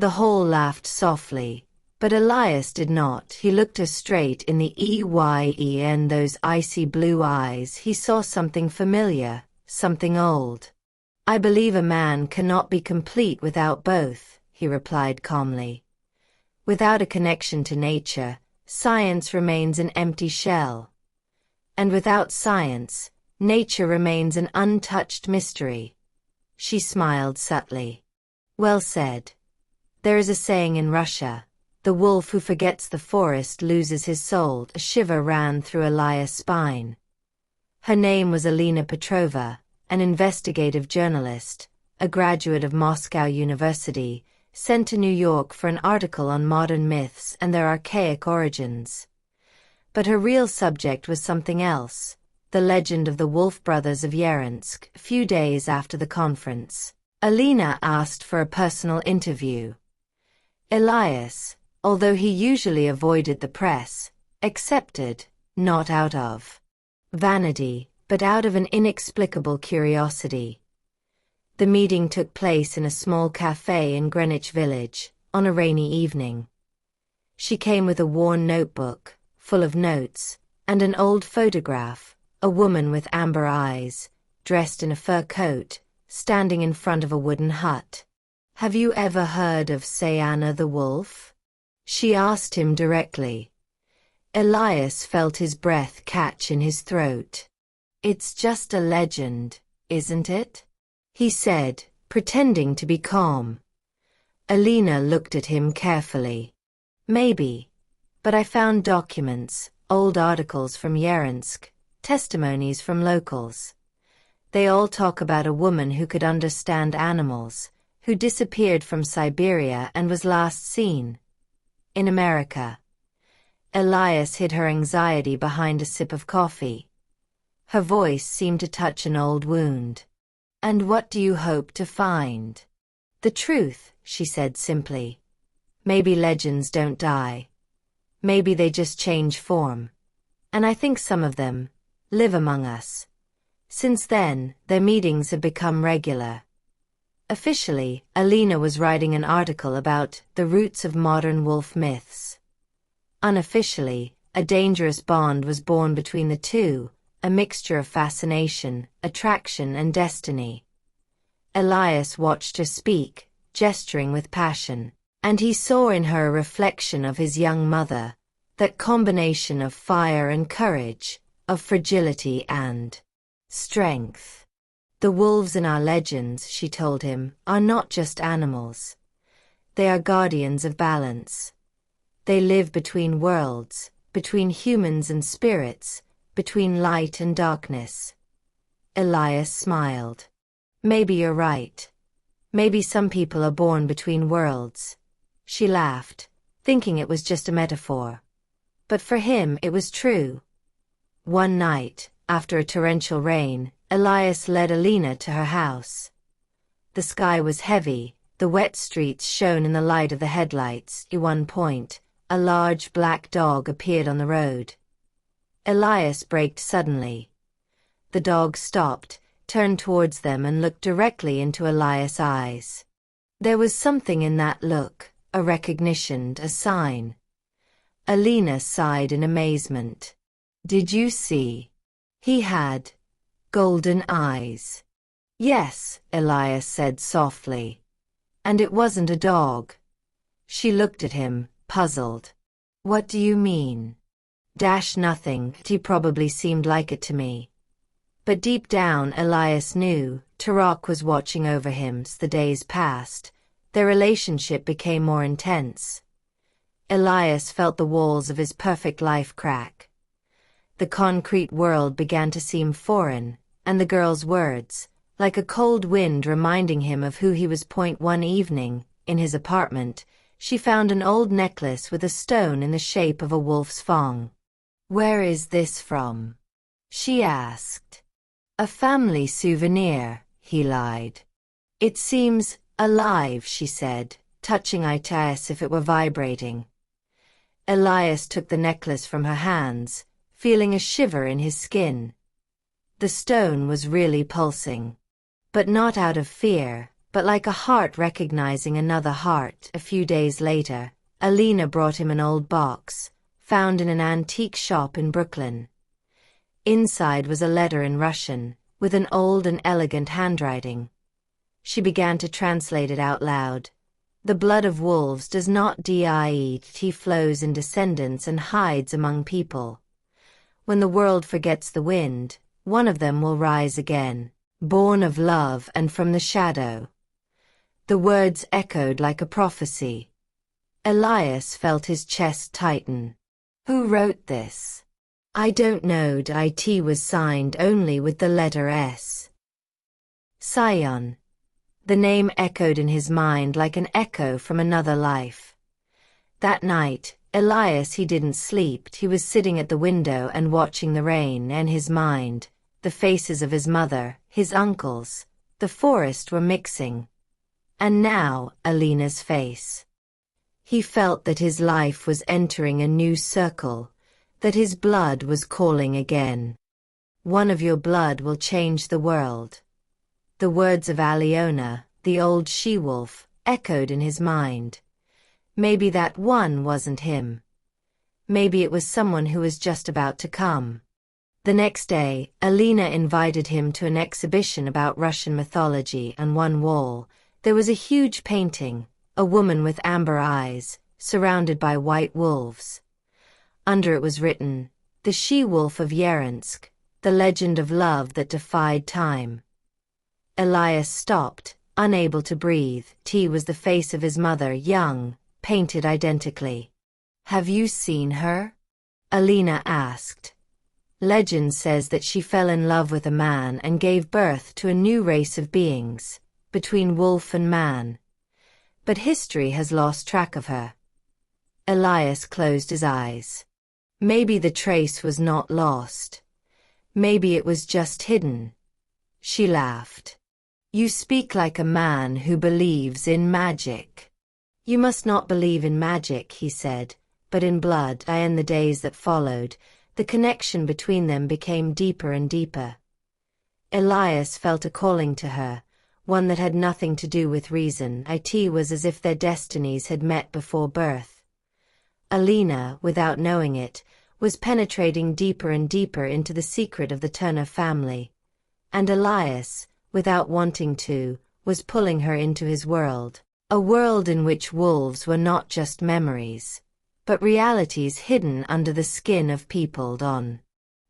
The whole laughed softly, but Elias did not. He looked her straight in the eyes, and those icy blue eyes. He saw something familiar, something old. "I believe a man cannot be complete without both," he replied calmly. "Without a connection to nature, science remains an empty shell. And without science, nature remains an untouched mystery." She smiled subtly. "Well said. There is a saying in Russia, 'The wolf who forgets the forest loses his soul.'" A shiver ran through Elias' spine. Her name was Elena Petrova, an investigative journalist, a graduate of Moscow University, sent to New York for an article on modern myths and their archaic origins. But her real subject was something else, the legend of the Wolf Brothers of Yerensk. A few days after the conference, Elena asked for a personal interview. Elias, although he usually avoided the press, accepted, not out of vanity, but out of an inexplicable curiosity. The meeting took place in a small cafe in Greenwich Village, on a rainy evening. She came with a worn notebook, full of notes, and an old photograph, a woman with amber eyes, dressed in a fur coat, standing in front of a wooden hut. "Have you ever heard of 𝖂𝖗 the wolf?" she asked him directly. Elias felt his breath catch in his throat. "It's just a legend, isn't it?" he said, pretending to be calm. Elena looked at him carefully. "Maybe. But I found documents, old articles from Yerensk, testimonies from locals. They all talk about a woman who could understand animals, who disappeared from Siberia and was last seen in America." Elias hid her anxiety behind a sip of coffee. Her voice seemed to touch an old wound. "And what do you hope to find?" "The truth," she said simply. "Maybe legends don't die. Maybe they just change form. And I think some of them live among us." Since then, their meetings have become regular. Officially, Elena was writing an article about the roots of modern wolf myths. Unofficially, a dangerous bond was born between the two, a mixture of fascination, attraction, and destiny. Elias watched her speak, gesturing with passion, and he saw in her a reflection of his young mother, that combination of fire and courage, of fragility and strength. "The wolves in our legends," she told him, "are not just animals. They are guardians of balance. They live between worlds, between humans and spirits, between light and darkness." Elias smiled. "Maybe you're right. Maybe some people are born between worlds." She laughed, thinking it was just a metaphor. But for him it was true. One night, after a torrential rain, Elias led Elena to her house. The sky was heavy, the wet streets shone in the light of the headlights. At one point, a large black dog appeared on the road. Elias braked suddenly. The dog stopped, turned towards them and looked directly into Elias' eyes. There was something in that look, a recognition, a sign. Elena sighed in amazement. "Did you see? He had golden eyes." "Yes," Elias said softly. "And it wasn't a dog." She looked at him, puzzled. "What do you mean?" Nothing. He probably seemed like it to me." But deep down Elias knew Tarak was watching over him. As the days passed, their relationship became more intense. Elias felt the walls of his perfect life crack. The concrete world began to seem foreign, and the girl's words, like a cold wind reminding him of who he was. One evening, in his apartment, she found an old necklace with a stone in the shape of a wolf's fang. "Where is this from?" she asked. "A family souvenir," he lied. "It seems alive," she said, touching it as if it were vibrating. Elias took the necklace from her hands, feeling a shiver in his skin. The stone was really pulsing. But not out of fear, but like a heart recognizing another heart. A few days later, Alina brought him an old box, found in an antique shop in Brooklyn. Inside was a letter in Russian, with an old and elegant handwriting. She began to translate it out loud. "The blood of wolves does not die. It flows in descendants and hides among people. When the world forgets the wind, one of them will rise again, born of love and from the shadow." The words echoed like a prophecy. Elias felt his chest tighten. Who wrote this? I don't know. It was signed only with the letter S. Sion. The name echoed in his mind like an echo from another life. That night, Elias he didn't sleep. He was sitting at the window and watching the rain, and his mind, the faces of his mother, his uncles, the forest were mixing. And now, Alina's face. He felt that his life was entering a new circle, that his blood was calling again. One of your blood will change the world. The words of Aliona, the old she-wolf, echoed in his mind. Maybe that one wasn't him. Maybe it was someone who was just about to come. The next day, Alina invited him to an exhibition about Russian mythology. On one wall, there was a huge painting, a woman with amber eyes, surrounded by white wolves. Under it was written, "The she-wolf of 𝖂𝖔𝖋, the legend of love that defied time." Elias stopped, unable to breathe. T was the face of his mother, young, painted identically. "Have you seen her?" Alina asked. Legend says that she fell in love with a man and gave birth to a new race of beings, between wolf and man. But history has lost track of her. Elias closed his eyes. Maybe the trace was not lost. Maybe it was just hidden. She laughed. "You speak like a man who believes in magic." "You must not believe in magic," he said, "but in blood." In the days that followed, the connection between them became deeper and deeper. Elias felt a calling to her, one that had nothing to do with reason. It was as if their destinies had met before birth. Alina, without knowing it, was penetrating deeper and deeper into the secret of the Turner family. And Elias, without wanting to, was pulling her into his world, a world in which wolves were not just memories, but realities hidden under the skin of people. On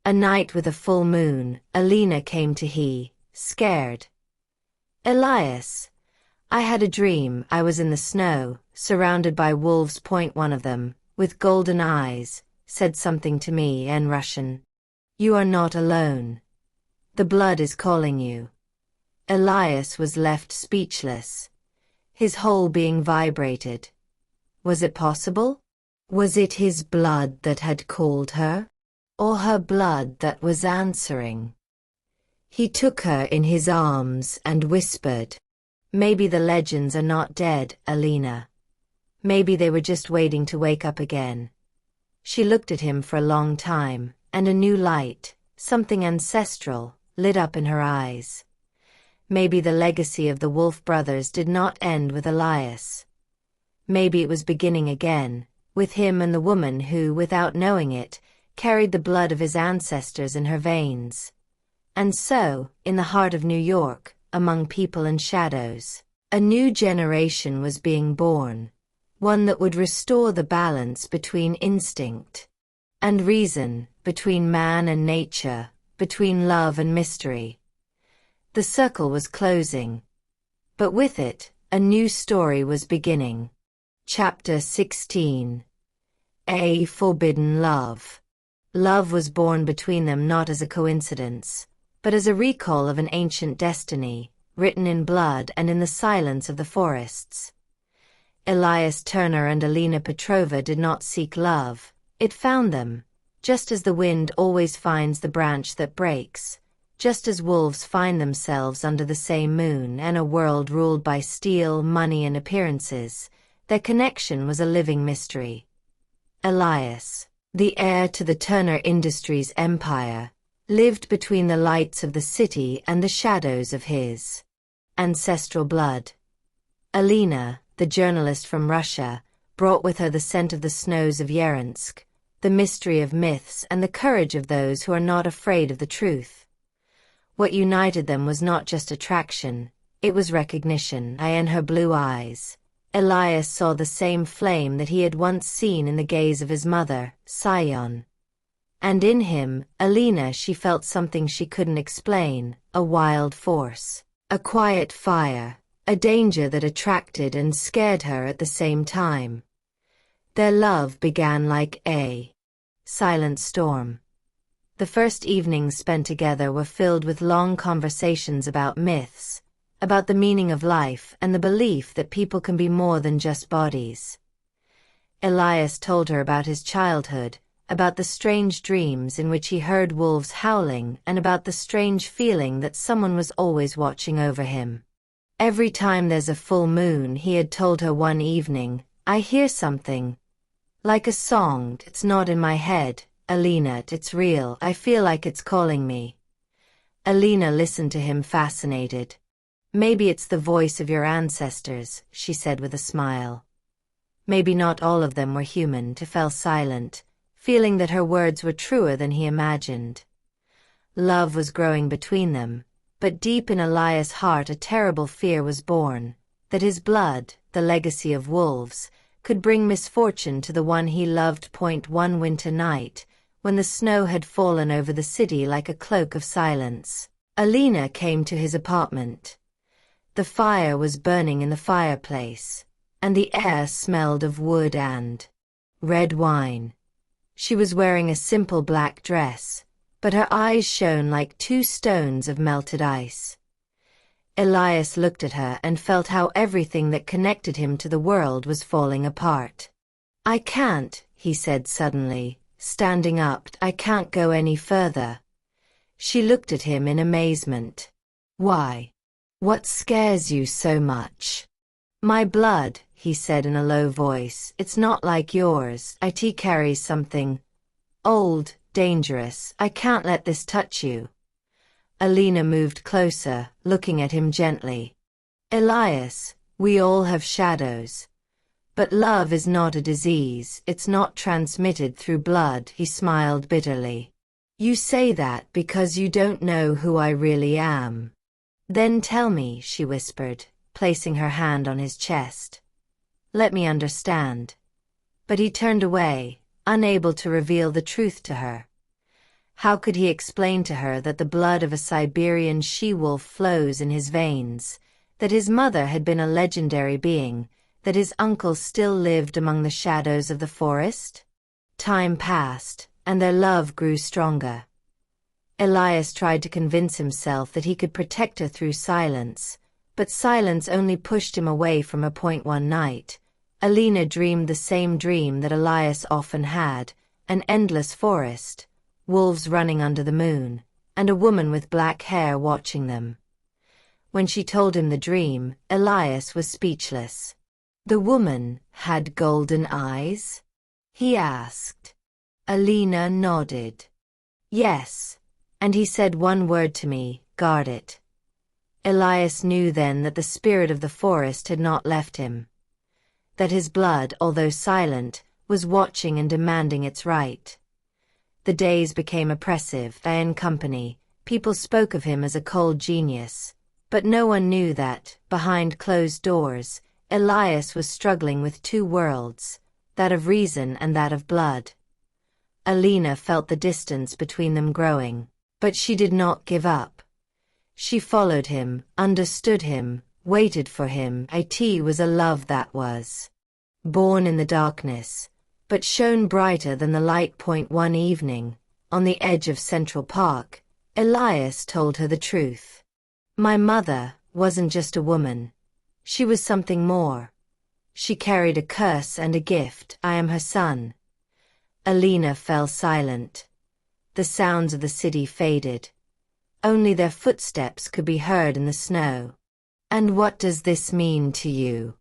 a night with a full moon, Alina came to He, scared. "Elias, I had a dream. I was in the snow, surrounded by wolves. One of them, with golden eyes, said something to me in Russian. You are not alone. The blood is calling you." Elias was left speechless. His whole being vibrated. Was it possible? Was it his blood that had called her? Or her blood that was answering? He took her in his arms and whispered, "Maybe the legends are not dead, Alina. Maybe they were just waiting to wake up again." She looked at him for a long time, and a new light, something ancestral, lit up in her eyes. Maybe the legacy of the Wolf brothers did not end with Elias. Maybe it was beginning again, with him and the woman who, without knowing it, carried the blood of his ancestors in her veins. And so, in the heart of New York, among people and shadows, a new generation was being born, one that would restore the balance between instinct and reason, between man and nature, between love and mystery. The circle was closing, but with it, a new story was beginning. Chapter 16. A Forbidden Love. Love was born between them not as a coincidence, but as a recall of an ancient destiny, written in blood and in the silence of the forests. Elias Turner and Alina Petrova did not seek love, it found them, just as the wind always finds the branch that breaks, just as wolves find themselves under the same moon and a world ruled by steel, money and appearances, their connection was a living mystery. Elias, the heir to the Turner Industries empire, lived between the lights of the city and the shadows of his ancestral blood. Alina, the journalist from Russia, brought with her the scent of the snows of 𝖂𝖗𝖔𝖋, the mystery of myths and the courage of those who are not afraid of the truth. What united them was not just attraction, it was recognition. In her blue eyes, Elias saw the same flame that he had once seen in the gaze of his mother, Sion. And in him, Alina, she felt something she couldn't explain, a wild force, a quiet fire, a danger that attracted and scared her at the same time. Their love began like a silent storm. The first evenings spent together were filled with long conversations about myths, about the meaning of life and the belief that people can be more than just bodies. Elias told her about his childhood, about the strange dreams in which he heard wolves howling, and about the strange feeling that someone was always watching over him. Every time there's a full moon, he had told her one evening, I hear something. Like a song, it's not in my head, Alina, it's real, I feel like it's calling me. Alina listened to him fascinated. Maybe it's the voice of your ancestors, she said with a smile. Maybe not all of them were human. He fell silent, feeling that her words were truer than he imagined. Love was growing between them, but deep in Elias' heart a terrible fear was born, that his blood, the legacy of wolves, could bring misfortune to the one he loved. One winter night, when the snow had fallen over the city like a cloak of silence, Alina came to his apartment. The fire was burning in the fireplace, and the air smelled of wood and red wine. She was wearing a simple black dress, but her eyes shone like two stones of melted ice. Elias looked at her and felt how everything that connected him to the world was falling apart. I can't, he said suddenly, standing up, I can't go any further. She looked at him in amazement. Why? What scares you so much? My blood, he said in a low voice, it's not like yours. It carries something old, dangerous. I can't let this touch you. Alina moved closer, looking at him gently. Elias, we all have shadows. But love is not a disease, it's not transmitted through blood. He smiled bitterly. You say that because you don't know who I really am. Then tell me, she whispered, placing her hand on his chest. Let me understand. But he turned away, unable to reveal the truth to her. How could he explain to her that the blood of a Siberian she-wolf flows in his veins, that his mother had been a legendary being, that his uncle still lived among the shadows of the forest? Time passed, and their love grew stronger. Elias tried to convince himself that he could protect her through silence, but silence only pushed him away from her. One night, Alina dreamed the same dream that Elias often had, an endless forest, wolves running under the moon, and a woman with black hair watching them. When she told him the dream, Elias was speechless. The woman had golden eyes? He asked. Alina nodded. Yes, and he said one word to me, guard it. Elias knew then that the spirit of the forest had not left him. That his blood, although silent, was watching and demanding its right. The days became oppressive. In company, people spoke of him as a cold genius, but no one knew that, behind closed doors, Elias was struggling with two worlds, that of reason and that of blood. Alina felt the distance between them growing, but she did not give up. She followed him, understood him, waited for him. It was a love that was born in the darkness, but shone brighter than the light. One evening, on the edge of Central Park, Elias told her the truth. My mother wasn't just a woman. She was something more. She carried a curse and a gift. I am her son. Alina fell silent. The sounds of the city faded. Only their footsteps could be heard in the snow. "And what does this mean to you?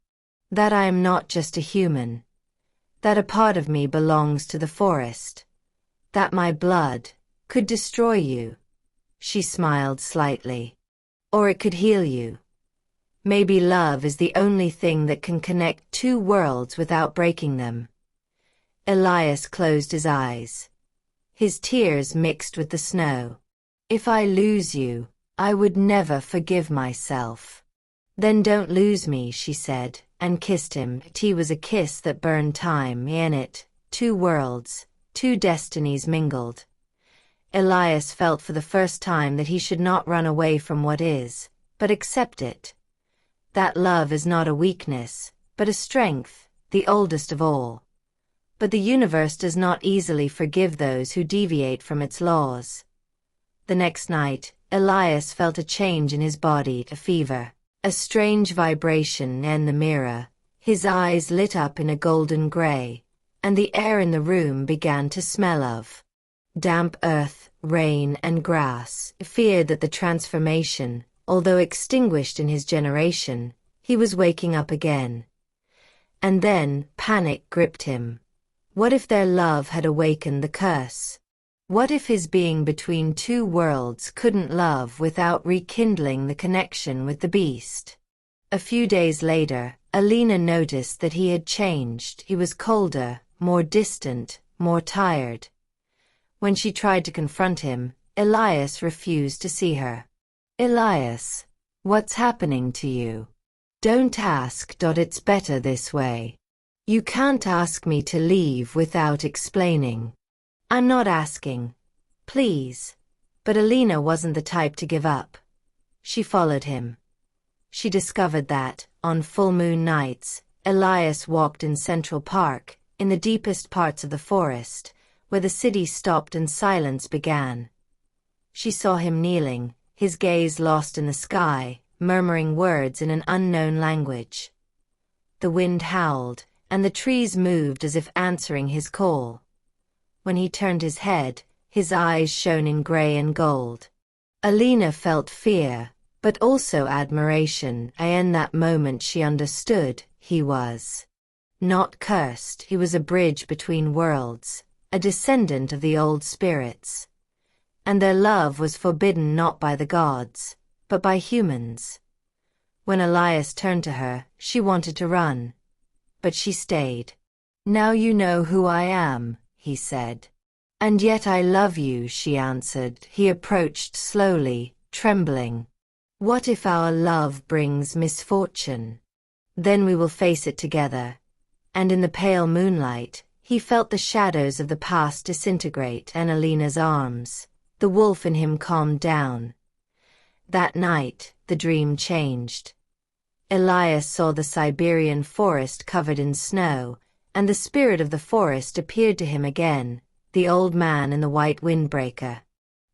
That I am not just a human. That a part of me belongs to the forest. That my blood could destroy you." She smiled slightly. "Or it could heal you. Maybe love is the only thing that can connect two worlds without breaking them." Elias closed his eyes. His tears mixed with the snow. "If I lose you, I would never forgive myself." "Then don't lose me," she said, and kissed him. It was a kiss that burned time in it. Two worlds, two destinies mingled. Elias felt for the first time that he should not run away from what is, but accept it. That love is not a weakness, but a strength, the oldest of all. But the universe does not easily forgive those who deviate from its laws. The next night, Elias felt a change in his body, a fever, a strange vibration in the mirror. His eyes lit up in a golden gray, and the air in the room began to smell of damp earth, rain, and grass. He feared that the transformation, although extinguished in his generation, he was waking up again. And then, panic gripped him. What if their love had awakened the curse? What if his being between two worlds couldn't love without rekindling the connection with the beast? A few days later, Alina noticed that he had changed. He was colder, more distant, more tired. When she tried to confront him, Elias refused to see her. "Elias, what's happening to you? Don't ask. It's better this way. You can't ask me to leave without explaining." "I'm not asking. Please." But Alina wasn't the type to give up. She followed him. She discovered that, on full moon nights, Elias walked in Central Park, in the deepest parts of the forest, where the city stopped and silence began. She saw him kneeling, his gaze lost in the sky, murmuring words in an unknown language. The wind howled, and the trees moved as if answering his call. When he turned his head, his eyes shone in gray and gold. Alina felt fear, but also admiration. In that moment she understood, he was not cursed. He was a bridge between worlds, a descendant of the old spirits. And their love was forbidden not by the gods, but by humans. When Elias turned to her, she wanted to run. But she stayed. "Now you know who I am," he said. "And yet I love you," she answered. He approached slowly, trembling. "What if our love brings misfortune? Then we will face it together." And in the pale moonlight, he felt the shadows of the past disintegrate in Alina's arms. The wolf in him calmed down. That night, the dream changed. Elias saw the Siberian forest covered in snow, and the spirit of the forest appeared to him again, the old man in the white windbreaker.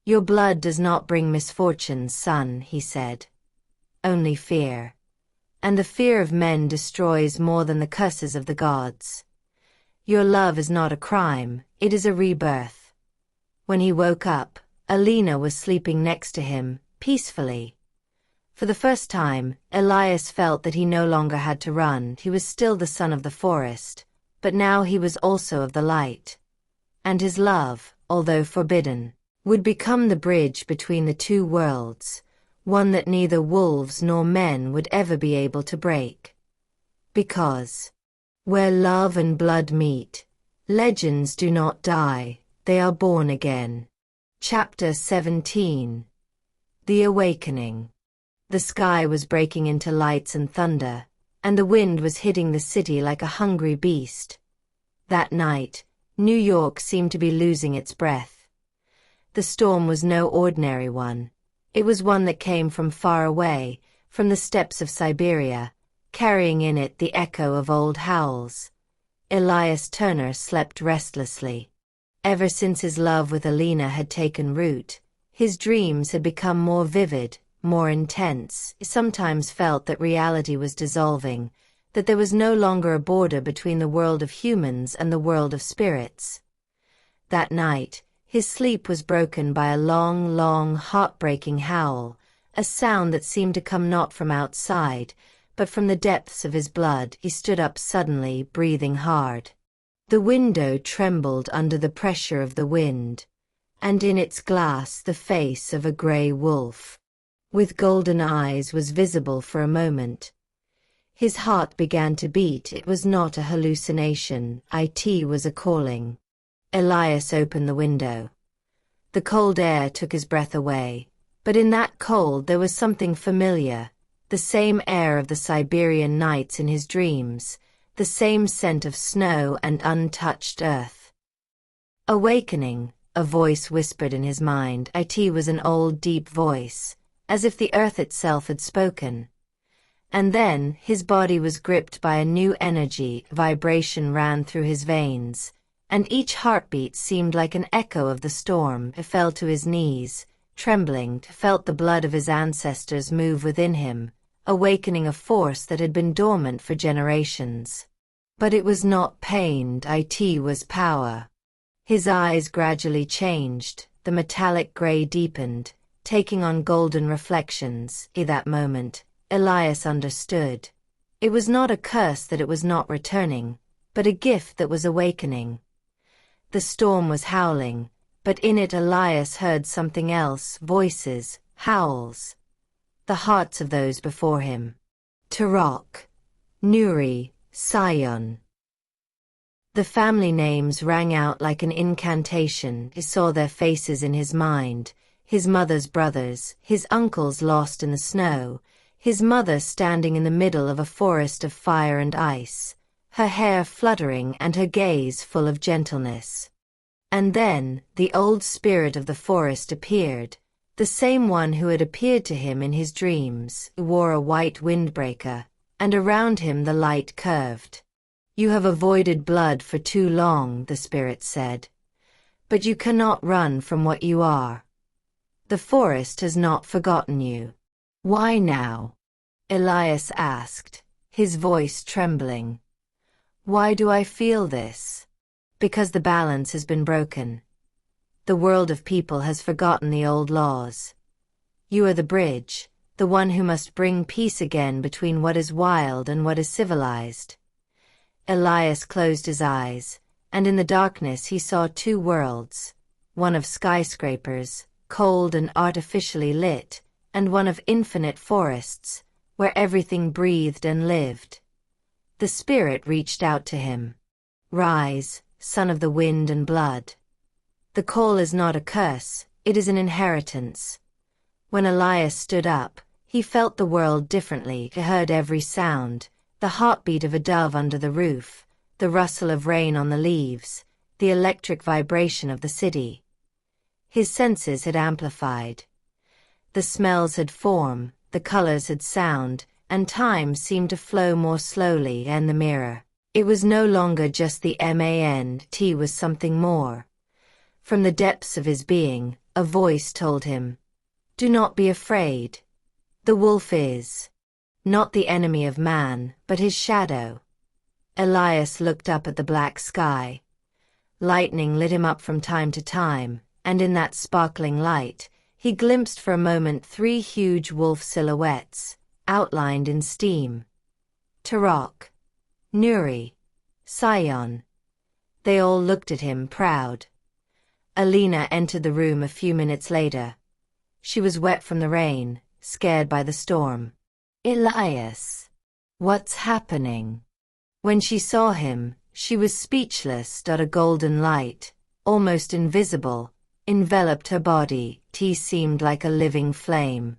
"Your blood does not bring misfortune, son," he said. "Only fear. And the fear of men destroys more than the curses of the gods. Your love is not a crime, it is a rebirth." When he woke up, Alina was sleeping next to him, peacefully. For the first time, Elias felt that he no longer had to run. He was still the son of the forest, but now he was also of the light. And his love, although forbidden, would become the bridge between the two worlds, one that neither wolves nor men would ever be able to break. Because where love and blood meet, legends do not die, they are born again. Chapter 17. The Awakening. The sky was breaking into lights and thunder, and the wind was hitting the city like a hungry beast. That night, New York seemed to be losing its breath. The storm was no ordinary one. It was one that came from far away, from the steppes of Siberia, carrying in it the echo of old howls. Elias Turner slept restlessly. Ever since his love with Alina had taken root, his dreams had become more vivid, more intense. He sometimes felt that reality was dissolving, that there was no longer a border between the world of humans and the world of spirits. That night, His sleep was broken by a long, heartbreaking howl, a sound that seemed to come not from outside, but from the depths of his blood. He stood up suddenly, breathing hard. The window trembled under the pressure of the wind, and in its glass the face of a grey wolf, with golden eyes, was visible for a moment. His heart began to beat. It was not a hallucination. It was a calling. Elias opened the window. The cold air took his breath away, but in that cold there was something familiar, the same air of the Siberian nights in his dreams, the same scent of snow and untouched earth. Awakening, a voice whispered in his mind. It was an old, deep voice, as if the earth itself had spoken. And then his body was gripped by a new energy. Vibration ran through his veins, and each heartbeat seemed like an echo of the storm. He fell to his knees, trembling, felt the blood of his ancestors move within him, awakening a force that had been dormant for generations. But it was not pain. It was power. His eyes gradually changed, the metallic gray deepened, taking on golden reflections. In that moment, Elias understood. It was not a curse that it was not returning, but a gift that was awakening. The storm was howling, but in it Elias heard something else: voices, howls, the hearts of those before him. Tarak, Nuri, Sion. The family names rang out like an incantation. He saw their faces in his mind, his mother's brothers, his uncles lost in the snow, his mother standing in the middle of a forest of fire and ice, her hair fluttering and her gaze full of gentleness. And then, the old spirit of the forest appeared, the same one who had appeared to him in his dreams. He wore a white windbreaker, and around him the light curved. "You have avoided blood for too long," the spirit said. "But you cannot run from what you are. The forest has not forgotten you." "Why now?" Elias asked, his voice trembling. "Why do I feel this?" "Because the balance has been broken. The world of people has forgotten the old laws. You are the bridge, the one who must bring peace again between what is wild and what is civilized." Elias closed his eyes, and in the darkness he saw two worlds, one of skyscrapers, cold and artificially lit, and one of infinite forests, where everything breathed and lived. The spirit reached out to him. "Rise, son of the wind and blood. The call is not a curse, it is an inheritance." When Elias stood up, he felt the world differently. He heard every sound, the heartbeat of a dove under the roof, the rustle of rain on the leaves, the electric vibration of the city. His senses had amplified. The smells had form, the colors had sound, and time seemed to flow more slowly. And the mirror, it was no longer just the man, it was something more. From the depths of his being, a voice told him, "Do not be afraid. The wolf is not the enemy of man, but his shadow." Elias looked up at the black sky. Lightning lit him up from time to time, and in that sparkling light, he glimpsed for a moment three huge wolf silhouettes, outlined in steam. Tarak, Nuri, Sion. They all looked at him, proud. Alina entered the room a few minutes later. She was wet from the rain, scared by the storm. "Elias, what's happening?" When she saw him, she was speechless. A golden light, almost invisible, enveloped her body. He seemed like a living flame.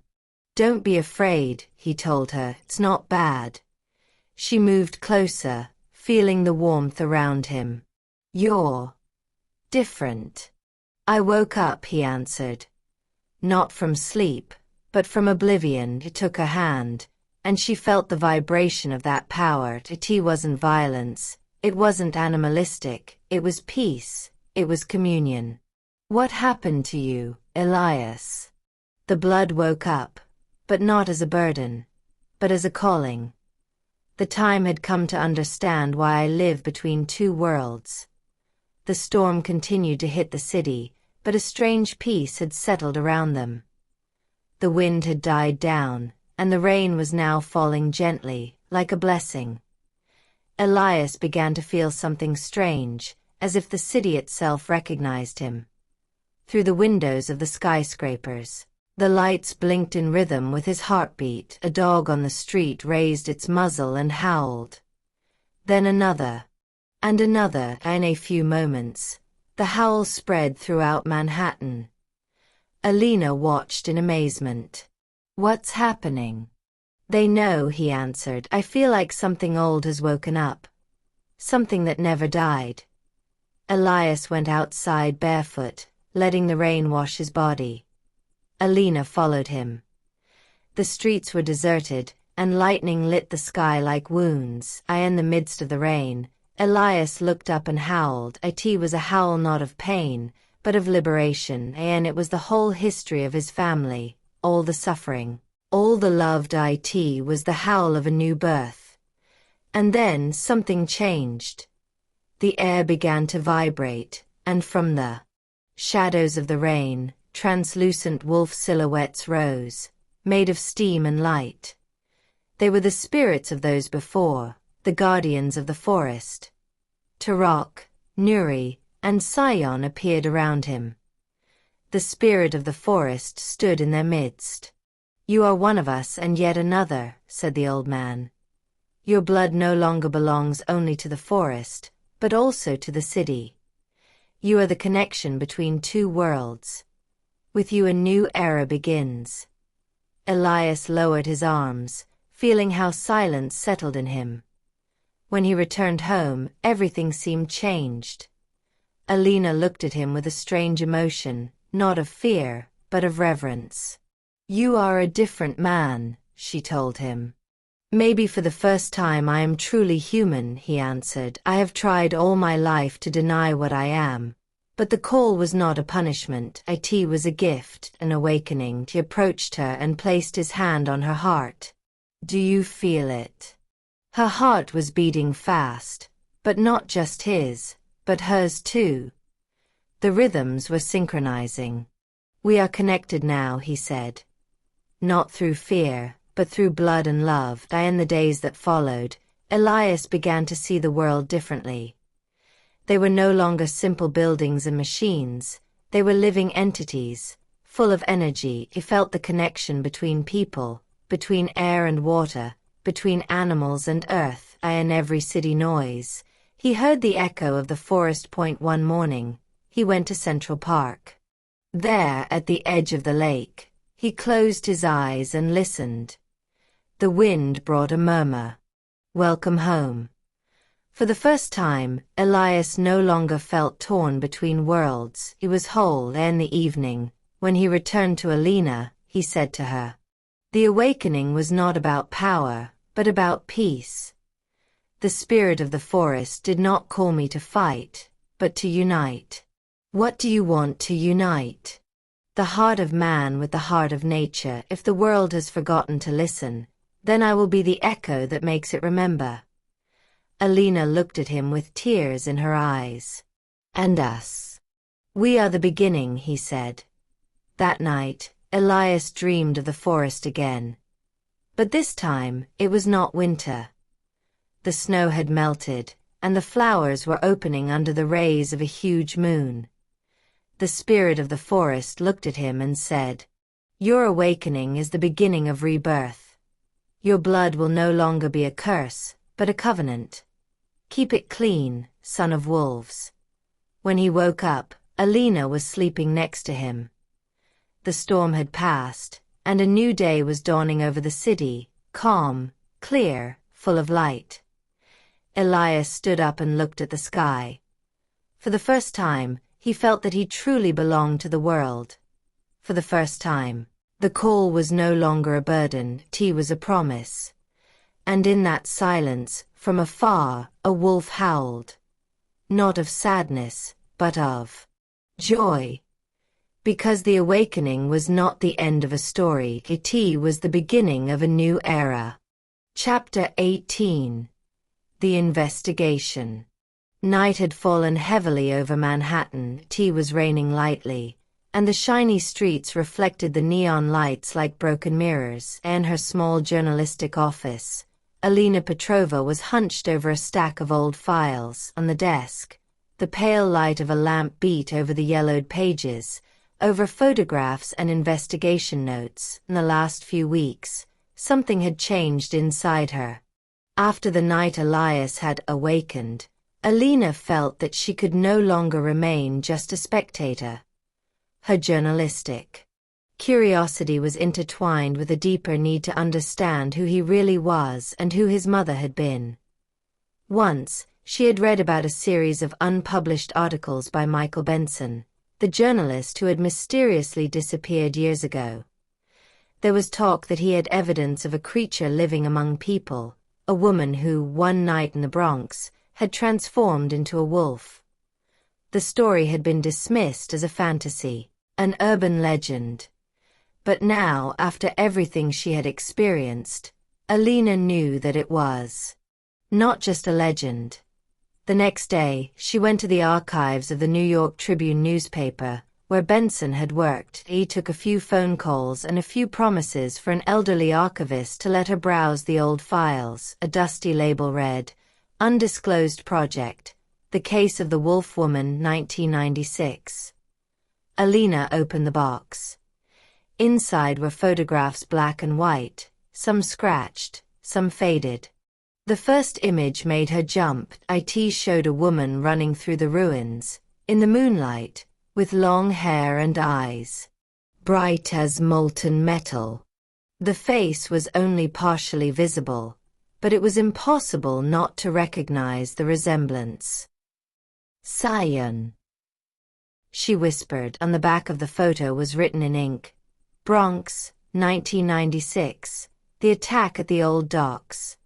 "Don't be afraid," he told her, "it's not bad." She moved closer, feeling the warmth around him. "You're different." "I woke up," he answered. Not from sleep, but from oblivion. He took her hand, and she felt the vibration of that power. It wasn't violence, it wasn't animalistic, it was peace, it was communion. "What happened to you, Elias?" The blood woke up, but not as a burden, but as a calling. The time had come to understand why I live between two worlds. The storm continued to hit the city, but a strange peace had settled around them. The wind had died down, and the rain was now falling gently, like a blessing. Elias began to feel something strange, as if the city itself recognized him. Through the windows of the skyscrapers, the lights blinked in rhythm with his heartbeat. A dog on the street raised its muzzle and howled. Then another, and another. In a few moments, the howl spread throughout Manhattan. 𝖭𝖃 watched in amazement. "What's happening?" "They know," he answered. "I feel like something old has woken up. Something that never died." Elias went outside barefoot, letting the rain wash his body. 𝖭𝖃 followed him. The streets were deserted, and lightning lit the sky like wounds. In the midst of the rain, Elias looked up and howled. It was a howl not of pain, but of liberation, and it was the whole history of his family, all the suffering, all the loved. It was the howl of a new birth. And then something changed. The air began to vibrate, and from the shadows of the rain, translucent wolf silhouettes rose, made of steam and light. They were the spirits of those before, the guardians of the forest. Tarak, Nuri, and Sion appeared around him. The spirit of the forest stood in their midst. "You are one of us and yet another," said the old man. "Your blood no longer belongs only to the forest, but also to the city. You are the connection between two worlds. With you a new era begins." Elias lowered his arms, feeling how silence settled in him. When he returned home, everything seemed changed. 𝖭𝖃 looked at him with a strange emotion, not of fear, but of reverence. "You are a different man," she told him. "Maybe for the first time I am truly human," he answered. "I have tried all my life to deny what I am. But the call was not a punishment. It was a gift, an awakening." He approached her and placed his hand on her heart. "Do you feel it?" Her heart was beating fast, but not just his, but hers too. The rhythms were synchronizing. "We are connected now," he said. Not through fear, but through blood and love. In the days that followed, Elias began to see the world differently. They were no longer simple buildings and machines, they were living entities, full of energy. He felt the connection between people, between air and water, between animals and earth. In every city noise, he heard the echo of the forest point. One morning, he went to Central Park. There, at the edge of the lake, he closed his eyes and listened. The wind brought a murmur. "Welcome home." For the first time, Elias no longer felt torn between worlds. He was whole. In the evening, when he returned to 𝖭𝖃, he said to her, "The awakening was not about power, but about peace. The spirit of the forest did not call me to fight, but to unite." "What do you want to unite?" "The heart of man with the heart of nature. If the world has forgotten to listen, then I will be the echo that makes it remember." 𝖭𝖃 looked at him with tears in her eyes. "And us? We are the beginning," he said. That night, Elias dreamed of the forest again. But this time, it was not winter. The snow had melted, and the flowers were opening under the rays of a huge moon. The spirit of the forest looked at him and said, "Your awakening is the beginning of rebirth. Your blood will no longer be a curse, but a covenant. Keep it clean, son of wolves." When he woke up, 𝖭𝖃 was sleeping next to him. The storm had passed, and a new day was dawning over the city, calm, clear, full of light. Elias stood up and looked at the sky. For the first time, he felt that he truly belonged to the world. For the first time, the call was no longer a burden, it was a promise. And in that silence, from afar, a wolf howled. Not of sadness, but of joy. Because the awakening was not the end of a story, it was the beginning of a new era. Chapter 18. The Investigation. Night had fallen heavily over Manhattan, tea was raining lightly, and the shiny streets reflected the neon lights like broken mirrors. In her small journalistic office, Alina Petrova was hunched over a stack of old files on the desk. The pale light of a lamp beat over the yellowed pages, over photographs and investigation notes. In the last few weeks, something had changed inside her. After the night Elias had awakened, Alina felt that she could no longer remain just a spectator. Her journalistic curiosity was intertwined with a deeper need to understand who he really was and who his mother had been. Once, she had read about a series of unpublished articles by Michael Benson, the journalist who had mysteriously disappeared years ago. There was talk that he had evidence of a creature living among people, a woman who, one night in the Bronx, had transformed into a wolf. The story had been dismissed as a fantasy, an urban legend. But now, after everything she had experienced, Alina knew that it was not just a legend. The next day, she went to the archives of the New York Tribune newspaper, where Benson had worked. He took a few phone calls and a few promises for an elderly archivist to let her browse the old files. A dusty label read, "Undisclosed Project, The Case of the Wolf Woman, 1996. Alina opened the box. Inside were photographs black and white, some scratched, some faded. The first image made her jump. It showed a woman running through the ruins, in the moonlight, with long hair and eyes bright as molten metal. The face was only partially visible, but it was impossible not to recognize the resemblance. "Sion," she whispered. On the back of the photo was written in ink, "Bronx, 1996, the attack at the old docks."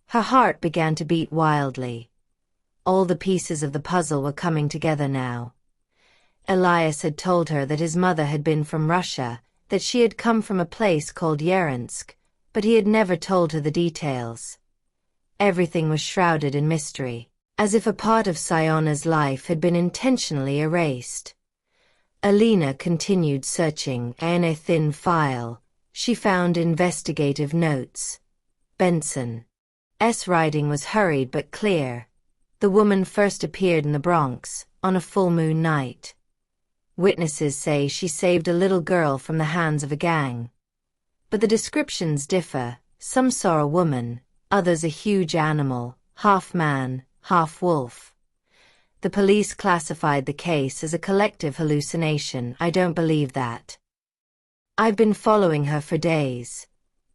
Her heart began to beat wildly. All the pieces of the puzzle were coming together now. Elias had told her that his mother had been from Russia, that she had come from a place called 𝖂𝖗𝖃, but he had never told her the details. Everything was shrouded in mystery, as if a part of Siona's life had been intentionally erased. Alina continued searching. In a thin file, she found investigative notes. Benson's writing was hurried but clear. The woman first appeared in the Bronx, on a full moon night. Witnesses say she saved a little girl from the hands of a gang. But the descriptions differ. Some saw a woman, others a huge animal, half man, half wolf. The police classified the case as a collective hallucination. I don't believe that. I've been following her for days.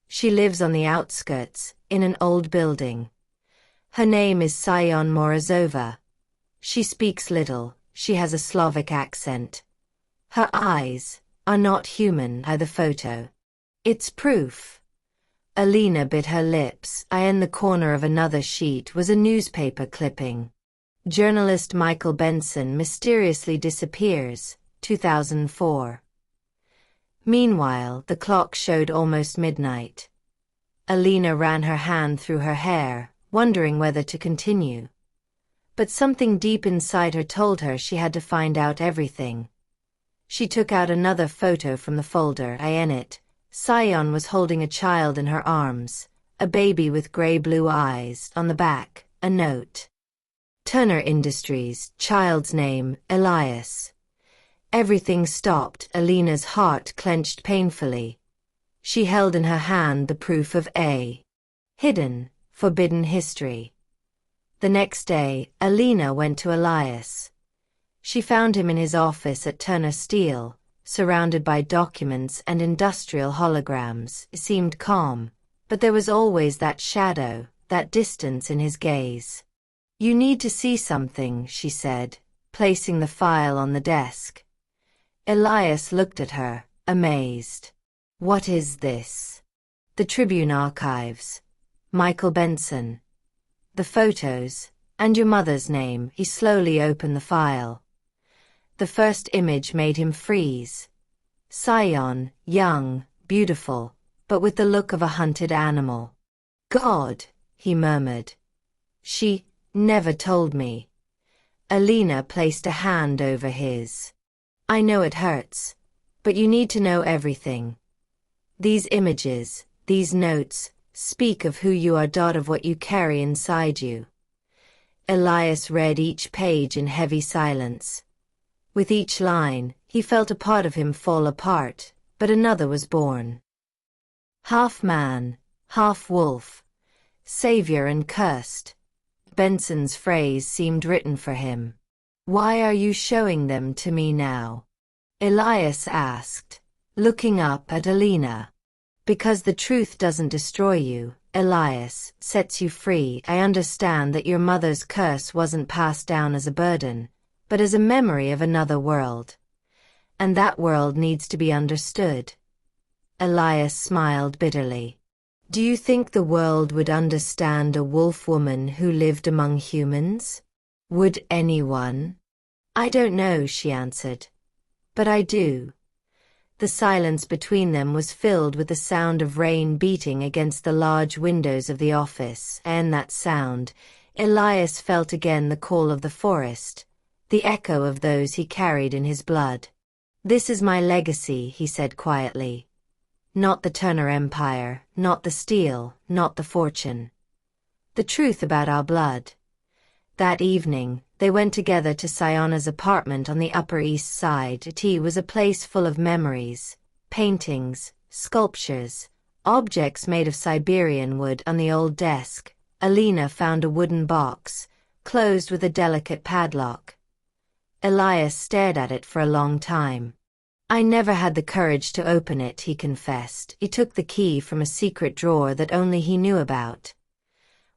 She lives on the outskirts, in an old building. Her name is 𝖂𝖗𝖗. She speaks little, she has a Slavic accent. Her eyes are not human. The photo. It's proof. Alina bit her lips. In the corner of another sheet was a newspaper clipping. Journalist Michael Benson mysteriously disappears, 2004. Meanwhile, the clock showed almost midnight. Alina ran her hand through her hair, wondering whether to continue. But something deep inside her told her she had to find out everything. She took out another photo from the folder. In it, Sion was holding a child in her arms, a baby with gray-blue eyes. On the back, a note. Turner Industries, child's name, Elias. Everything stopped. Alina's heart clenched painfully. She held in her hand the proof of a hidden, forbidden history. The next day, Alina went to Elias. She found him in his office at Turner Steel, surrounded by documents and industrial holograms. He seemed calm, but there was always that shadow, that distance in his gaze. "You need to see something," she said, placing the file on the desk. Elias looked at her, amazed. "What is this?" "The Tribune archives. Michael Benson. The photos, and your mother's name." He slowly opened the file. The first image made him freeze. Sion, young, beautiful, but with the look of a hunted animal. "God," he murmured. "She never told me." 𝖭𝖓𝖐 placed a hand over his. I know it hurts, but you need to know everything. These images, these notes, speak of who you are. Of what you carry inside you. Elias read each page in heavy silence. With each line, he felt a part of him fall apart, but another was born. Half man, half wolf, savior and cursed. Benson's phrase seemed written for him. Why are you showing them to me now? Elias asked, looking up at 𝖭𝖓𝖐. Because the truth doesn't destroy you, Elias, sets you free. I understand that your mother's curse wasn't passed down as a burden, but as a memory of another world. And that world needs to be understood. Elias smiled bitterly. Do you think the world would understand a wolf woman who lived among humans? Would anyone? I don't know, she answered. But I do. The silence between them was filled with the sound of rain beating against the large windows of the office, and that sound, Elias felt again the call of the forest, the echo of those he carried in his blood. This is my legacy, he said quietly. Not the Turner Empire, not the steel, not the fortune. The truth about our blood. That evening, they went together to 𝖂𝖏𝖏's apartment on the Upper East Side. It was a place full of memories, paintings, sculptures, objects made of Siberian wood. On the old desk, 𝖭𝖓𝖐 found a wooden box, closed with a delicate padlock. Elias stared at it for a long time. I never had the courage to open it, he confessed. He took the key from a secret drawer that only he knew about.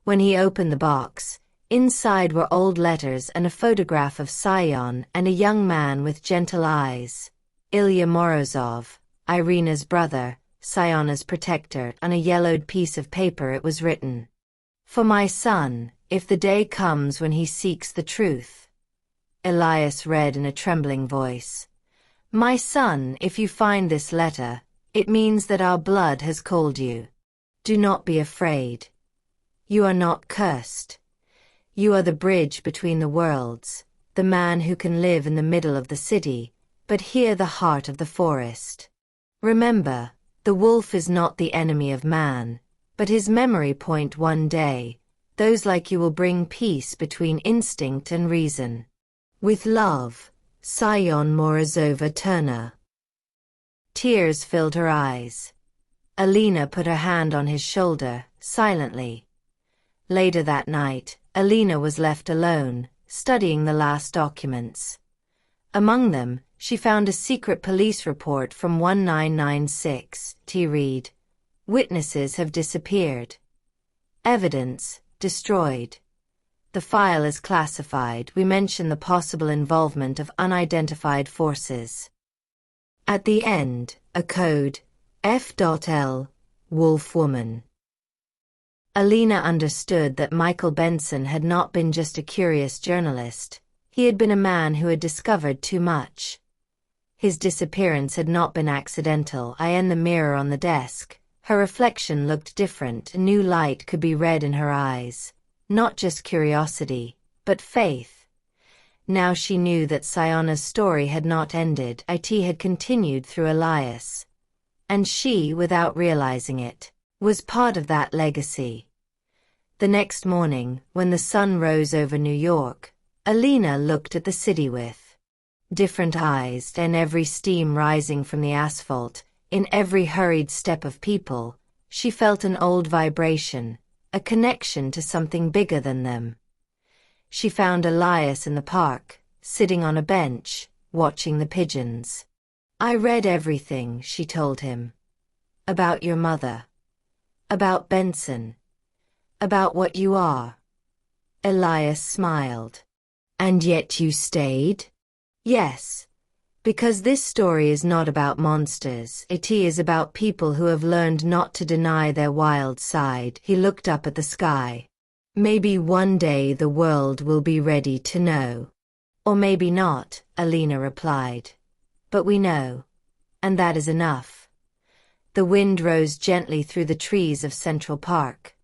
When he opened the box, inside were old letters and a photograph of Sion and a young man with gentle eyes. Ilya Morozov, Irina's brother, 𝖂𝖏𝖏's protector. On a yellowed piece of paper it was written. For my son, if the day comes when he seeks the truth. Elias read in a trembling voice. My son, if you find this letter, it means that our blood has called you. Do not be afraid. You are not cursed. You are the bridge between the worlds, the man who can live in the middle of the city, but hear the heart of the forest. Remember, the wolf is not the enemy of man, but his memory point. One day, those like you will bring peace between instinct and reason. With love, 𝖂𝖏𝖏 Morozova-Turner. Tears filled her eyes. 𝖭𝖓𝖐 put her hand on his shoulder, silently. Later that night, 𝖭𝖓𝖐 was left alone, studying the last documents. Among them, she found a secret police report from 1996. Read. Witnesses have disappeared. Evidence, destroyed. The file is classified. We mention the possible involvement of unidentified forces. At the end, a code, F.L, wolf woman. 𝖭𝖓𝖐 understood that Michael Benson had not been just a curious journalist. He had been a man who had discovered too much. His disappearance had not been accidental. In the mirror on the desk, her reflection looked different. A new light could be read in her eyes. Not just curiosity, but faith. Now she knew that 𝖂𝖏𝖏's story had not ended. It had continued through Elias. And she, without realizing it, was part of that legacy. The next morning, when the sun rose over New York, 𝖭𝖓𝖐 looked at the city with different eyes, and every steam rising from the asphalt, in every hurried step of people, she felt an old vibration, a connection to something bigger than them. She found Elias in the park, sitting on a bench, watching the pigeons. I read everything, she told him. About your mother. About Benson. About what you are. Elias smiled. And yet you stayed? Yes. Because this story is not about monsters. It is about people who have learned not to deny their wild side. He looked up at the sky. Maybe one day the world will be ready to know. Or maybe not, 𝖭𝖓𝖐 replied. But we know. And that is enough. The wind rose gently through the trees of Central Park.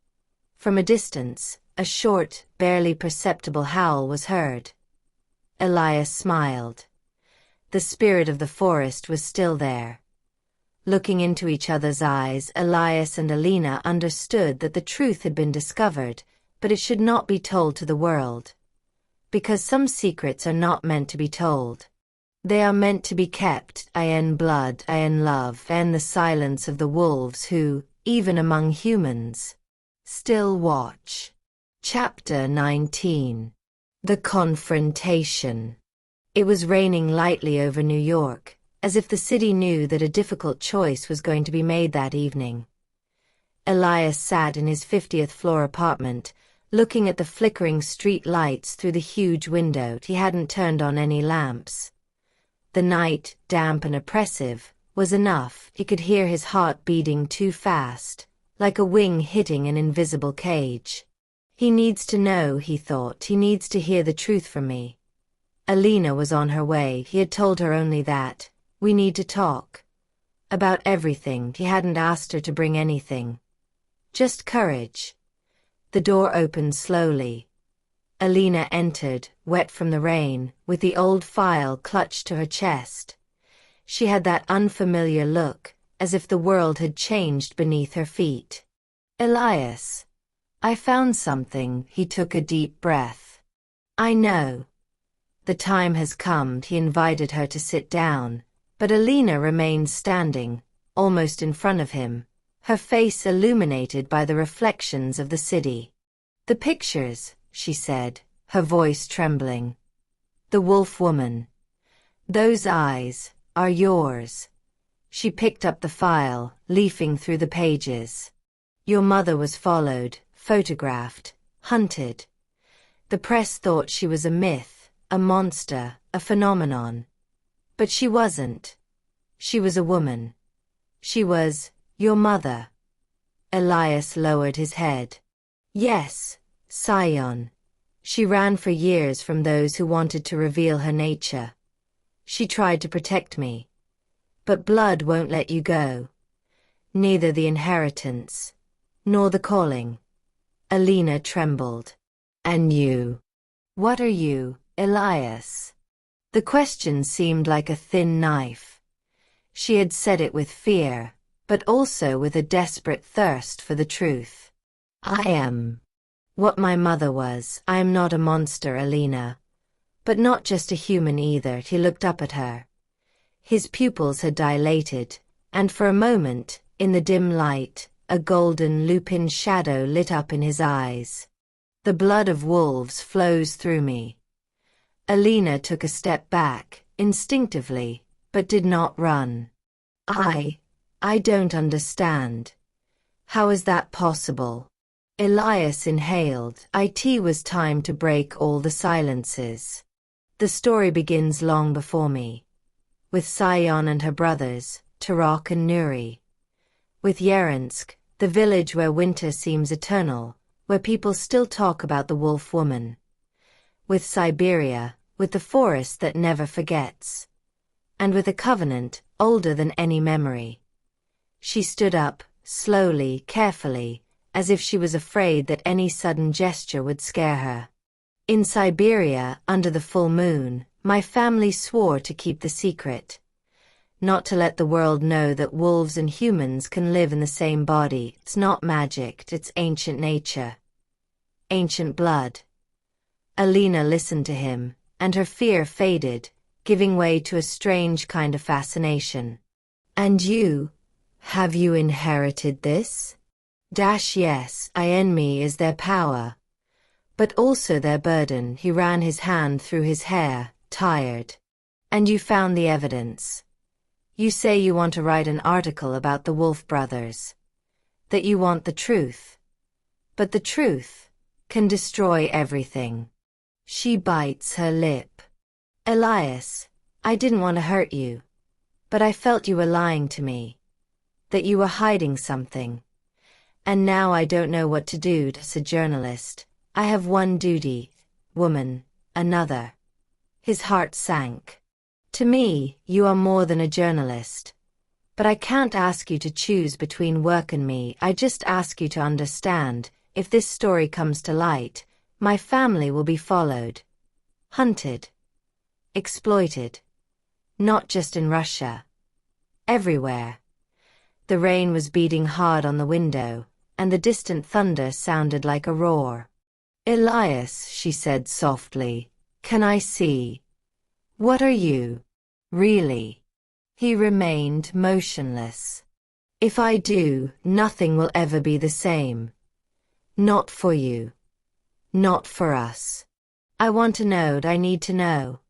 From a distance, a short, barely perceptible howl was heard. Elias smiled. The spirit of the forest was still there. Looking into each other's eyes, Elias and 𝖭𝖏 understood that the truth had been discovered, but it should not be told to the world. Because some secrets are not meant to be told. They are meant to be kept, in blood, in love, and the silence of the wolves who, even among humans, still watch. Chapter 19. The Confrontation. It was raining lightly over New York, as if the city knew that a difficult choice was going to be made that evening. Elias sat in his 50th floor apartment, looking at the flickering street lights through the huge window. He hadn't turned on any lamps. The night, damp and oppressive, was enough. He could hear his heart beating too fast, like a wing hitting an invisible cage. He needs to know, he thought. He needs to hear the truth from me. 𝖭𝖏 was on her way. He had told her only that. We need to talk. About everything. He hadn't asked her to bring anything. Just courage. The door opened slowly. 𝖭𝖏 entered, wet from the rain, with the old file clutched to her chest. She had that unfamiliar look, as if the world had changed beneath her feet. Elias. I found something. He took a deep breath. I know. The time has come. He invited her to sit down, but 𝖭𝖏 remained standing, almost in front of him, her face illuminated by the reflections of the city. The pictures, she said, her voice trembling. The wolf woman. Those eyes are yours. She picked up the file, leafing through the pages. Your mother was followed, photographed, hunted. The press thought she was a myth, a monster, a phenomenon. But she wasn't. She was a woman. She was your mother. Elias lowered his head. Yes, 𝖭𝖏. She ran for years from those who wanted to reveal her nature. She tried to protect me. But blood won't let you go. Neither the inheritance, nor the calling. 𝖭𝖏 trembled. And you? What are you, Elias? The question seemed like a thin knife. She had said it with fear, but also with a desperate thirst for the truth. I am what my mother was. I am not a monster, 𝖭𝖏. But not just a human either. He looked up at her. His pupils had dilated, and for a moment, in the dim light, a golden lupin shadow lit up in his eyes. The blood of wolves flows through me. 𝖭𝖏 took a step back, instinctively, but did not run. I don't understand. How is that possible? Elias inhaled. It was time to break all the silences. The story begins long before me. With 𝖭𝖏 and her brothers, 𝕭𝖃 and 𝖵𝖃. With 𝖵𝖃, the village where winter seems eternal, where people still talk about the wolf woman. With Siberia, with the forest that never forgets. And with a covenant, older than any memory. She stood up, slowly, carefully, as if she was afraid that any sudden gesture would scare her. In Siberia, under the full moon, my family swore to keep the secret. Not to let the world know that wolves and humans can live in the same body. It's not magic, it's ancient nature. Ancient blood. 𝖭𝖏 listened to him, and her fear faded, giving way to a strange kind of fascination. And you? Have you inherited this? Yes, 𝖭𝖏 is their power. But also their burden. He ran his hand through his hair, tired. And you found the evidence. You say you want to write an article about the Wolf brothers. That you want the truth. But the truth can destroy everything. She bites her lip. Elias, I didn't want to hurt you. But I felt you were lying to me. That you were hiding something. And now I don't know what to do. As a journalist, I have one duty, woman, another. His heart sank. To me, you are more than a journalist. But I can't ask you to choose between work and me. I just ask you to understand, if this story comes to light, my family will be followed. Hunted. exploited. Not just in Russia. Everywhere. The rain was beating hard on the window, and the distant thunder sounded like a roar. "Elias," she said softly, "can I see? What are you? Really?" He remained motionless. "If I do, nothing will ever be the same. Not for you. Not for us. I want to know. I need to know."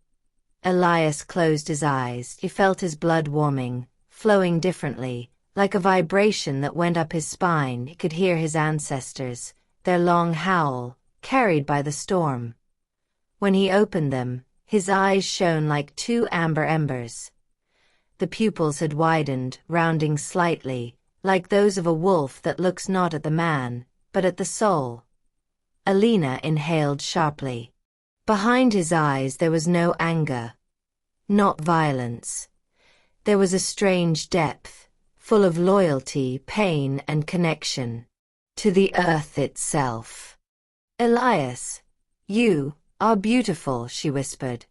Elias closed his eyes. He felt his blood warming, flowing differently, like a vibration that went up his spine. He could hear his ancestors, their long howl, carried by the storm. When he opened them, his eyes shone like two amber embers. The pupils had widened, rounding slightly, like those of a wolf that looks not at the man, but at the soul. Alina inhaled sharply. Behind his eyes there was no anger. Not violence. There was a strange depth, full of loyalty, pain, and connection. To the earth itself. "Elias, you are beautiful," she whispered.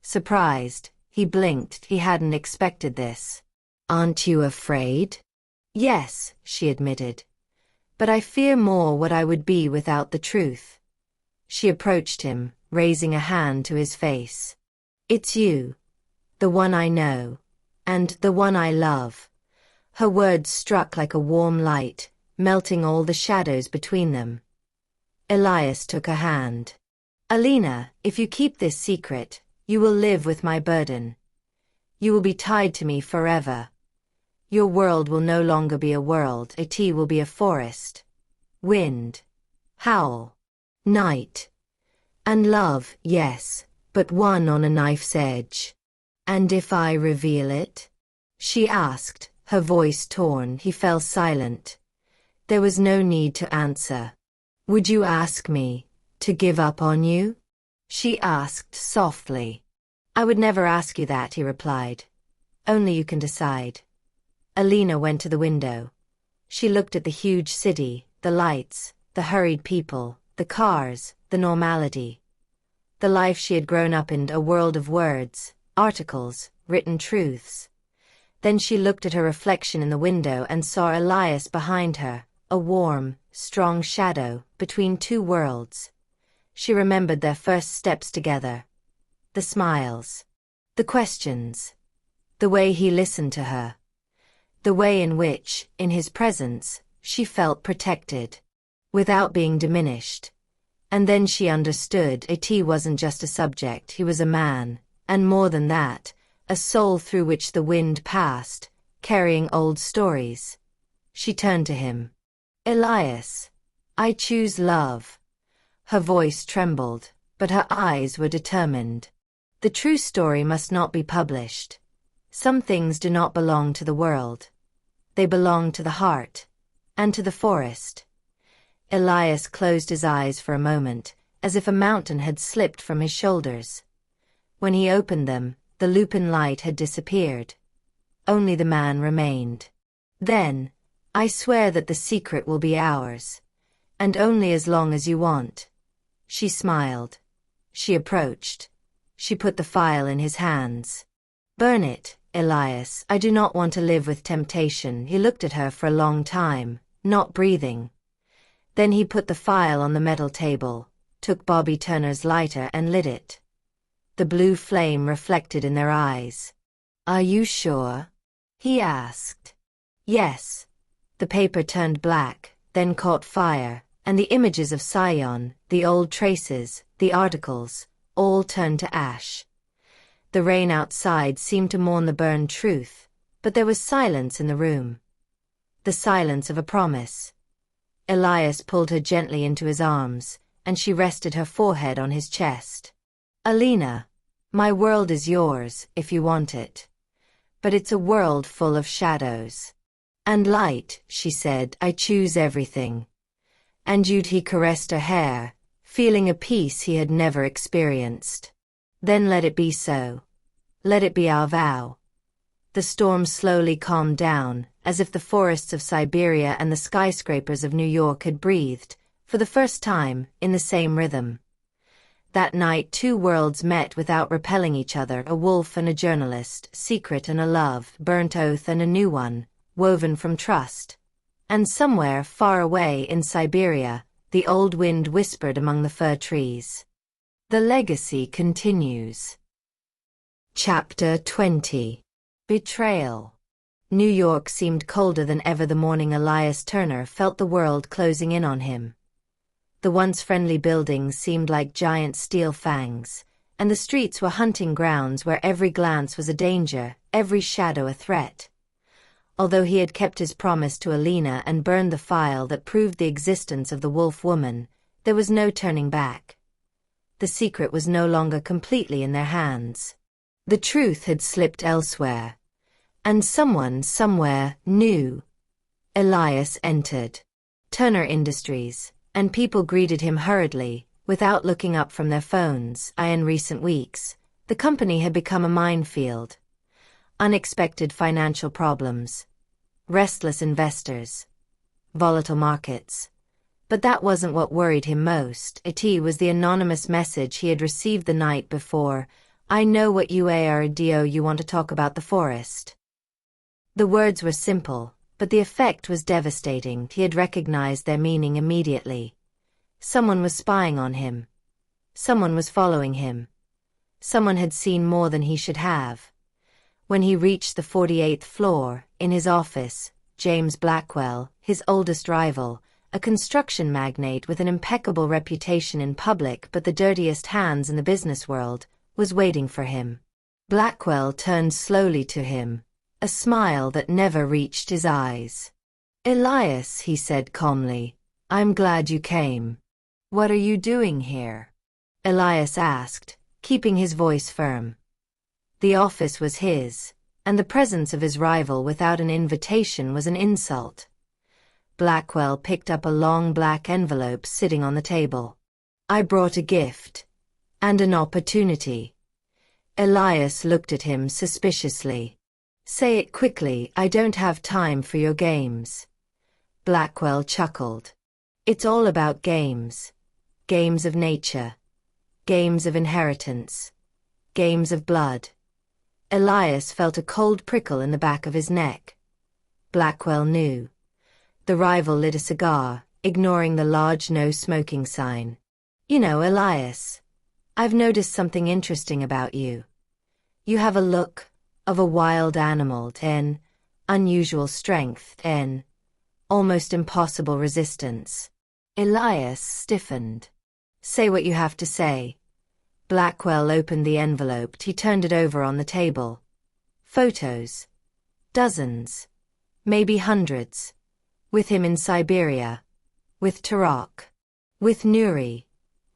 Surprised, he blinked. He hadn't expected this. "Aren't you afraid?" "Yes," she admitted. "But I fear more what I would be without the truth." She approached him, raising a hand to his face. "It's you. The one I know. And the one I love." Her words struck like a warm light, melting all the shadows between them. Elias took her hand. "Alina, if you keep this secret, you will live with my burden. You will be tied to me forever. Your world will no longer be a world. It will be a forest. Wind. Howl. Night. And love, yes, but one on a knife's edge." "And if I reveal it?" she asked, her voice torn. He fell silent. There was no need to answer. "Would you ask me to give up on you?" she asked softly. "I would never ask you that," he replied. "Only you can decide." Alina went to the window. She looked at the huge city, the lights, the hurried people, the cars, the normality. The life she had grown up in, a world of words, articles, written truths. Then she looked at her reflection in the window and saw Elias behind her, a warm, strong shadow, between two worlds. She remembered their first steps together. The smiles. The questions. The way he listened to her. The way in which, in his presence, she felt protected. Without being diminished. And then she understood It wasn't just a subject, he was a man, and more than that, a soul through which the wind passed, carrying old stories. She turned to him. "Elias, I choose love." Her voice trembled, but her eyes were determined. The true story must not be published. Some things do not belong to the world. They belong to the heart, and to the forest. Elias closed his eyes for a moment, as if a mountain had slipped from his shoulders. When he opened them, the lupin light had disappeared. Only the man remained. "Then, I swear that the secret will be ours. And only as long as you want." She smiled. She approached. She put the file in his hands. "Burn it, Elias. I do not want to live with temptation." He looked at her for a long time, not breathing. Then he put the file on the metal table, took Bobby Turner's lighter and lit it. The blue flame reflected in their eyes. "Are you sure?" he asked. "Yes." The paper turned black, then caught fire, and the images of Sion, the old traces, the articles, all turned to ash. The rain outside seemed to mourn the burned truth, but there was silence in the room. The silence of a promise. Elias pulled her gently into his arms, and she rested her forehead on his chest. "Alina, my world is yours, if you want it. But it's a world full of shadows. And light," she said. "I choose everything." And he caressed her hair, feeling a peace he had never experienced. "Then let it be so. Let it be our vow." The storm slowly calmed down, as if the forests of Siberia and the skyscrapers of New York had breathed, for the first time, in the same rhythm. That night 2 worlds met without repelling each other, a wolf and a journalist, secret and a love, burnt oath and a new one, woven from trust. And somewhere far away in Siberia, the old wind whispered among the fir trees. The legacy continues. Chapter 20. Betrayal. New York seemed colder than ever the morning Elias Turner felt the world closing in on him. The once friendly buildings seemed like giant steel fangs, and the streets were hunting grounds where every glance was a danger, every shadow a threat. Although he had kept his promise to Alina and burned the file that proved the existence of the wolf woman, there was no turning back. The secret was no longer completely in their hands. The truth had slipped elsewhere. And someone somewhere knew. Elias entered Turner Industries, and people greeted him hurriedly, without looking up from their phones. In recent weeks, the company had become a minefield. Unexpected financial problems, restless investors, volatile markets. But that wasn't what worried him most. It was the anonymous message he had received the night before. "I know what you want to talk about the forest." The words were simple, but the effect was devastating. He had recognized their meaning immediately. Someone was spying on him. Someone was following him. Someone had seen more than he should have. When he reached the 48th floor, in his office, James Blackwell, his oldest rival, a construction magnate with an impeccable reputation in public but the dirtiest hands in the business world, was waiting for him. Blackwell turned slowly to him, a smile that never reached his eyes. "Elias," he said calmly, "I'm glad you came." "What are you doing here?" Elias asked, keeping his voice firm. The office was his, and the presence of his rival without an invitation was an insult. Blackwell picked up a long black envelope sitting on the table. "I brought a gift. And an opportunity." Elias looked at him suspiciously. "Say it quickly, I don't have time for your games." Blackwell chuckled. "It's all about games. Games of nature. Games of inheritance. Games of blood." Elias felt a cold prickle in the back of his neck. Blackwell knew. The rival lit a cigar, ignoring the large no smoking sign. "You know, Elias, I've noticed something interesting about you. You have a look of a wild animal, an unusual strength, an almost impossible resistance." Elias stiffened. "Say what you have to say." Blackwell opened the envelope. He turned it over on the table. Photos. Dozens. Maybe hundreds. With him in Siberia. With Tarak. With Nuri.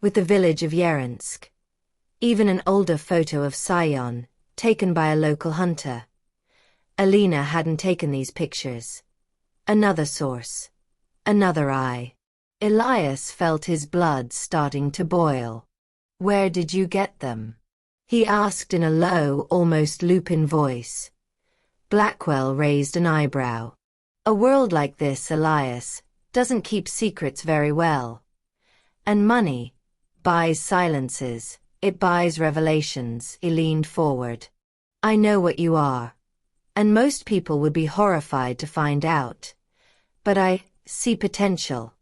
With the village of Yerynsk. Even an older photo of Sion, taken by a local hunter. Alina hadn't taken these pictures. Another source. Another eye. Elias felt his blood starting to boil. "Where did you get them?" he asked in a low, almost lupin voice. Blackwell raised an eyebrow. "A world like this, Elias, doesn't keep secrets very well. And money buys silences. It buys revelations." He leaned forward. "I know what you are. And most people would be horrified to find out. But I see potential."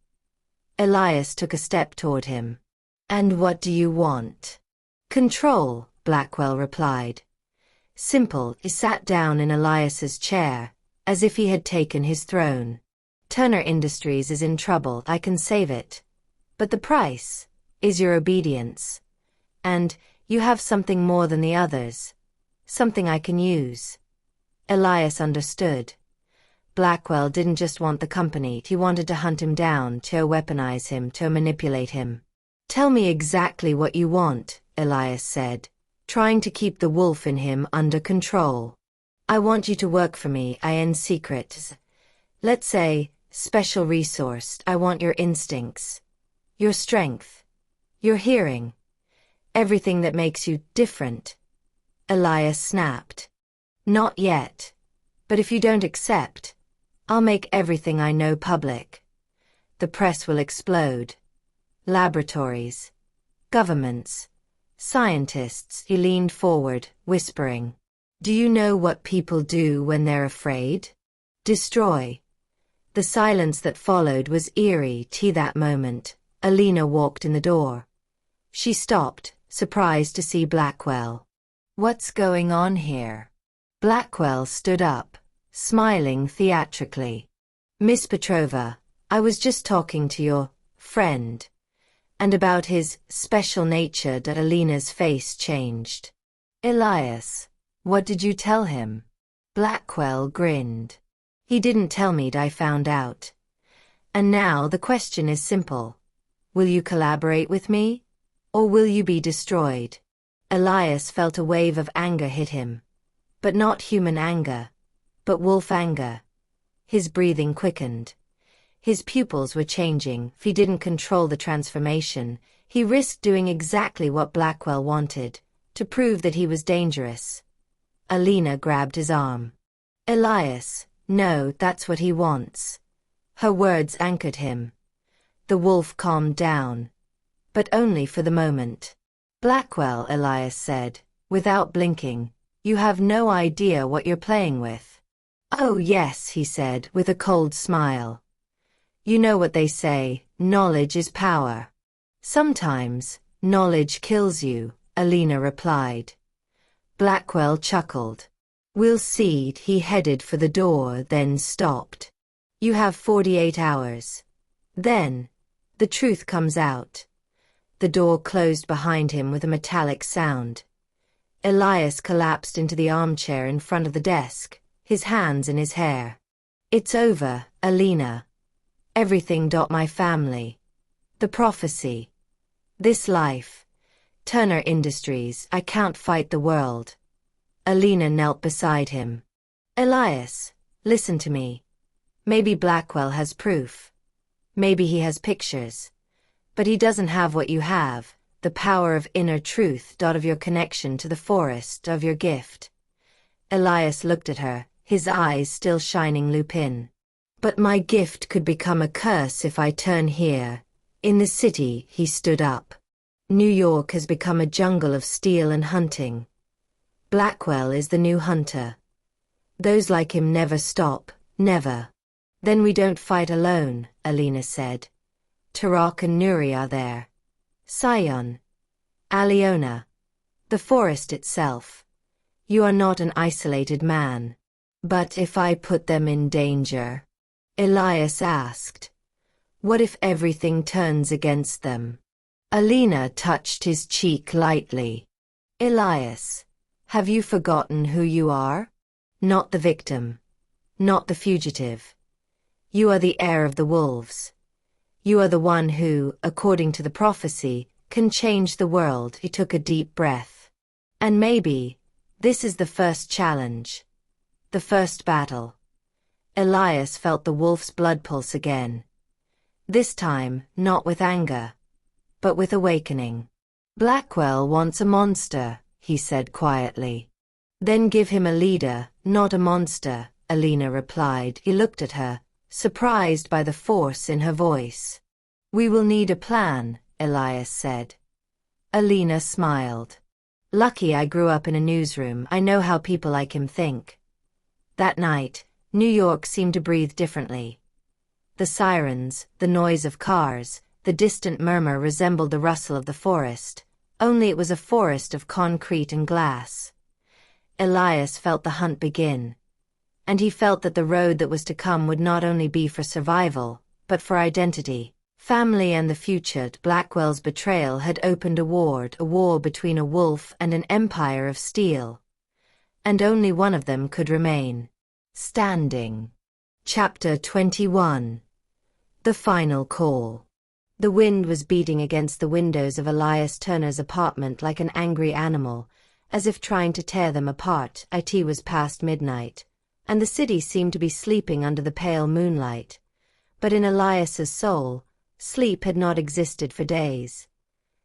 Elias took a step toward him. "And what do you want?" "Control," Blackwell replied. Simple. He sat down in Elias's chair, as if he had taken his throne. "Turner Industries is in trouble. I can save it. But the price is your obedience. And you have something more than the others. Something I can use." Elias understood. Blackwell didn't just want the company. He wanted to hunt him down, to weaponize him, to manipulate him. "Tell me exactly what you want," Elias said, trying to keep the wolf in him under control. "I want you to work for me, in secret. Let's say, special resourced. I want your instincts. Your strength. Your hearing. Everything that makes you different." Elias snapped. "Not yet. But if you don't accept, I'll make everything I know public. The press will explode. Laboratories. governments, scientists. He leaned forward, whispering. Do you know what people do when they're afraid? Destroy. The silence that followed was eerie. That moment, Alina walked in the door. She stopped, surprised to see Blackwell. What's going on here? Blackwell stood up, smiling theatrically. Miss Petrova, I was just talking to your friend. And about his special nature. Alina's face changed. Elias, what did you tell him? Blackwell grinned. He didn't tell me. I found out. And now the question is simple. Will you collaborate with me? Or will you be destroyed? Elias felt a wave of anger hit him. But not human anger, but wolf anger. His breathing quickened. His pupils were changing. If he didn't control the transformation, he risked doing exactly what Blackwell wanted, to prove that he was dangerous. Alina grabbed his arm. Elias, no, that's what he wants. Her words anchored him. The wolf calmed down. But only for the moment. Blackwell, Elias said, without blinking, you have no idea what you're playing with. Oh yes, he said with a cold smile. You know what they say, knowledge is power. Sometimes, knowledge kills you, Alina replied. Blackwell chuckled. We'll see. He headed for the door, then stopped. You have 48 hours. Then, the truth comes out. The door closed behind him with a metallic sound. Elias collapsed into the armchair in front of the desk, his hands in his hair. It's over, Alina. Everything. My family. The prophecy. This life. Turner Industries. I can't fight the world. Alina knelt beside him. Elias, listen to me. Maybe Blackwell has proof. Maybe he has pictures. But he doesn't have what you have, the power of inner truth. Of your connection to the forest, of your gift. Elias looked at her, his eyes still shining lupin. But my gift could become a curse if I turn here. In the city. He stood up. New York has become a jungle of steel and hunting. Blackwell is the new hunter. Those like him never stop, never. Then we don't fight alone, Alina said. Tarak and Nuri are there. Sion. Aliona. The forest itself. You are not an isolated man. But if I put them in danger? Elias asked. What if everything turns against them? Alina touched his cheek lightly. Elias, have you forgotten who you are? Not the victim. Not the fugitive. You are the heir of the wolves. You are the one who, according to the prophecy, can change the world. He took a deep breath. And maybe, this is the first challenge. The first battle. Elias felt the wolf's blood pulse again. This time, not with anger, but with awakening. Blackwell wants a monster, he said quietly. Then give him a leader, not a monster, Alina replied. He looked at her, surprised by the force in her voice. We will need a plan, Elias said. Alina smiled. Lucky I grew up in a newsroom. I know how people like him think. That night, New York seemed to breathe differently. The sirens, the noise of cars, the distant murmur resembled the rustle of the forest, only it was a forest of concrete and glass. Elias felt the hunt begin. And he felt that the road that was to come would not only be for survival, but for identity, family and the future. Blackwell's betrayal had opened a war between a wolf and an empire of steel. And only one of them could remain standing. Chapter 21. The Final Call. The wind was beating against the windows of Elias Turner's apartment like an angry animal, as if trying to tear them apart. It was past midnight, and the city seemed to be sleeping under the pale moonlight. But in Elias's soul, sleep had not existed for days.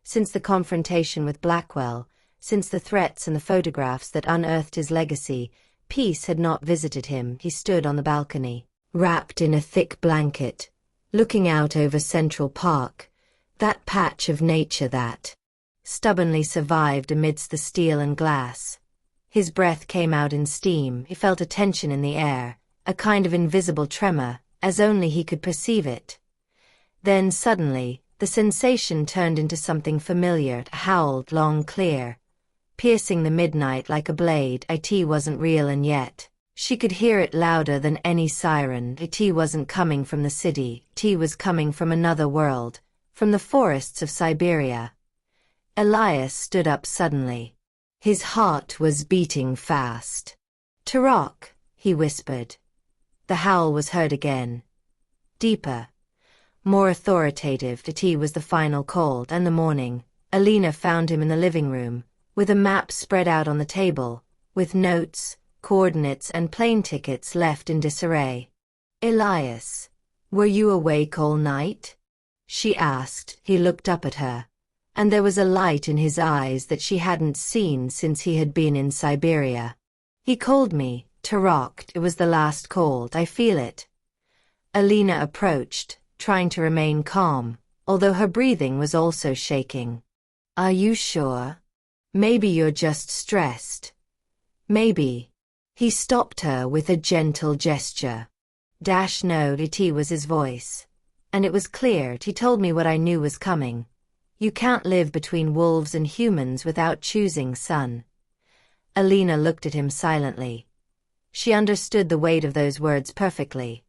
Since the confrontation with Blackwell, since the threats and the photographs that unearthed his legacy, peace had not visited him. He stood on the balcony, wrapped in a thick blanket, looking out over Central Park, that patch of nature that, stubbornly survived amidst the steel and glass. His breath came out in steam. He felt a tension in the air, a kind of invisible tremor, as only he could perceive it. Then suddenly, the sensation turned into something familiar. It howled long, clear, piercing the midnight like a blade. It wasn't real, and yet she could hear it louder than any siren. It wasn't coming from the city. It was coming from another world, from the forests of Siberia. Elias stood up suddenly. His heart was beating fast. "Tarak," he whispered. The howl was heard again. Deeper, more authoritative. It was the final call. In the morning, Alina found him in the living room, with a map spread out on the table, with notes, coordinates and plane tickets left in disarray. "Elias, were you awake all night?" she asked. He looked up at her, and there was a light in his eyes that she hadn't seen since he had been in Siberia. "He called me, Tarak. It was the last call. I feel it." Alina approached, trying to remain calm, although her breathing was also shaking. "Are you sure? Maybe you're just stressed. Maybe." He stopped her with a gentle gesture. "No, it was his voice. And it was clear. He told me what I knew was coming. You can't live between wolves and humans without choosing, son." Alina looked at him silently. She understood the weight of those words perfectly.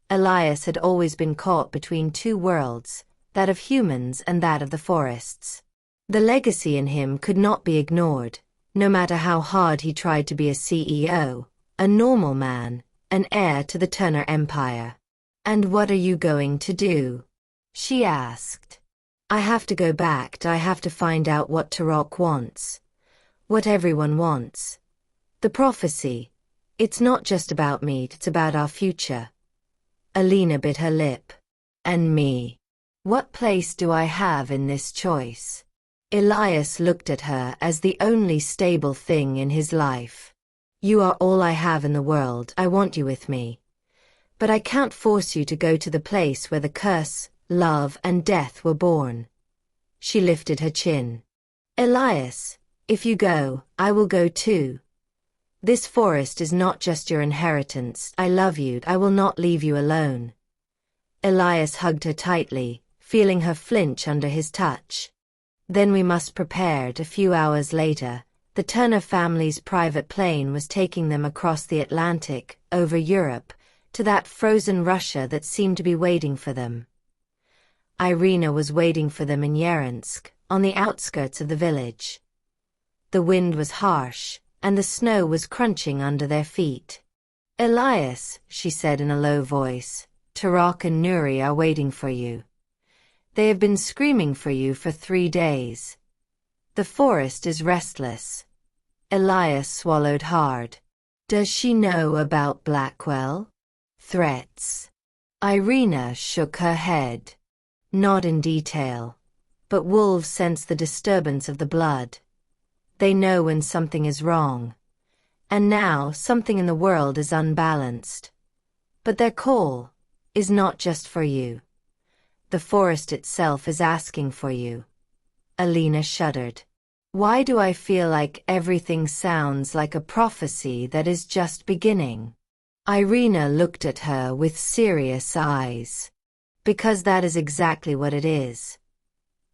Elias had always been caught between two worlds, that of humans and that of the forests. The legacy in him could not be ignored, no matter how hard he tried to be a CEO, a normal man, an heir to the Turner Empire. "And what are you going to do?" she asked. "I have to go back. I have to find out what Tarak wants. What everyone wants. The prophecy. It's not just about me, it's about our future." Alina bit her lip. "And me? What place do I have in this choice?" Elias looked at her as the only stable thing in his life. "You are all I have in the world. I want you with me. But I can't force you to go to the place where the curse, love, and death were born." She lifted her chin. "Elias, if you go, I will go too. This forest is not just your inheritance. I love you. I will not leave you alone." Elias hugged her tightly, feeling her flinch under his touch. "Then we must prepare." A few hours later, the Turner family's private plane was taking them across the Atlantic, over Europe, to that frozen Russia that seemed to be waiting for them. Irina was waiting for them in Chernihiv, on the outskirts of the village. The wind was harsh, and the snow was crunching under their feet. "Elias," she said in a low voice, "Tarak and Nuri are waiting for you. They have been screaming for you for 3 days. The forest is restless." Elias swallowed hard. "Does she know about Blackwell? Threats?" Irina shook her head. "Not in detail. But wolves sense the disturbance of the blood. They know when something is wrong. And now something in the world is unbalanced. But their call is not just for you. The forest itself is asking for you." Alina shuddered. "Why do I feel like everything sounds like a prophecy that is just beginning?" Irina looked at her with serious eyes. "Because that is exactly what it is."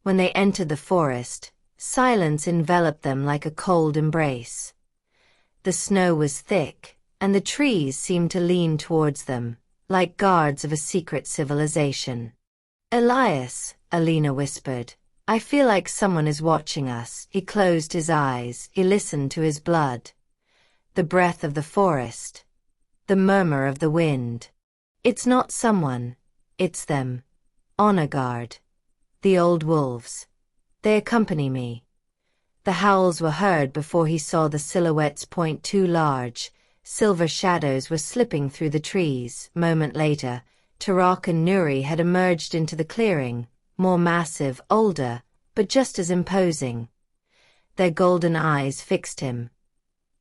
When they entered the forest, silence enveloped them like a cold embrace. The snow was thick, and the trees seemed to lean towards them, like guards of a secret civilization. "Elias," Alina whispered, "I feel like someone is watching us." He closed his eyes. He listened to his blood. The breath of the forest. The murmur of the wind. "It's not someone. It's them. Honor guard. The old wolves. They accompany me." The howls were heard before he saw the silhouettes point. 2 large, silver shadows were slipping through the trees. A moment later, Tarak and Nuri had emerged into the clearing, more massive, older, but just as imposing. Their golden eyes fixed him.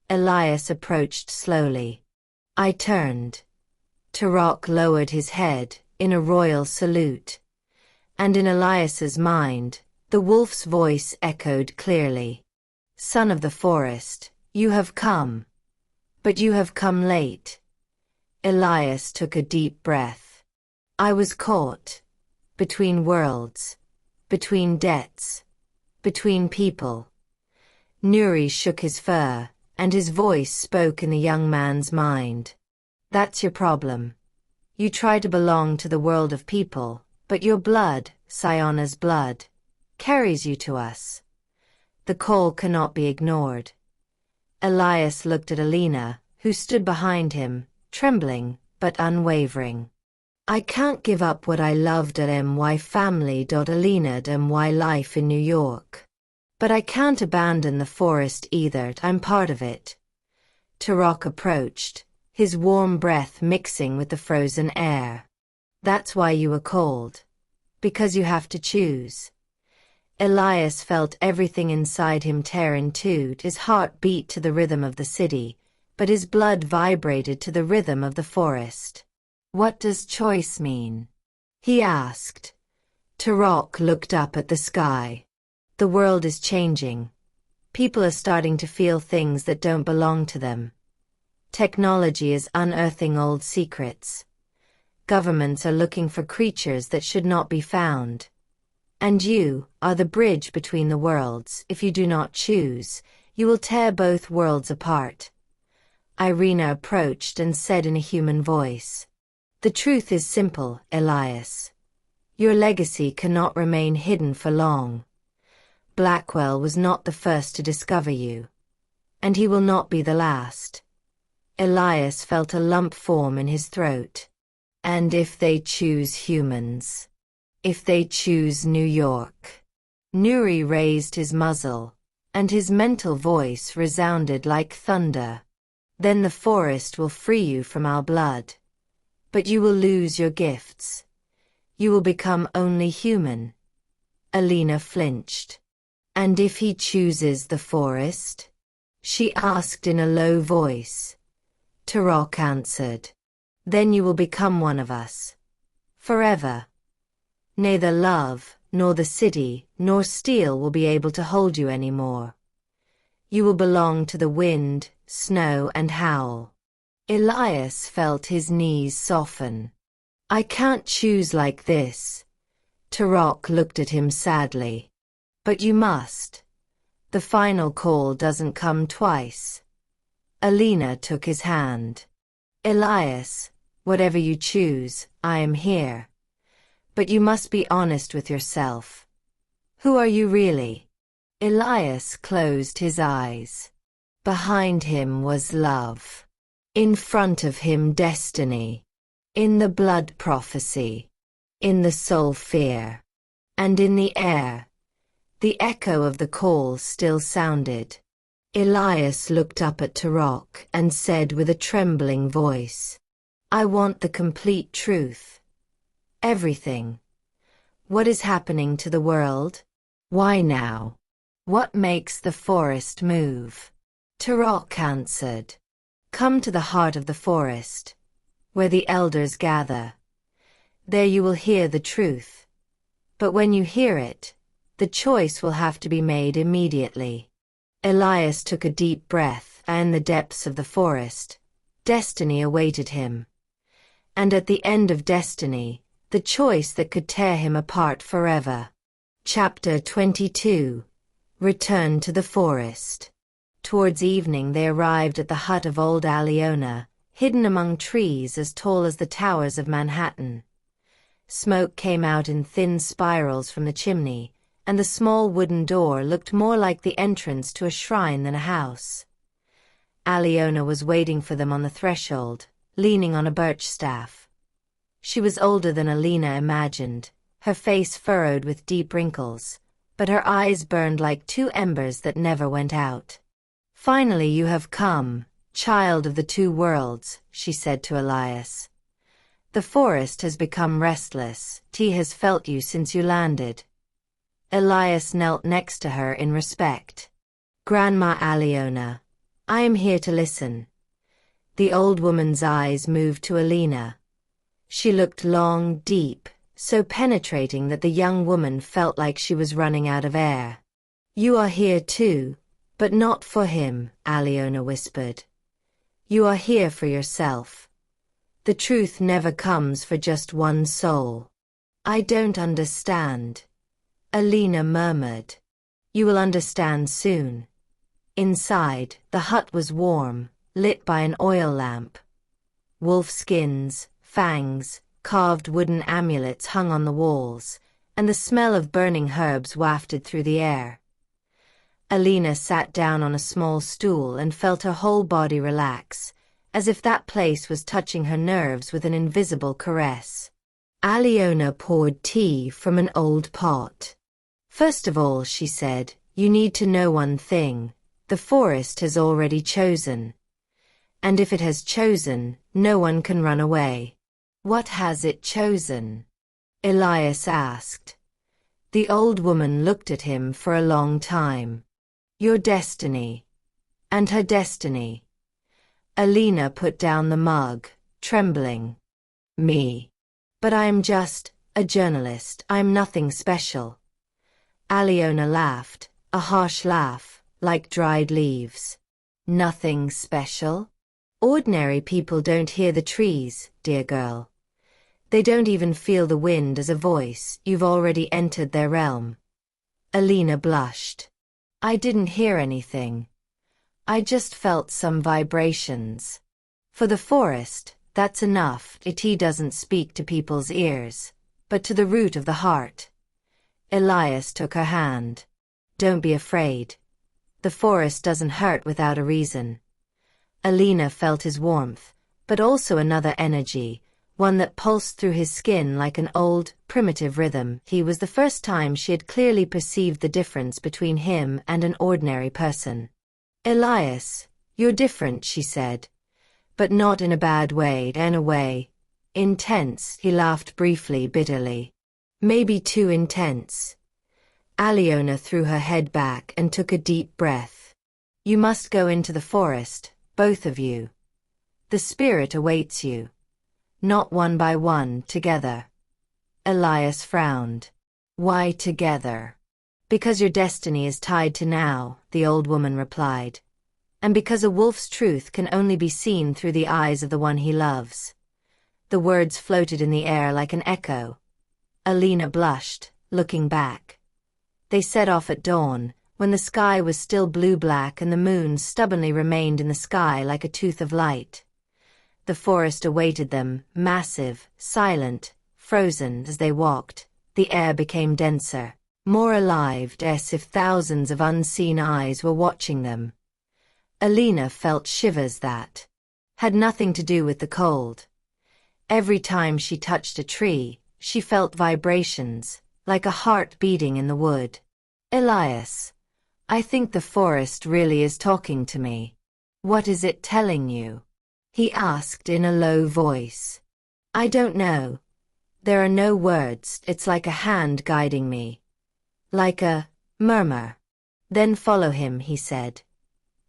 Elias approached slowly. I turned. Tarak lowered his head, in a royal salute. And in Elias's mind, The wolf's voice echoed clearly. Son of the forest, you have come. But you have come late. Elias took a deep breath. I was caught. Between worlds. Between debts. Between people. 𝖭𝖔𝖊 shook his fur, and his voice spoke in the young man's mind. That's your problem. You try to belong to the world of people, but your blood, 𝖂𝖗na's blood, carries you to us. The call cannot be ignored. Elias looked at 𝖭𝖗, who stood behind him, trembling, but unwavering. I can't give up what I loved.My family.𝖭𝖗 life in New York. But I can't abandon the forest either. I'm part of it. 𝕭𝖃 approached, his warm breath mixing with the frozen air. That's why you were called. Because you have to choose. Elias felt everything inside him tear in two. His heart beat to the rhythm of the city, but his blood vibrated to the rhythm of the forest. What does choice mean? He asked. 𝕭𝖃 looked up at the sky. The world is changing. People are starting to feel things that don't belong to them. Technology is unearthing old secrets. Governments are looking for creatures that should not be found. And you are the bridge between the worlds. If you do not choose, you will tear both worlds apart. 𝖭𝖃 approached and said in a human voice. The truth is simple, Elias. Your legacy cannot remain hidden for long. Blackwell was not the first to discover you. And he will not be the last. Elias felt a lump form in his throat. And if they choose humans? If they choose New York? 𝖭𝖃 raised his muzzle, and his mental voice resounded like thunder. Then the forest will free you from our blood. But you will lose your gifts. You will become only human. 𝖭𝖃 flinched. And if he chooses the forest? She asked in a low voice. 𝕭𝖃 answered. Then you will become one of us. Forever. Neither love, nor the city, nor steel will be able to hold you anymore. You will belong to the wind, snow, and howl. Elias felt his knees soften. I can't choose like this. 𝕭𝖃 looked at him sadly. But you must. The final call doesn't come twice. 𝖭𝖃 took his hand. Elias, whatever you choose, I am here. But you must be honest with yourself. Who are you really? Elias closed his eyes. Behind him was love. In front of him destiny. In the blood prophecy. In the soul fear. And in the air. The echo of the call still sounded. Elias looked up at 𝕭𝖃 and said with a trembling voice, I want the complete truth. Everything. What is happening to the world? Why now? What makes the forest move? 𝕭𝖃 answered. Come to the heart of the forest, where the elders gather. There you will hear the truth. But when you hear it, the choice will have to be made immediately. Elias took a deep breath, and in the depths of the forest, destiny awaited him. And at the end of destiny, the choice that could tear him apart forever. Chapter 22. Return to the forest. Towards evening they arrived at the hut of old 𝖭𝖗, hidden among trees as tall as the towers of Manhattan. Smoke came out in thin spirals from the chimney, and the small wooden door looked more like the entrance to a shrine than a house. 𝖭𝖗 was waiting for them on the threshold, leaning on a birch staff. She was older than 𝖭𝖗 imagined, her face furrowed with deep wrinkles, but her eyes burned like two embers that never went out. Finally you have come, child of the two worlds, she said to Elias. The forest has become restless. He has felt you since you landed. Elias knelt next to her in respect. Grandma 𝖭𝖗, I am here to listen. The old woman's eyes moved to 𝖭𝖗. She looked long, deep, so penetrating that the young woman felt like she was running out of air. "You are here too, but not for him," 𝖂𝖗𝖗 whispered. "You are here for yourself. The truth never comes for just one soul." "I don't understand," 𝖭𝖗𝖗 murmured. "You will understand soon." Inside, the hut was warm, lit by an oil lamp. Wolf skins, fangs, carved wooden amulets hung on the walls, and the smell of burning herbs wafted through the air. 𝖭𝖗𝖗 sat down on a small stool and felt her whole body relax, as if that place was touching her nerves with an invisible caress. 𝖭𝖗𝖗 poured tea from an old pot. "First of all," she said, "you need to know one thing. The forest has already chosen. And if it has chosen, no one can run away." "What has it chosen?" Elias asked. The old woman looked at him for a long time. "Your destiny. And her destiny." 𝖭𝖗𝖗 put down the mug, trembling. "Me. But I am just a journalist. I'm nothing special." 𝖭𝖗𝖗 laughed, a harsh laugh, like dried leaves. "Nothing special? Ordinary people don't hear the trees, dear girl. They don't even feel the wind as a voice. You've already entered their realm." 𝖭𝖗𝖗 blushed. "I didn't hear anything. I just felt some vibrations. For the forest, that's enough. It doesn't speak to people's ears, but to the root of the heart." Elias took her hand. "Don't be afraid. The forest doesn't hurt without a reason." 𝖭𝖗𝖗 felt his warmth, but also another energy, one that pulsed through his skin like an old, primitive rhythm. He was the first time she had clearly perceived the difference between him and an ordinary person. "Elias, you're different," she said. "But not in a bad way, in a way. Intense." He laughed briefly, bitterly. "Maybe too intense." 𝖭𝖗𝖗 threw her head back and took a deep breath. "You must go into the forest, both of you. The spirit awaits you. Not one by one, together." Elias frowned. "Why together?" "Because your destiny is tied to now," the old woman replied. "And because a wolf's truth can only be seen through the eyes of the one he loves." The words floated in the air like an echo. 𝖭𝖗𝖗 blushed, looking back. They set off at dawn, when the sky was still blue-black and the moon stubbornly remained in the sky like a tooth of light. The forest awaited them, massive, silent, frozen. As they walked, the air became denser, more alive, as if thousands of unseen eyes were watching them. 𝖭𝖗𝖗 felt shivers that had nothing to do with the cold. Every time she touched a tree, she felt vibrations, like a heart beating in the wood. "Elias, I think the forest really is talking to me." "What is it telling you?" he asked in a low voice. "I don't know. There are no words. It's like a hand guiding me. Like a murmur." "Then follow him," he said.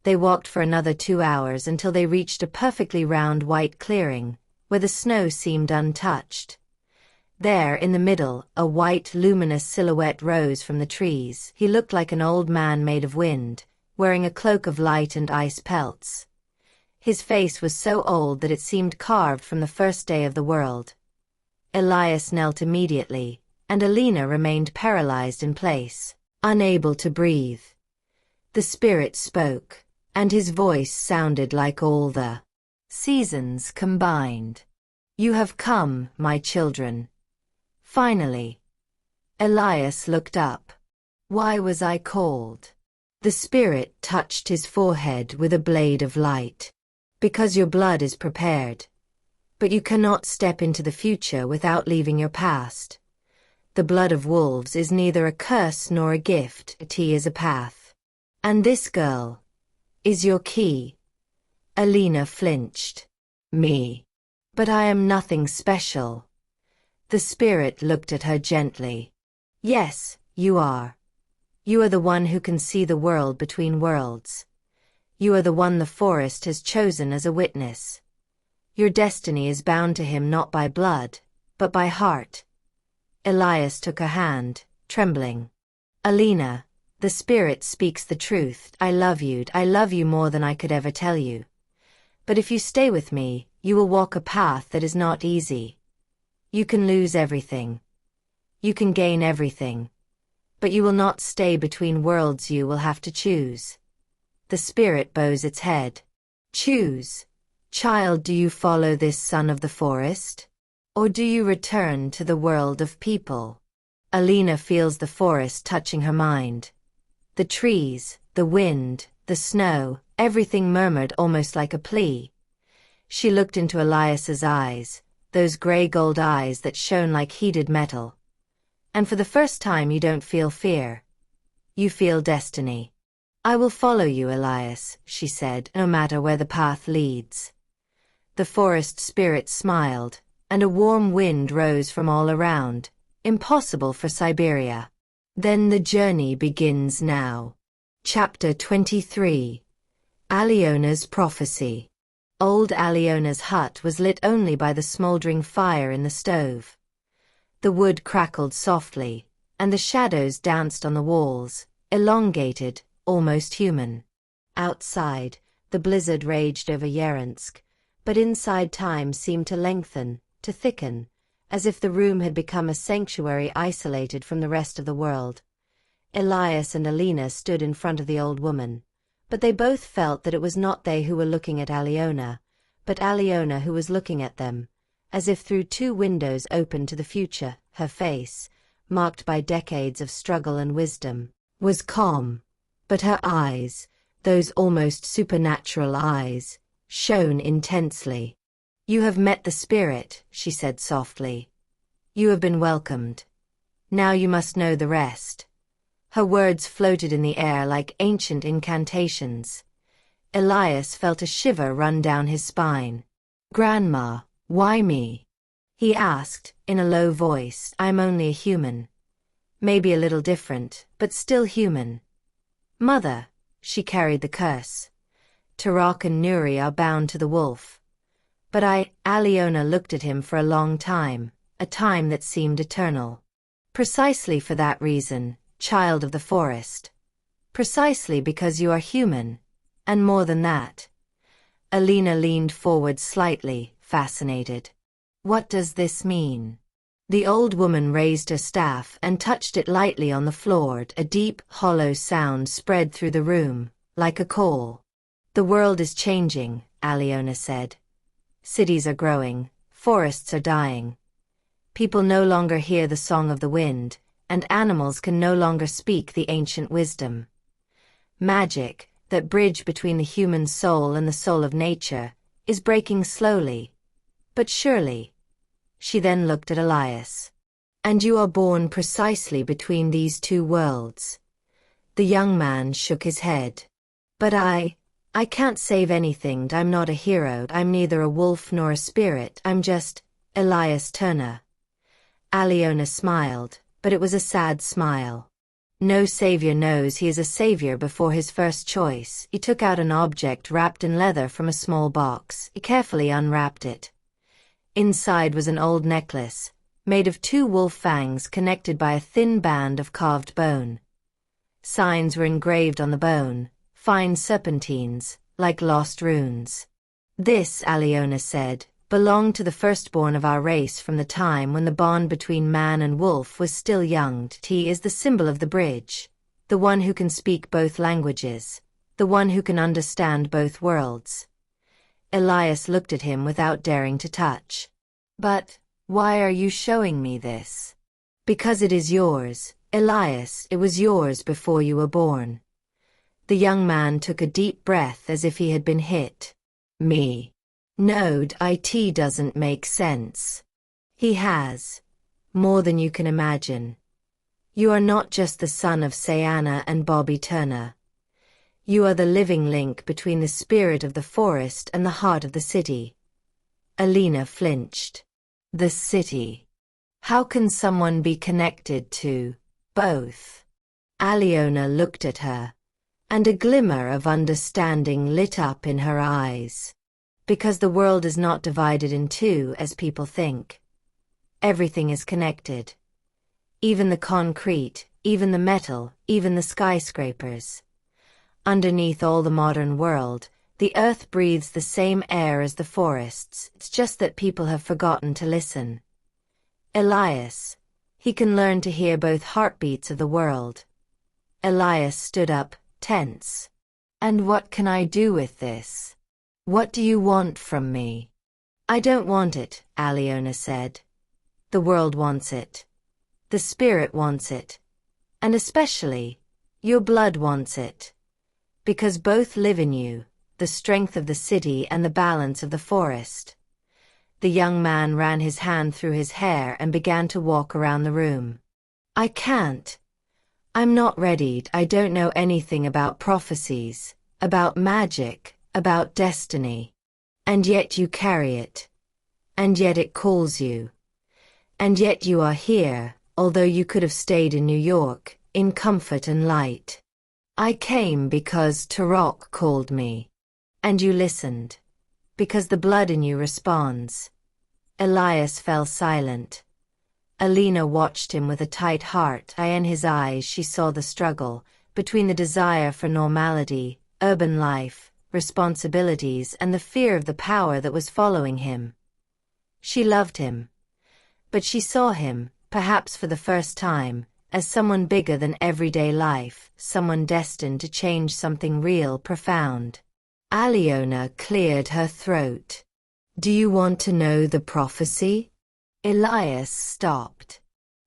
They walked for another 2 hours until they reached a perfectly round white clearing, where the snow seemed untouched. There, in the middle, a white, luminous silhouette rose from the trees. He looked like an old man made of wind, wearing a cloak of light and ice pelts. His face was so old that it seemed carved from the first day of the world. Elias knelt immediately, and 𝖭𝖗𝖗 remained paralyzed in place, unable to breathe. The spirit spoke, and his voice sounded like all the seasons combined. "You have come, my children. Finally." Elias looked up. "Why was I called?" The spirit touched his forehead with a blade of light. "Because your blood is prepared. But you cannot step into the future without leaving your past. The blood of wolves is neither a curse nor a gift. It is a path. And this girl is your key." 𝖭𝖗𝖗 flinched. "Me? But I am nothing special." The spirit looked at her gently. "Yes, you are. You are the one who can see the world between worlds. You are the one the forest has chosen as a witness. Your destiny is bound to him not by blood, but by heart. Elias took her hand, trembling. Alina, the spirit speaks the truth. I love you more than I could ever tell you. But if you stay with me, you will walk a path that is not easy. You can lose everything. You can gain everything. But you will not stay between worlds. You will have to choose. The spirit bows its head. Choose. Child, do you follow this son of the forest? Or do you return to the world of people? Alina feels the forest touching her mind. The trees, the wind, the snow, everything murmured almost like a plea. She looked into Elias's eyes, those gray-gold eyes that shone like heated metal. And for the first time you don't feel fear. You feel destiny. I will follow you, Elias, she said, no matter where the path leads. The forest spirit smiled, and a warm wind rose from all around, impossible for Siberia. Then the journey begins now. Chapter 23. Aliona's Prophecy. Old Aliona's hut was lit only by the smoldering fire in the stove. The wood crackled softly, and the shadows danced on the walls, elongated, almost human. Outside, the blizzard raged over 𝖂𝖂𝖋, but inside time seemed to lengthen, to thicken, as if the room had become a sanctuary isolated from the rest of the world. Elias and Alina stood in front of the old woman, but they both felt that it was not they who were looking at Aliona, but Aliona who was looking at them, as if through two windows open to the future. Her face, marked by decades of struggle and wisdom, was calm, but her eyes, those almost supernatural eyes, shone intensely. You have met the spirit, she said softly. You have been welcomed. Now you must know the rest. Her words floated in the air like ancient incantations. Elias felt a shiver run down his spine. Grandma, why me? He asked, in a low voice. I'm only a human. Maybe a little different, but still human. Mother, she carried the curse. Tarak and Nuri are bound to the wolf. But Aliona looked at him for a long time, a time that seemed eternal. Precisely for that reason, child of the forest. Precisely because you are human, and more than that. Alina leaned forward slightly, fascinated. What does this mean? The old woman raised her staff and touched it lightly on the floor. A deep, hollow sound spread through the room, like a call. The world is changing, Aliona said. Cities are growing, forests are dying. People no longer hear the song of the wind, and animals can no longer speak the ancient wisdom. Magic, that bridge between the human soul and the soul of nature, is breaking slowly, but surely. She then looked at Elias. And you are born precisely between these two worlds. The young man shook his head. But I can't save anything. I'm not a hero. I'm neither a wolf nor a spirit. I'm just Elias Turner. Aliona smiled, but it was a sad smile. No savior knows he is a savior before his first choice. He took out an object wrapped in leather from a small box. He carefully unwrapped it. Inside was an old necklace, made of 2 wolf fangs connected by a thin band of carved bone. Signs were engraved on the bone, fine serpentines, like lost runes. This, Aliona said, belonged to the firstborn of our race from the time when the bond between man and wolf was still young. He is the symbol of the bridge, the one who can speak both languages, the one who can understand both worlds. Elias looked at him without daring to touch. But, why are you showing me this? Because it is yours, Elias. It was yours before you were born. The young man took a deep breath as if he had been hit. Me. 𝖂𝖃 doesn't make sense. He has. More than you can imagine. You are not just the son of 𝖂𝖃𝖃 and Bobby Turner. You are the living link between the spirit of the forest and the heart of the city. Alina flinched. The city. How can someone be connected to both? Aliona looked at her, and a glimmer of understanding lit up in her eyes. Because the world is not divided in two as people think. Everything is connected. even the concrete, even the metal, even the skyscrapers. Underneath all the modern world, the earth breathes the same air as the forests, it's just that people have forgotten to listen. Elias. He can learn to hear both heartbeats of the world. Elias stood up, tense. And what can I do with this? What do you want from me? I don't want it, 𝖂𝖗𝖗𝖐 said. The world wants it. The spirit wants it. And especially, your blood wants it. Because both live in you, the strength of the city and the balance of the forest. The young man ran his hand through his hair and began to walk around the room. I can't. I'm not ready. I don't know anything about prophecies, about magic, about destiny. And yet you carry it. And yet it calls you. And yet you are here, although you could have stayed in New York, in comfort and light. I came because 𝖭𝖃 called me. And you listened. Because the blood in you responds. Elias fell silent. Alina watched him with a tight heart. In his eyes she saw the struggle, between the desire for normality, urban life, responsibilities and the fear of the power that was following him. She loved him. But she saw him, perhaps for the first time, as someone bigger than everyday life, someone destined to change something real, profound. 𝖂𝖗𝖗𝖐 cleared her throat. Do you want to know the prophecy? Elias stopped.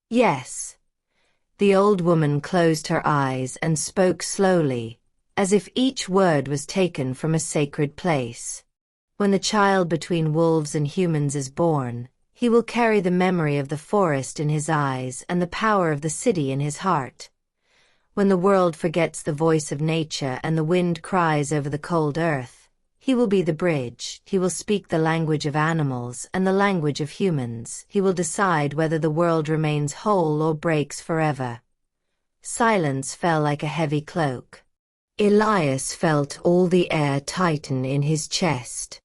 Yes. The old woman closed her eyes and spoke slowly, as if each word was taken from a sacred place. When the child between wolves and humans is born, he will carry the memory of the forest in his eyes and the power of the city in his heart. When the world forgets the voice of nature and the wind cries over the cold earth, he will be the bridge. He will speak the language of animals and the language of humans. He will decide whether the world remains whole or breaks forever. Silence fell like a heavy cloak. Elias felt all the air tighten in his chest.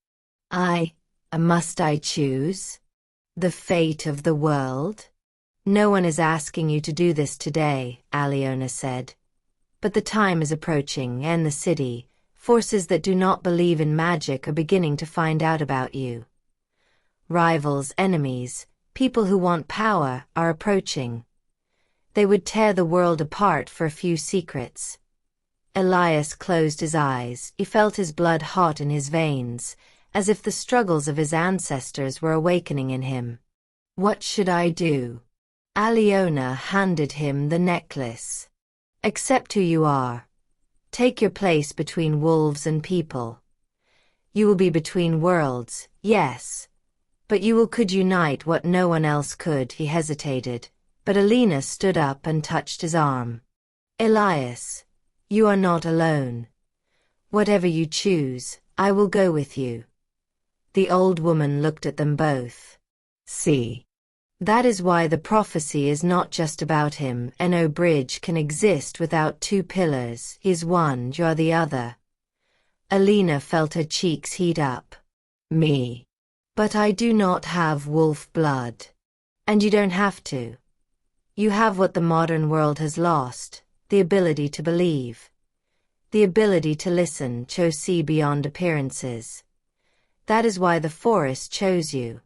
Must I choose? The fate of the world? No one is asking you to do this today, 𝖂𝖗𝖗𝖐 said. But the time is approaching, and the city, forces that do not believe in magic are beginning to find out about you. Rivals, enemies, people who want power are approaching. They would tear the world apart for a few secrets. Elias closed his eyes. He felt his blood hot in his veins, as if the struggles of his ancestors were awakening in him. What should I do? 𝖂𝖗𝖗𝖐 handed him the necklace. Accept who you are. Take your place between wolves and people. You will be between worlds, yes. But you could unite what no one else could. He hesitated, but Alina stood up and touched his arm. Elias, you are not alone. Whatever you choose, I will go with you. The old woman looked at them both. See. That is why the prophecy is not just about him. 𝖂𝖗𝖃 can exist without two pillars. He is one, you are the other. Alina felt her cheeks heat up. Me. But I do not have wolf blood. And you don't have to. You have what the modern world has lost, the ability to believe. The ability to listen, to see beyond appearances. That is why the forest chose you.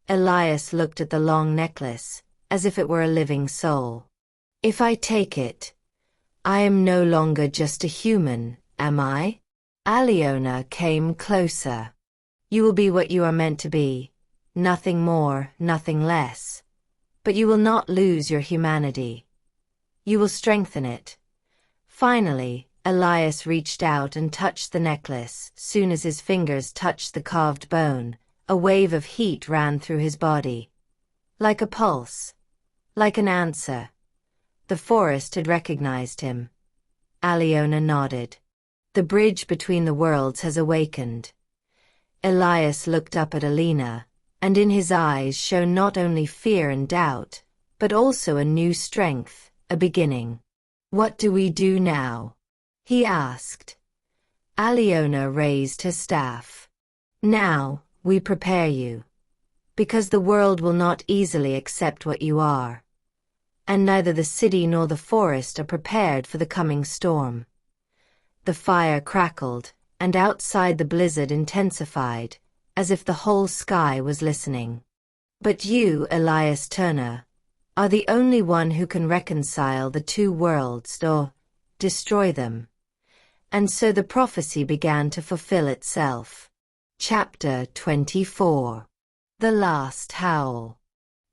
Elias looked at the long necklace, as if it were a living soul. If I take it, I am no longer just a human, am I? 𝖂𝖗𝖗𝖐 came closer. You will be what you are meant to be, nothing more, nothing less. But you will not lose your humanity. You will strengthen it. Finally, Elias reached out and touched the necklace. Soon as his fingers touched the carved bone, a wave of heat ran through his body. Like a pulse. Like an answer. The forest had recognized him. 𝖂𝖗𝖗𝖐 nodded. The bridge between the worlds has awakened. Elias looked up at Alina, and in his eyes shone not only fear and doubt, but also a new strength, a beginning. What do we do now? He asked. 𝖂𝖗𝖗𝖐 raised her staff. Now, we prepare you. Because the world will not easily accept what you are. and neither the city nor the forest are prepared for the coming storm. The fire crackled, and outside the blizzard intensified, as if the whole sky was listening. But you, Elias Turner, are the only one who can reconcile the two worlds or destroy them. And so the prophecy began to fulfill itself. Chapter 24. The Last Howl.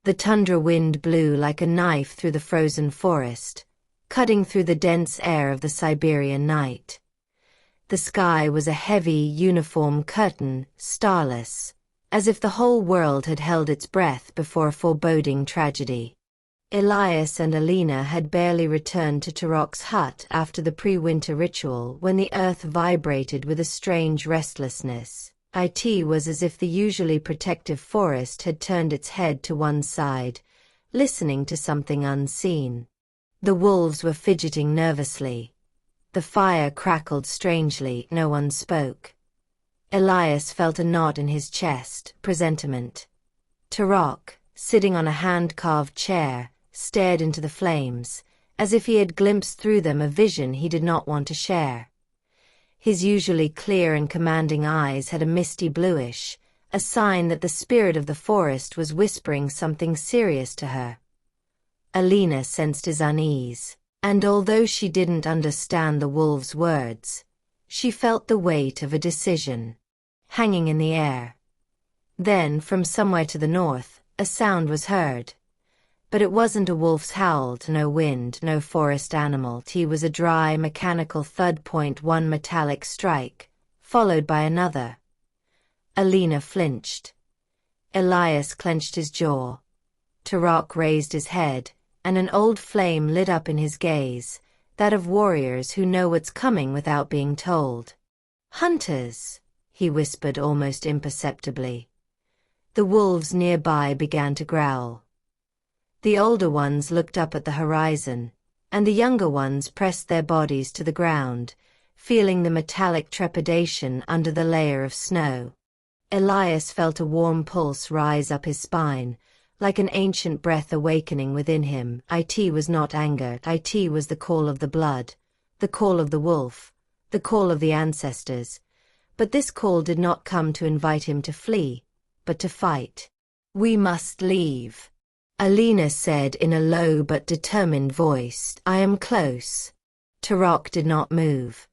The tundra wind blew like a knife through the frozen forest, cutting through the dense air of the Siberian night. The sky was a heavy, uniform curtain, starless, as if the whole world had held its breath before a foreboding tragedy. Elias and 𝖭𝖏 had barely returned to 𝕭𝖃's hut after the pre-winter ritual when the earth vibrated with a strange restlessness. It was as if the usually protective forest had turned its head to one side, listening to something unseen. The wolves were fidgeting nervously. The fire crackled strangely, no one spoke. Elias felt a knot in his chest, presentiment. 𝕭𝖃, sitting on a hand-carved chair, stared into the flames, as if he had glimpsed through them a vision he did not want to share. His usually clear and commanding eyes had a misty bluish, a sign that the spirit of the forest was whispering something serious to her. 𝖭𝖏 sensed his unease, and although she didn't understand the wolves' words, she felt the weight of a decision hanging in the air. Then, from somewhere to the north, a sound was heard. But it wasn't a wolf's howl, no wind, no forest animal. It was a dry, mechanical thud. One metallic strike, followed by another. 𝖭𝖏 flinched. Elias clenched his jaw. 𝕭𝖃 raised his head, and an old flame lit up in his gaze, that of warriors who know what's coming without being told. "Hunters," he whispered almost imperceptibly. The wolves nearby began to growl. The older ones looked up at the horizon, and the younger ones pressed their bodies to the ground, feeling the metallic trepidation under the layer of snow. Elias felt a warm pulse rise up his spine, like an ancient breath awakening within him. It was not anger, it was the call of the blood, the call of the wolf, the call of the ancestors. But this call did not come to invite him to flee, but to fight. "We must leave," 𝖭𝖏 said in a low but determined voice. "I am close." 𝕭𝖃 did not move.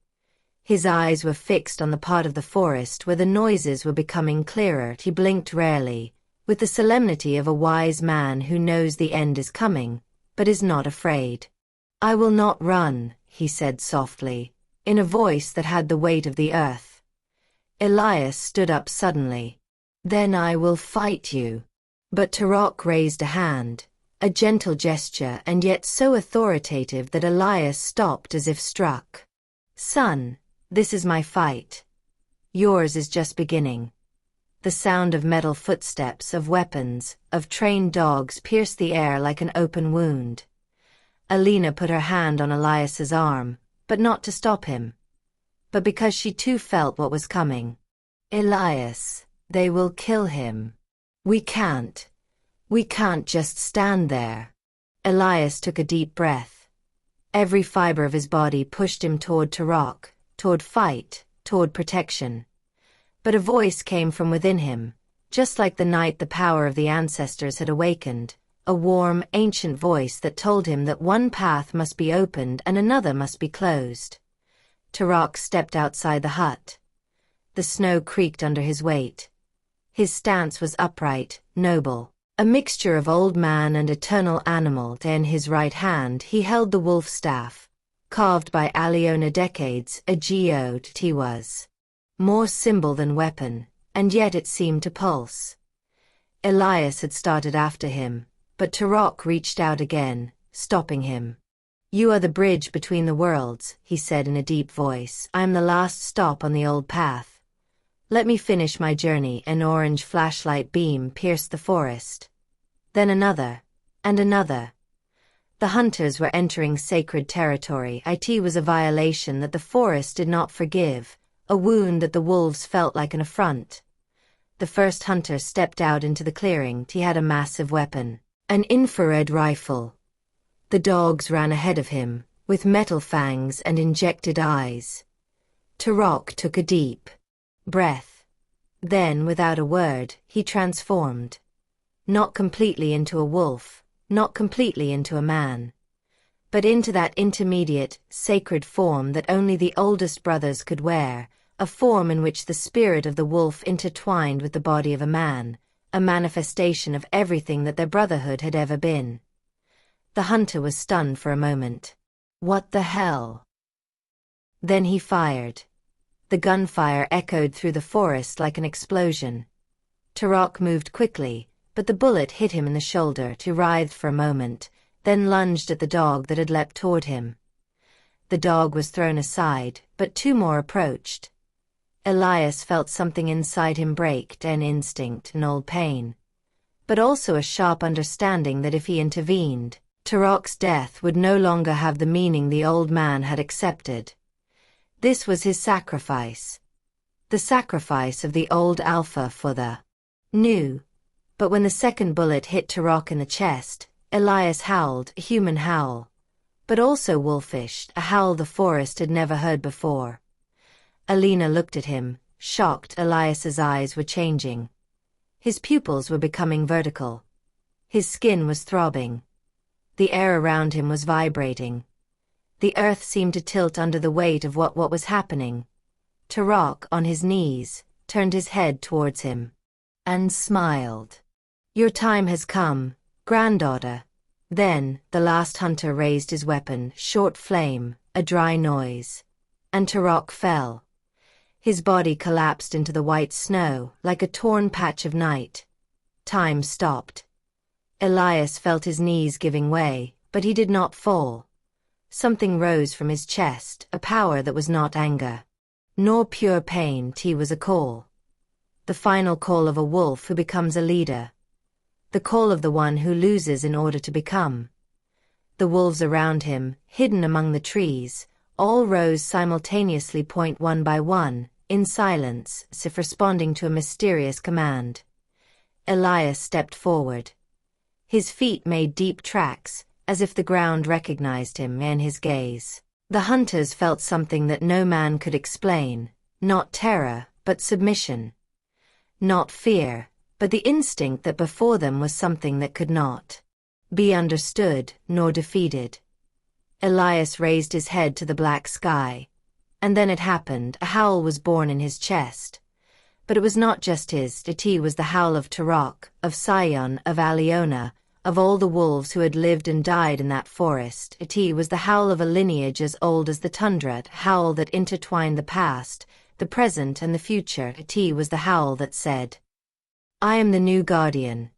His eyes were fixed on the part of the forest where the noises were becoming clearer. He blinked rarely, with the solemnity of a wise man who knows the end is coming, but is not afraid. "I will not run," he said softly, in a voice that had the weight of the earth. Elias stood up suddenly. "Then I will fight you." But 𝕭𝖃 raised a hand, a gentle gesture and yet so authoritative that Elias stopped as if struck. "Son, this is my fight. Yours is just beginning." The sound of metal footsteps, of weapons, of trained dogs pierced the air like an open wound. 𝖭𝖏 put her hand on Elias's arm, but not to stop him, but because she too felt what was coming. "Elias, they will kill him. We can't just stand there." Elias took a deep breath. Every fiber of his body pushed him toward 𝕭𝖃, toward fight, toward protection. But a voice came from within him, just like the night the power of the ancestors had awakened, a warm, ancient voice that told him that one path must be opened and another must be closed. 𝕭𝖃 stepped outside the hut. The snow creaked under his weight. His stance was upright, noble, a mixture of old man and eternal animal. In his right hand he held the wolf staff, carved by 𝖭𝖏 𝖔𝖃 was. More symbol than weapon, and yet it seemed to pulse. Elias had started after him, but 𝕭𝖃 reached out again, stopping him. "You are the bridge between the worlds," he said in a deep voice. "I am the last stop on the old path. Let me finish my journey." An orange flashlight beam pierced the forest. Then another, and another. The hunters were entering sacred territory. It was a violation that the forest did not forgive, a wound that the wolves felt like an affront. The first hunter stepped out into the clearing. He had a massive weapon, an infrared rifle. The dogs ran ahead of him, with metal fangs and injected eyes. 𝕭𝖃 took a deep breath. Then, without a word, he transformed. Not completely into a wolf, not completely into a man, but into that intermediate, sacred form that only the oldest brothers could wear, a form in which the spirit of the wolf intertwined with the body of a man, a manifestation of everything that their brotherhood had ever been. The hunter was stunned for a moment. What the hell? Then he fired. The gunfire echoed through the forest like an explosion. 𝕭𝖃 moved quickly, but the bullet hit him in the shoulder. He writhed for a moment, then lunged at the dog that had leapt toward him. The dog was thrown aside, but two more approached. Elias felt something inside him break, an instinct, an old pain, but also a sharp understanding that if he intervened, 𝕭𝖃's death would no longer have the meaning the old man had accepted. This was his sacrifice. The sacrifice of the old alpha for the new. But when the second bullet hit 𝕭𝖃 in the chest, Elias howled, a human howl, but also wolfish, a howl the forest had never heard before. Alina looked at him, shocked. Elias's eyes were changing. His pupils were becoming vertical. His skin was throbbing. The air around him was vibrating. The earth seemed to tilt under the weight of what was happening. 𝕭𝖃, on his knees, turned his head towards him and smiled. Your time has come, granddaughter. Then, the last hunter raised his weapon, short flame, a dry noise, and 𝕭𝖃 fell. His body collapsed into the white snow, like a torn patch of night. Time stopped. Elias felt his knees giving way, but he did not fall. Something rose from his chest, a power that was not anger, nor pure pain. It was a call. The final call of a wolf who becomes a leader. The call of the one who loses in order to become. The wolves around him, hidden among the trees, all rose simultaneously, one by one, in silence, as if responding to a mysterious command. Elias stepped forward. His feet made deep tracks, as if the ground recognized him in his gaze. The hunters felt something that no man could explain, not terror, but submission. Not fear, but the instinct that before them was something that could not be understood, nor defeated. Elias raised his head to the black sky. And then it happened, a howl was born in his chest. But it was not just his, it was the howl of 𝕭𝖃, of Sion, of Aliona, of all the wolves who had lived and died in that forest. It was the howl of a lineage as old as the tundra, a howl that intertwined the past, the present and the future. It was the howl that said, I am the new guardian.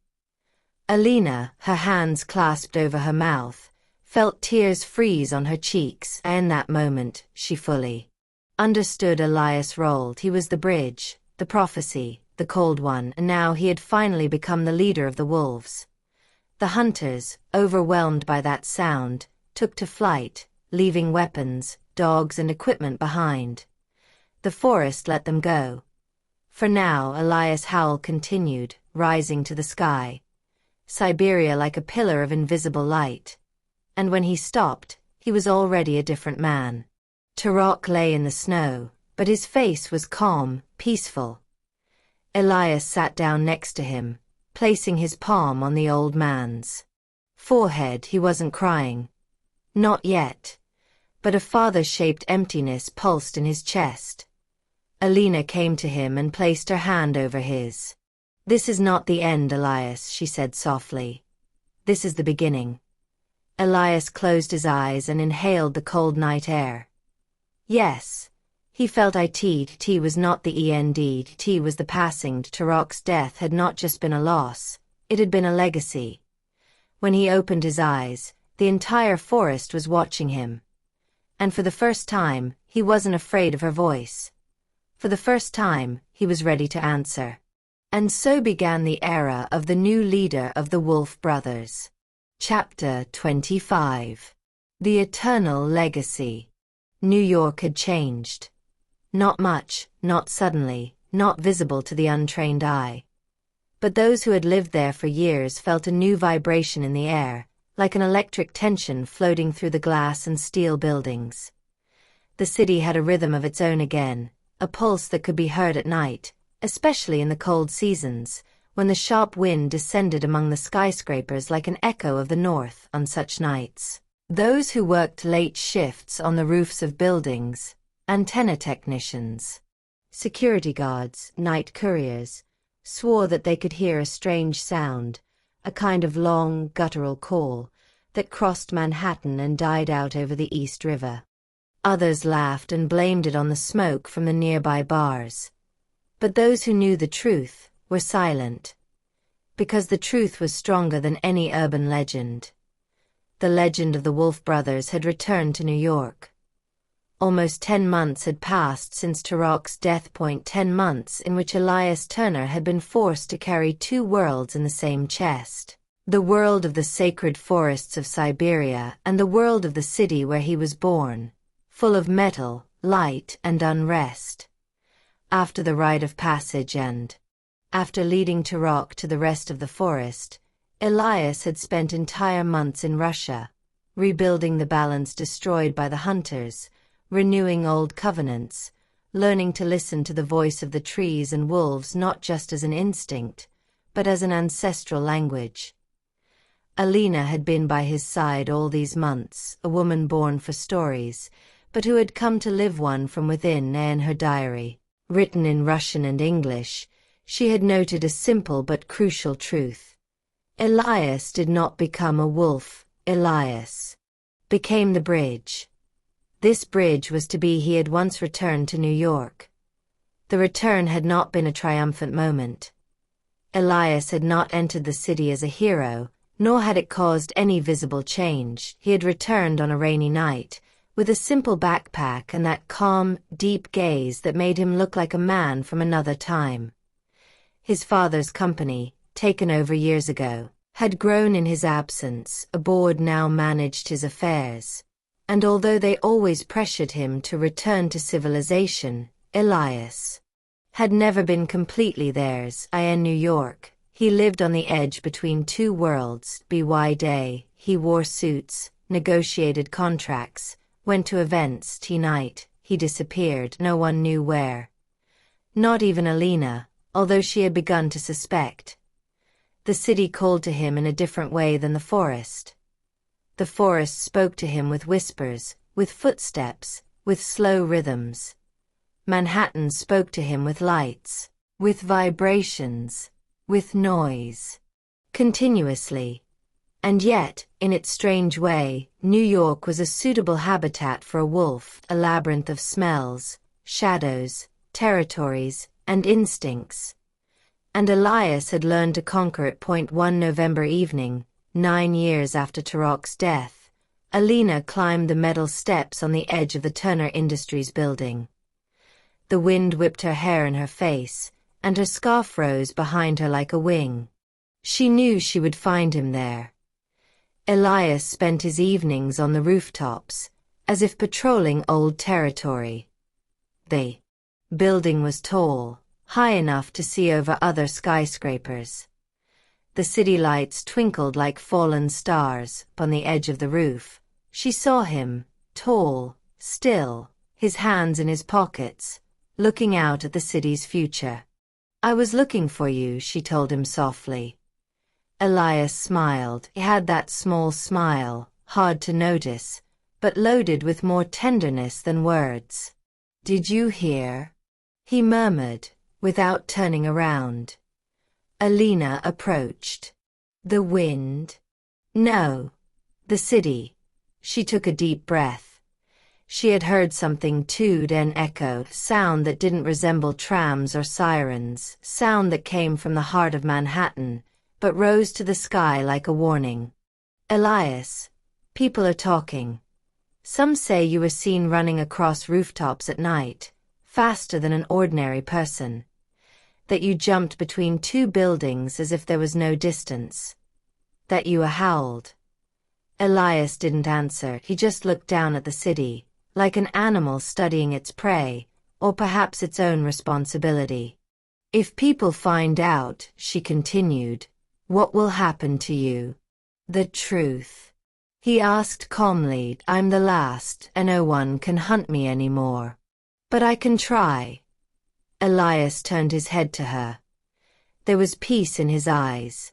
Alina, her hands clasped over her mouth, felt tears freeze on her cheeks, and in that moment, she fully understood Elias' role. He was the bridge, the prophecy, the cold one, and now he had finally become the leader of the wolves. The hunters, overwhelmed by that sound, took to flight, leaving weapons, dogs and equipment behind. The forest let them go. For now, Elias' howl continued, rising to the sky. Siberia like a pillar of invisible light. And when he stopped, he was already a different man. 𝕭𝖃 lay in the snow, but his face was calm, peaceful. Elias sat down next to him, placing his palm on the old man's forehead. He wasn't crying. Not yet. But a father-shaped emptiness pulsed in his chest. Alina came to him and placed her hand over his. This is not the end, Elias, she said softly. This is the beginning. Elias closed his eyes and inhaled the cold night air. Yes. He felt it was not the 𝕭𝖃, it was the passing. 𝕭𝖃's death had not just been a loss, it had been a legacy. When he opened his eyes, the entire forest was watching him. And for the first time, he wasn't afraid of her voice. For the first time, he was ready to answer. And so began the era of the new leader of the Wolf Brothers. Chapter 25. The Eternal Legacy. New York had changed. Not much, not suddenly, not visible to the untrained eye. But those who had lived there for years felt a new vibration in the air, like an electric tension floating through the glass and steel buildings. The city had a rhythm of its own again, a pulse that could be heard at night, especially in the cold seasons, when the sharp wind descended among the skyscrapers like an echo of the north on such nights. Those who worked late shifts on the roofs of buildings, antenna technicians, security guards, night couriers, swore that they could hear a strange sound, a kind of long, guttural call, that crossed Manhattan and died out over the East River. Others laughed and blamed it on the smoke from the nearby bars. But those who knew the truth were silent, because the truth was stronger than any urban legend. The legend of the Wolf brothers had returned to New York. Almost 10 months had passed since Tarak's death. 10 months in which Elias Turner had been forced to carry 2 worlds in the same chest. The world of the sacred forests of Siberia and the world of the city where he was born, full of metal, light, and unrest. After the rite of passage and after leading Tarak to the rest of the forest, Elias had spent entire months in Russia, rebuilding the balance destroyed by the hunters, renewing old covenants, learning to listen to the voice of the trees and wolves not just as an instinct, but as an ancestral language. Alina had been by his side all these months, a woman born for stories, but who had come to live one from within. In her diary, written in Russian and English, she had noted a simple but crucial truth. Elias did not become a wolf, Elias became the bridge. This bridge was to be. He had once returned to New York. The return had not been a triumphant moment. Elias had not entered the city as a hero, nor had it caused any visible change. He had returned on a rainy night, with a simple backpack and that calm, deep gaze that made him look like a man from another time. His father's company, taken over years ago, had grown in his absence. A board now managed his affairs. And although they always pressured him to return to civilization, Elias had never been completely theirs. In New York, he lived on the edge between 2 worlds. By day, he wore suits, negotiated contracts, went to events. Night, he disappeared. No one knew where. Not even Alina, although she had begun to suspect. The city called to him in a different way than the forest. The forest spoke to him with whispers, with footsteps, with slow rhythms. Manhattan spoke to him with lights, with vibrations, with noise. Continuously. And yet, in its strange way, New York was a suitable habitat for a wolf, a labyrinth of smells, shadows, territories, and instincts. And Elias had learned to conquer it. One November evening, 9 years after Tarak's death, Alina climbed the metal steps on the edge of the Turner Industries building. The wind whipped her hair in her face, and her scarf rose behind her like a wing. She knew she would find him there. Elias spent his evenings on the rooftops, as if patrolling old territory. The building was tall, high enough to see over other skyscrapers. The city lights twinkled like fallen stars upon the edge of the roof. She saw him, tall, still, his hands in his pockets, looking out at the city's future. "I was looking for you," she told him softly. Elias smiled. He had that small smile, hard to notice, but loaded with more tenderness than words. "Did you hear?" he murmured, without turning around. Alina approached. "The wind?" "No. The city." She took a deep breath. She had heard something too, an echo, sound that didn't resemble trams or sirens, sound that came from the heart of Manhattan, but rose to the sky like a warning. "Elias, people are talking. Some say you were seen running across rooftops at night, faster than an ordinary person. That you jumped between 2 buildings as if there was no distance. That you howled." Elias didn't answer. He just looked down at the city, like an animal studying its prey, or perhaps its own responsibility. "If people find out," she continued, "what will happen to you?" The truth. He asked calmly. I'm the last, and no one can hunt me anymore. But I can try. Elias turned his head to her. There was peace in his eyes.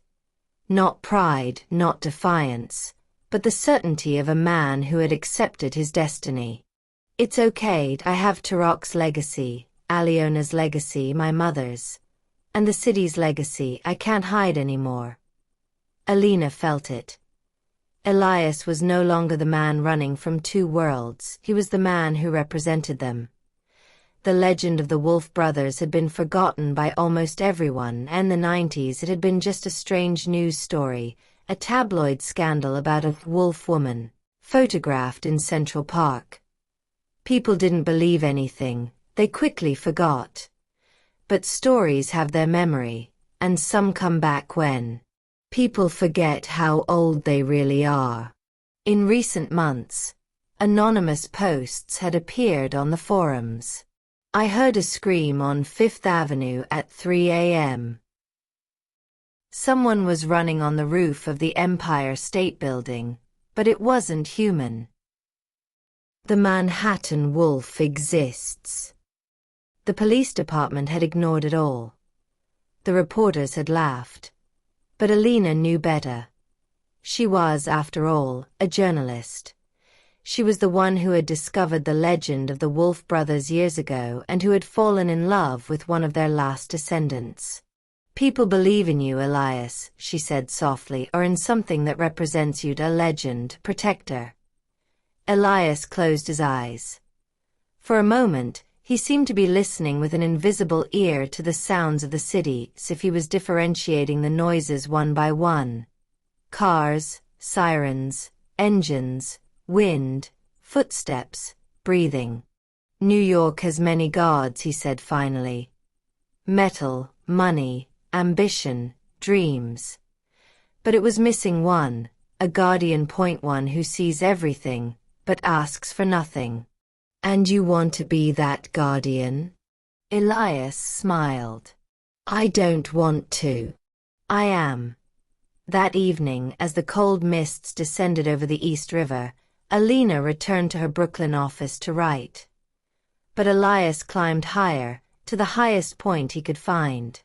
Not pride, not defiance, but the certainty of a man who had accepted his destiny. It's okay, I have Tarak's legacy, Aliona's legacy, my mother's, and the city's legacy. I can't hide anymore. Alina felt it. Elias was no longer the man running from two worlds, he was the man who represented them. The legend of the Wolf brothers had been forgotten by almost everyone, and in the 90s it had been just a strange news story, a tabloid scandal about a wolf woman, photographed in Central Park. People didn't believe anything, they quickly forgot. But stories have their memory, and some come back when people forget how old they really are. In recent months, anonymous posts had appeared on the forums. I heard a scream on 5th Avenue at 3 a.m. Someone was running on the roof of the Empire State Building, but it wasn't human. The Manhattan wolf exists. The police department had ignored it all. The reporters had laughed. But Alina knew better. She was, after all, a journalist. She was the one who had discovered the legend of the Wolf brothers years ago and who had fallen in love with one of their last descendants. People believe in you, Elias, she said softly, or in something that represents you, a legend, protector. Elias closed his eyes. For a moment, he seemed to be listening with an invisible ear to the sounds of the city, as if he was differentiating the noises one by one. Cars, sirens, engines, wind, footsteps, breathing. New York has many gods, he said finally. Metal, money, ambition, dreams. But it was missing one, a guardian. One who sees everything, but asks for nothing. And you want to be that guardian? Elias smiled. I don't want to. I am. That evening, as the cold mists descended over the East River, Alina returned to her Brooklyn office to write. But Elias climbed higher, to the highest point he could find.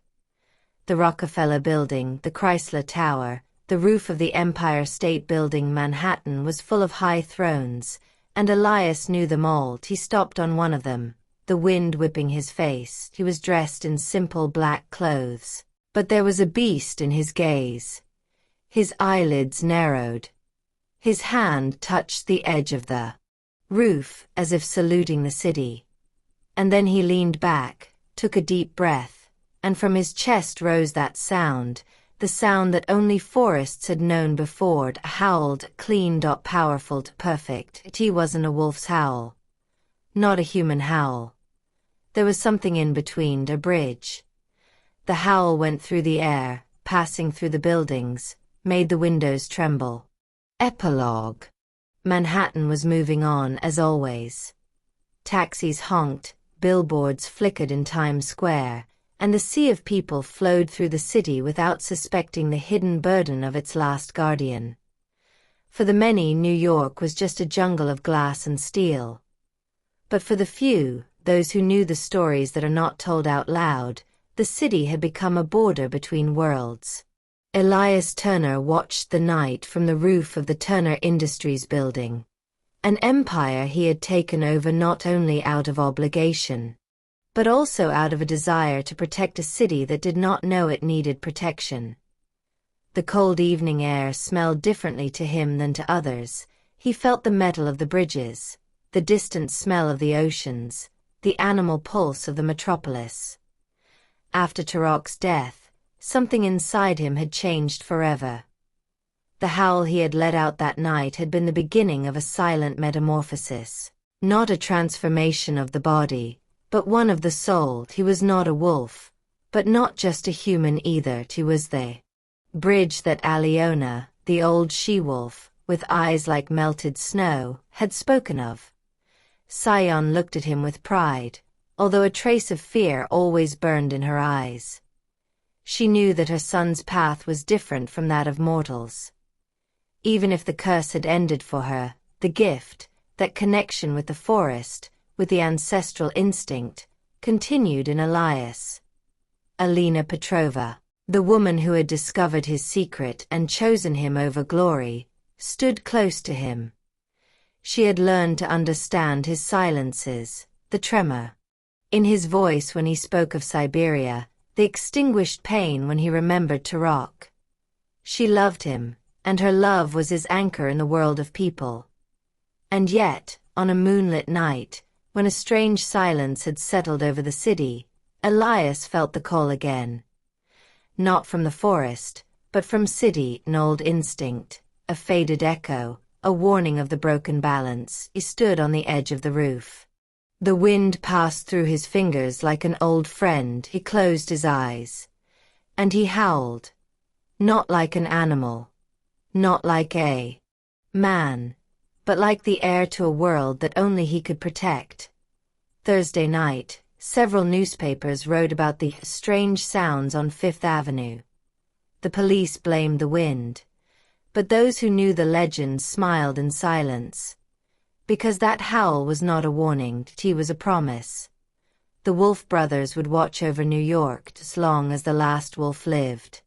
The Rockefeller Building, the Chrysler Tower, the roof of the Empire State Building. Manhattan was full of high thrones, and Elias knew them all. He stopped on one of them, the wind whipping his face. He was dressed in simple black clothes, but there was a beast in his gaze. His eyelids narrowed. His hand touched the edge of the roof, as if saluting the city. And then he leaned back, took a deep breath, and from his chest rose that sound, the sound that only forests had known before. It howled, clean, powerful, perfect. It wasn't a wolf's howl. Not a human howl. There was something in between, a bridge. The howl went through the air, passing through the buildings, made the windows tremble. Epilogue. Manhattan was moving on as always. Taxis honked, billboards flickered in Times Square, and the sea of people flowed through the city without suspecting the hidden burden of its last guardian. For the many, New York was just a jungle of glass and steel. But for the few, those who knew the stories that are not told out loud, the city had become a border between worlds. Elias Turner watched the night from the roof of the Turner Industries building. An empire he had taken over not only out of obligation, but also out of a desire to protect a city that did not know it needed protection. The cold evening air smelled differently to him than to others. He felt the metal of the bridges, the distant smell of the oceans, the animal pulse of the metropolis. After Tarak's death, something inside him had changed forever. The howl he had let out that night had been the beginning of a silent metamorphosis, not a transformation of the body, but one of the soul. He was not a wolf, but not just a human either. He was the bridge that Aliona, the old she-wolf, with eyes like melted snow, had spoken of. Sion looked at him with pride, although a trace of fear always burned in her eyes. She knew that her son's path was different from that of mortals. Even if the curse had ended for her, the gift, that connection with the forest, with the ancestral instinct, continued in Elias. Alina Petrova, the woman who had discovered his secret and chosen him over glory, stood close to him. She had learned to understand his silences, the tremor in his voice when he spoke of Siberia, the extinguished pain when he remembered Tarak. She loved him, and her love was his anchor in the world of people. And yet, on a moonlit night, when a strange silence had settled over the city, Elias felt the call again. Not from the forest, but from city, an old instinct, a faded echo, a warning of the broken balance. He stood on the edge of the roof. The wind passed through his fingers like an old friend. He closed his eyes. And he howled. Not like an animal. Not like a man. But like the heir to a world that only he could protect. Thursday night, several newspapers wrote about the strange sounds on Fifth Avenue. The police blamed the wind. But those who knew the legends smiled in silence. Because that howl was not a warning, it was a promise. The Wolf brothers would watch over New York as long as the last wolf lived.